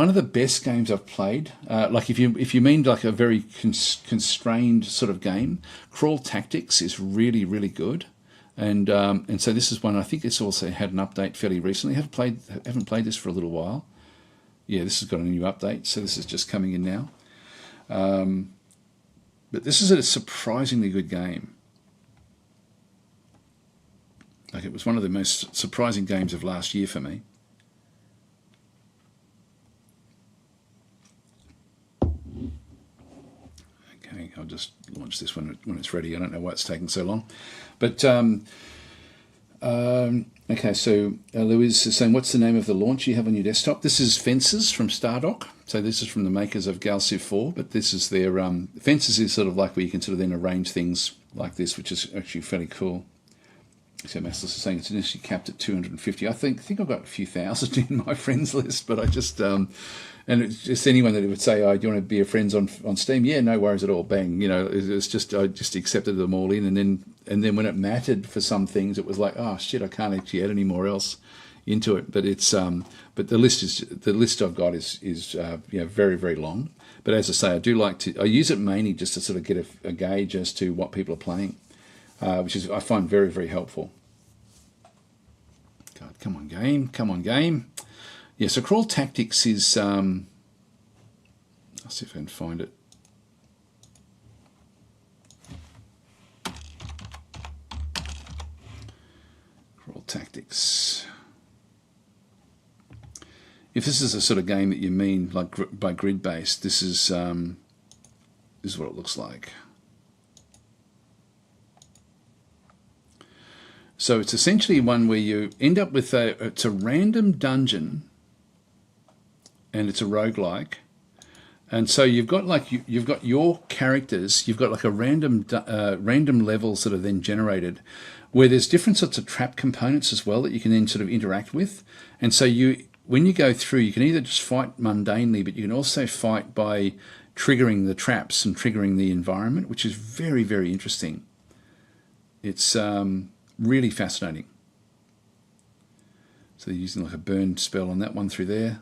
of the best games I've played, like if you mean like a very constrained sort of game, Crawl Tactics is really, really good. And so this is one. I think it's also had an update fairly recently. Haven't played this for a little while. Yeah, this has got a new update, so this is just coming in now. But this is a surprisingly good game. Like, it was one of the most surprising games of last year for me. Okay, I'll just launch this when it's ready. I don't know why it's taking so long. But okay, so Louise is saying, what's the name of the launch you have on your desktop? This is Fences from Stardock. So this is from the makers of Galciv 4, but this is their Fences is sort of like where you can sort of then arrange things like this, which is actually fairly cool. So Massless is saying it's initially capped at 250. I think I've got a few thousand in my friends list, but I just and it's just anyone that would say, "Oh, do you want to be a friends on Steam?" Yeah, no worries at all. Bang, it's just I just accepted them all in, and then when it mattered for some things, it was like, oh shit, I can't actually add any more else into it. But it's but the list I've got is very, very long. But as I say, I use it mainly just to sort of get a gauge as to what people are playing, which is I find very, very helpful. God, come on game. Yeah, so Crawl Tactics is I'll see if I can find it. Crawl Tactics. If this is a sort of game that you mean like by grid based, this is what it looks like. So it's essentially one where you end up with it's a random dungeon, and it's a roguelike. And so you've got your characters, you've got like a random levels that are then generated, where there's different sorts of trap components as well that you can then sort of interact with. And so when you go through, you can either just fight mundanely, but you can also fight by triggering the traps and triggering the environment, which is very, very interesting. It's really fascinating. So they're using like a burn spell on that one through there.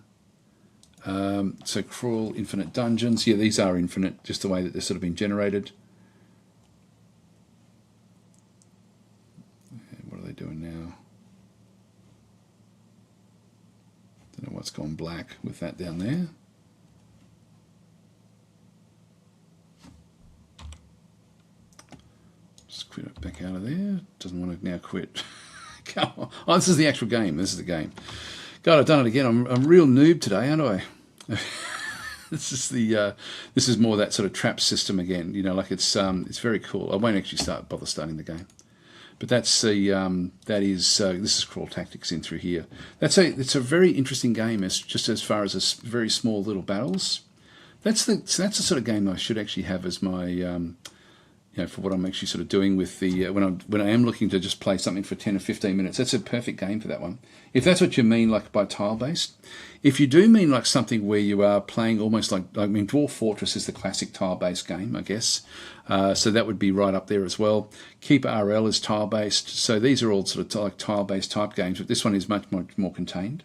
So Crawl Infinite Dungeons. Yeah, these are infinite, just the way that they're sort of been generated. And what are they doing now? Don't know what's gone black with that down there. Just quit it back out of there. Doesn't want to now quit. Come on. Oh, this is the actual game. This is the game. God, I've done it again. I'm a real noob today, aren't I? This is more that sort of trap system again. Like it's very cool. I won't actually bother starting the game, but this is Crawl Tactics in through here. It's a very interesting game as far as very small little battles. That's the sort of game I should actually have as my for what I'm actually sort of doing with the when I am looking to just play something for 10 or 15 minutes. That's a perfect game for that one. If that's what you mean, like by tile based. If you do mean like something where you are playing almost like, Dwarf Fortress is the classic tile based game, I guess. So that would be right up there as well. Keep RL is tile based. So these are all sort of like tile based type games, but this one is much more contained.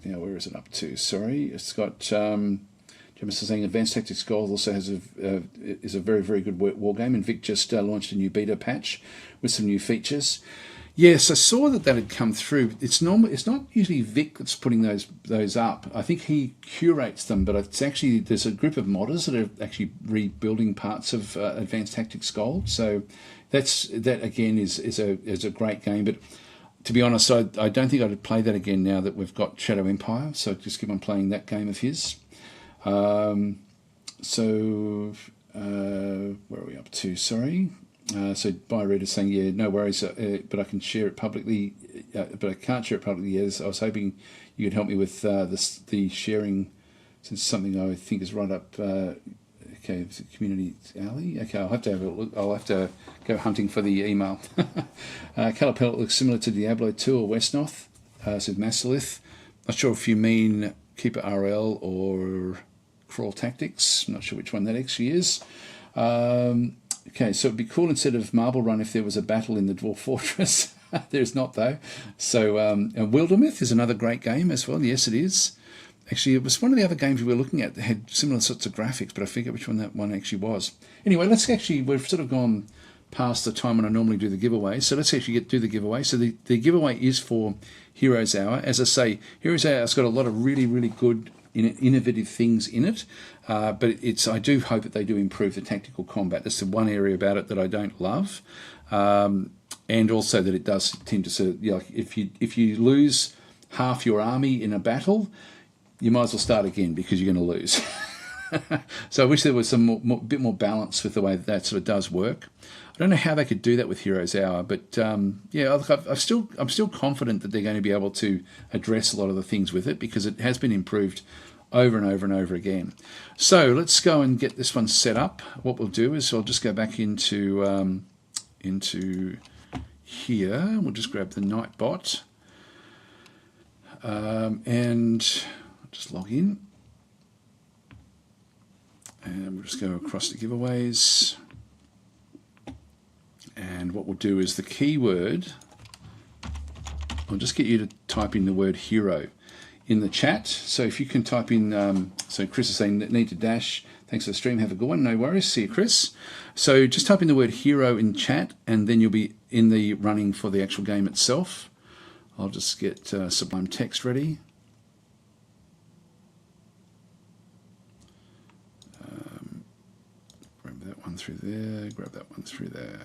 Now, where is it up to? Sorry, it's got. Jim is saying Advanced Tactics Gold also has is a very, very good war game, and Vic just launched a new beta patch with some new features. Yes, I saw that had come through. It's not usually Vic that's putting those up. I think he curates them, but it's actually there's a group of modders that are actually rebuilding parts of Advanced Tactics Gold. So that again is a great game, but. to be honest, I don't think I'd play that again now that we've got Shadow Empire. So I'd just keep on playing that game of his. Where are we up to? Sorry. So Buy Red is saying, yeah, no worries, but I can share it publicly, but I can't share it publicly. Yes, I was hoping you could help me with the sharing, since something I think is right up. Okay, Community Alley. Okay, I'll have to have a look. I'll have to go hunting for the email. Colour palette looks similar to Diablo 2 or Westnoth, says Masilith. Not sure if you mean Keeper RL or Crawl Tactics. I'm not sure which one that actually is. Okay, so it'd be cool instead of Marble Run if there was a battle in the Dwarf Fortress. There's not, though. So Wildermyth is another great game as well. Yes, it is. Actually, it was one of the other games we were looking at that had similar sorts of graphics, but I forget which one that one actually was. Anyway, we've sort of gone past the time when I normally do the giveaway, so let's actually do the giveaway. So the giveaway is for Heroes Hour. As I say, Heroes Hour has got a lot of really, really good innovative things in it, but I do hope that they do improve the tactical combat. That's the one area about it that I don't love, and also that it does tend to sort of, like, if you lose half your army in a battle, you might as well start again because you're going to lose. So I wish there was some bit more balance with the way that sort of does work. I don't know how they could do that with Heroes Hour, but yeah, I'm still confident that they're going to be able to address a lot of the things with it because it has been improved over and over and over again. So let's go and get this one set up. What we'll do is I'll just go back into here. We'll just grab the Nightbot and just log in. And we'll just go across the giveaways. And what we'll do is the keyword, I'll just get you to type in the word hero in the chat. So if you can type in, so Chris is saying need to dash. Thanks for the stream. Have a good one. No worries. See you, Chris. So just type in the word hero in chat and then you'll be in the running for the actual game itself. I'll just get Sublime Text ready. Grab that one through there. Grab that one through there.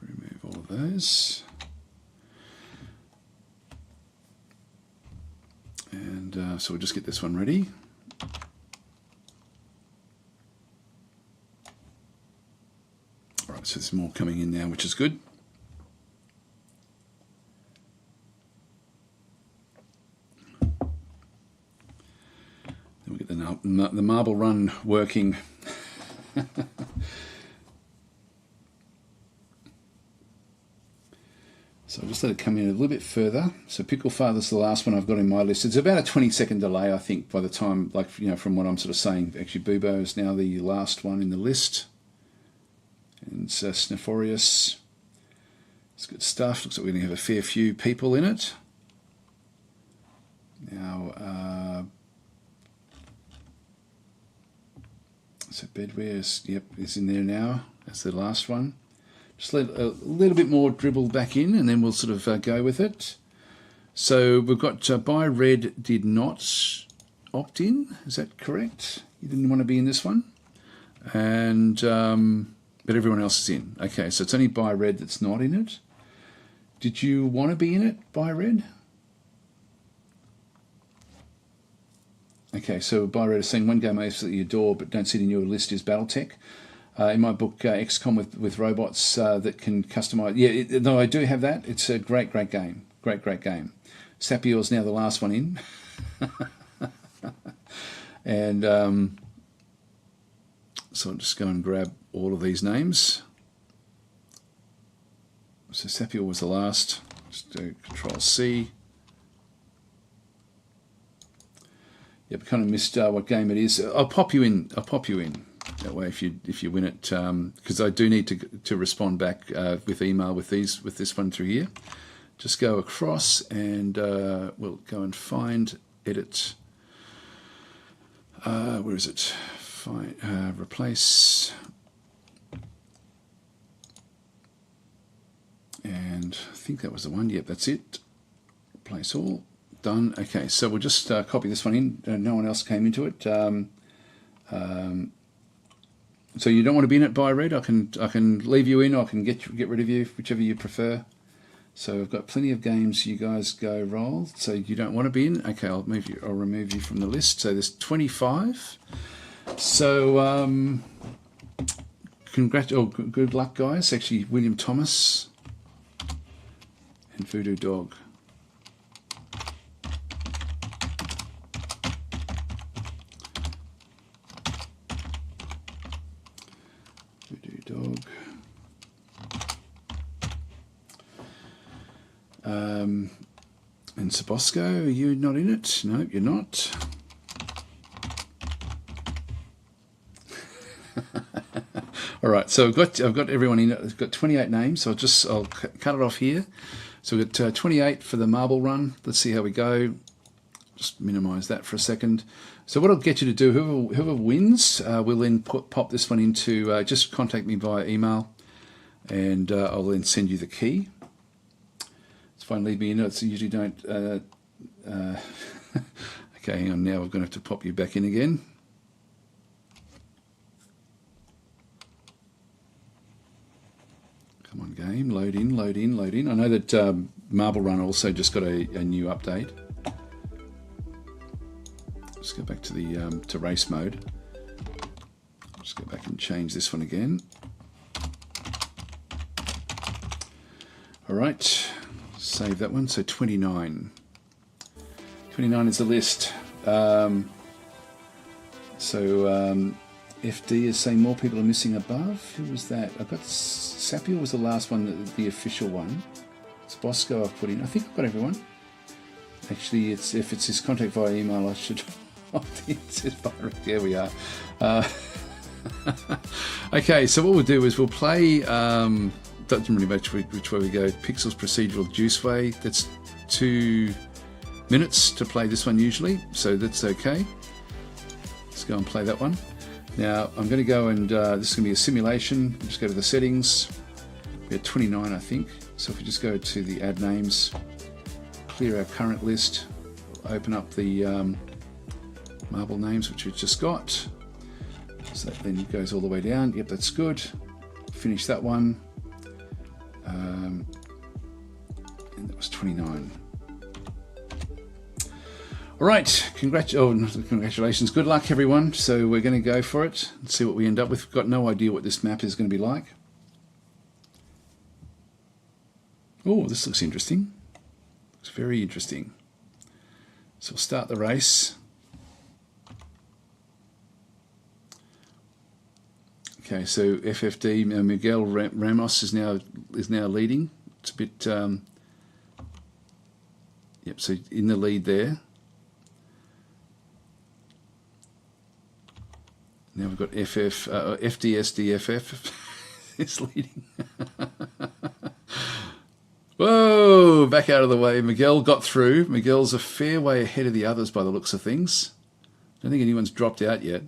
Remove all of those. And so we'll just get this one ready. All right, so there's more coming in now, which is good. Then we get the Marble Run working. So I'll just let it come in a little bit further. So Pickle Father's the last one I've got in my list. It's about a 20-second delay, I think, by the time, like, you know, from what I'm sort of saying. Actually, Bubo is now the last one in the list. And Snephorius. It's good stuff. Looks like we're going to have a fair few people in it. Now, so Bedware's, yep, is in there now. That's the last one. Just let a little bit more dribble back in and then we'll sort of go with it. So we've got Buy Red did not opt in. Is that correct? You didn't want to be in this one? And but everyone else is in. Okay, so it's only Buy Red that's not in it. Did you want to be in it, Buy Red? Okay, so Buy Red is saying one game I absolutely adore but don't see it in your list is Battletech. In my book, XCOM with robots that can customize. Yeah, no, I do have that. It's a great, great game. Great, great game. Sapior's now the last one in. And so I'll just go and grab all of these names. So Sapior was the last. Just do Control C. Yep, kind of missed what game it is. I'll pop you in. I'll pop you in. That way, if you win it, because I do need to respond back with email with this one through here. Just go across and we'll go and find edit. Where is it? Find replace, and I think that was the one. Yep, that's it. Replace all. Done. Okay, so we'll just copy this one in. No one else came into it. So you don't want to be in it by red. I can leave you in, or I can get rid of you, whichever you prefer. So I've got plenty of games. You guys go roll. So you don't want to be in. Okay, I'll remove you from the list. So there's 25. So good luck, guys. Actually, William Thomas and Voodoo Dog. Voodoo Dog. And Sabosco, are you not in it? No, you're not. All right, so I've got everyone in it. I've got 28 names, so I'll cut it off here. So we've got 28 for the marble run. Let's see how we go. Just minimise that for a second. So what I'll get you to do, whoever wins, will then pop this one into, just contact me via email, and I'll then send you the key. It's fine, leave me in it. So usually don't. Okay, hang on. Now we're going to have to pop you back in again. Come on, game. Load in, load in, load in. I know that Marble Run also just got a new update. Let's go back to the to race mode. Just go back and change this one again. All right, save that one. So 29. 29 is the list. FD is saying more people are missing above. Who was that? I've got Sapio was the last one, the official one. It's Bosco I've put in. I think I've got everyone. Actually, if it's his contact via email, I should. There we are. Okay, so what we'll do is we'll play. Doesn't really matter which way we go. Pixels procedural juice way. That's 2 minutes to play this one usually, so that's okay. Let's go and play that one. Now I'm going to go and this is going to be a simulation. Just go to the settings. We have 29, I think. So if we just go to the add names, clear our current list, open up the marble names which we've just got. So that then goes all the way down. Yep, that's good. Finish that one. And that was 29. All right, congratulations. Good luck, everyone. So we're going to go for it and see what we end up with. We've got no idea what this map is going to be like. Oh, this looks interesting. Looks very interesting. So we'll start the race. Okay, so FFD Miguel Ramos is now leading. It's a bit. Yep. So in the lead there. Now we've got FDSDFF is leading. Whoa! Back out of the way. Miguel got through. Miguel's a fair way ahead of the others by the looks of things. I don't think anyone's dropped out yet.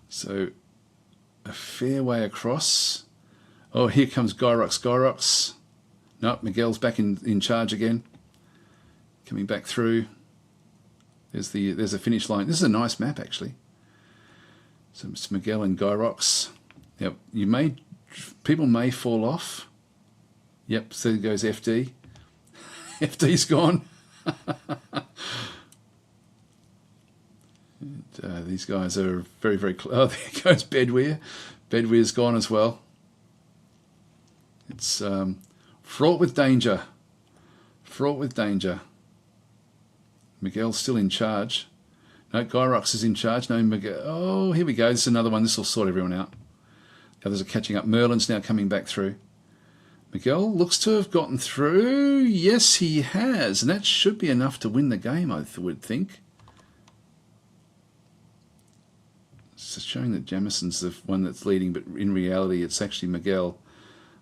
So a fair way across. Oh, here comes Gyrox. Nope, Miguel's back in charge again. Coming back through. There's a finish line. This is a nice map actually. So it's Miguel and Gyrox. Yep, people may fall off. Yep, so there goes FD. FD's gone. And, these guys are very, very close. Oh, there goes Bedweir. Bedweir's gone as well. It's fraught with danger. Fraught with danger. Miguel's still in charge. No, Gyrox is in charge. No, Miguel. Oh, here we go. This is another one. This will sort everyone out. The others are catching up. Merlin's now coming back through. Miguel looks to have gotten through. Yes, he has. And that should be enough to win the game, I would think. It's showing that Jamison's the one that's leading, but in reality, it's actually Miguel.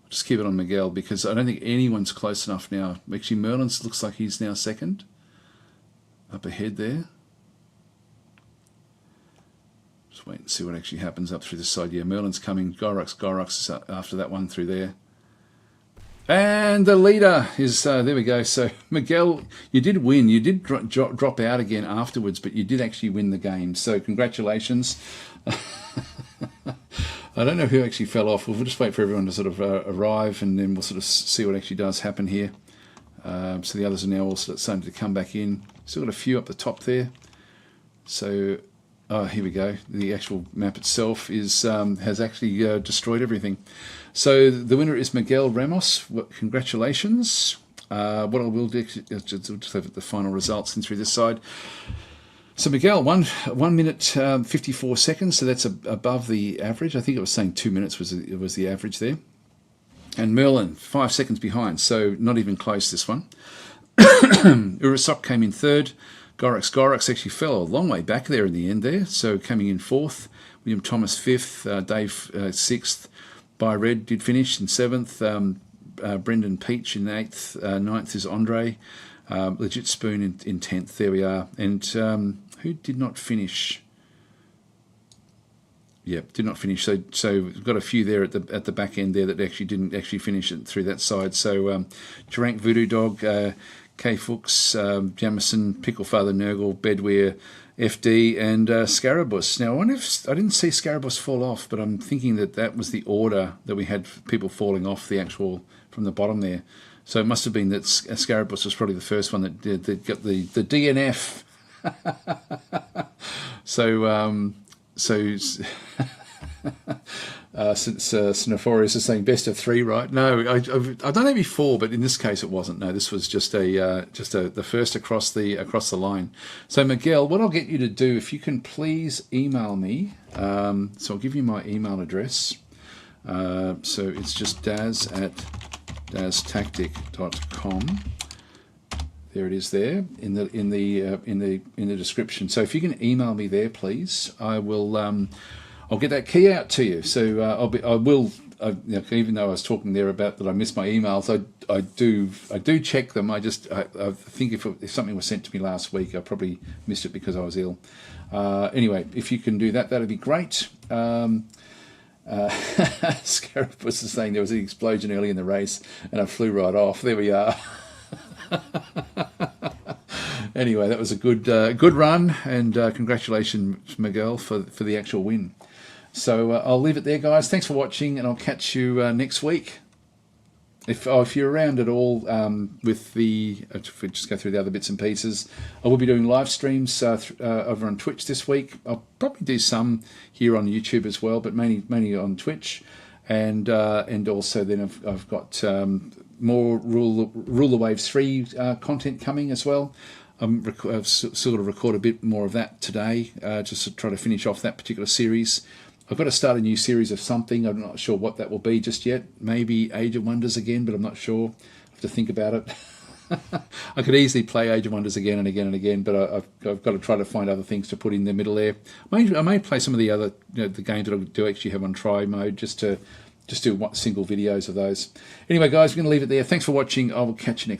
I'll just keep it on Miguel because I don't think anyone's close enough now. Actually, Merlin's looks like he's now second. Up ahead there. Just wait and see what actually happens up through the side. Yeah, Merlin's coming. Gyrox is after that one through there. And the leader is, there we go. So, Miguel, you did win. You did drop out again afterwards, but you did actually win the game. So, congratulations. I don't know who actually fell off. We'll just wait for everyone to sort of arrive, and then we'll sort of see what actually does happen here. So the others are now all sort of starting to come back in. Still got a few up the top there. So, oh, here we go. The actual map itself is has actually destroyed everything. So the winner is Miguel Ramos. Congratulations. What I will do is just have the final results in through this side. So Miguel, 1 minute 54 seconds. So that's above the average. I think it was saying 2 minutes was the average there. And Merlin, 5 seconds behind. So not even close, this one. Urasop came in third. Gorax actually fell a long way back there in the end there. So coming in fourth. William Thomas fifth. Dave sixth. By Red did finish in seventh. Brendan Peach in eighth. Ninth is Andre. Legit Spoon in 10th. There we are. And who did not finish? Yeah, did not finish. So we've got a few there at the back end there that actually didn't actually finish it through that side. So Durank, Voodoo Dog, K Fuchs, Jamison, Picklefather, Nurgle, Bedwear, FD, and Scarabus. Now I wonder if I didn't see Scarabus fall off, but I'm thinking that was the order that we had people falling off the actual from the bottom there. So it must have been that Scarabus was probably the first one that got the DNF. So since Snophorius is saying best of 3, right? No, I've done it before, but in this case it wasn't. No, this was just the first across the line. So Miguel, what I'll get you to do, if you can please email me. So I'll give you my email address. So it's just daz@daztactic.com. There it is there in the description. So if you can email me there, please, I will. I'll get that key out to you. So even though I was talking there about that I missed my emails, I do check them. I think if something was sent to me last week, I probably missed it because I was ill. Anyway, if you can do that, that'd be great. Scarabus is saying there was an explosion early in the race and I flew right off. There we are. Anyway, that was a good run, and congratulations, Miguel, for the actual win. So I'll leave it there, guys. Thanks for watching, and I'll catch you next week. If you're around at all if we just go through the other bits and pieces, I will be doing live streams over on Twitch this week. I'll probably do some here on YouTube as well, but mainly on Twitch, and also then I've got more Rule the Waves 3 content coming as well. I've sort of record a bit more of that today, just to try to finish off that particular series. I've got to start a new series of something. I'm not sure what that will be just yet. Maybe Age of Wonders again, but I'm not sure. I have to think about it. I could easily play Age of Wonders again and again and again, but I've got to try to find other things to put in the middle there. I may play some of the other the games that I do actually have on try mode, just do single videos of those. Anyway, guys, we're going to leave it there. Thanks for watching. I will catch you next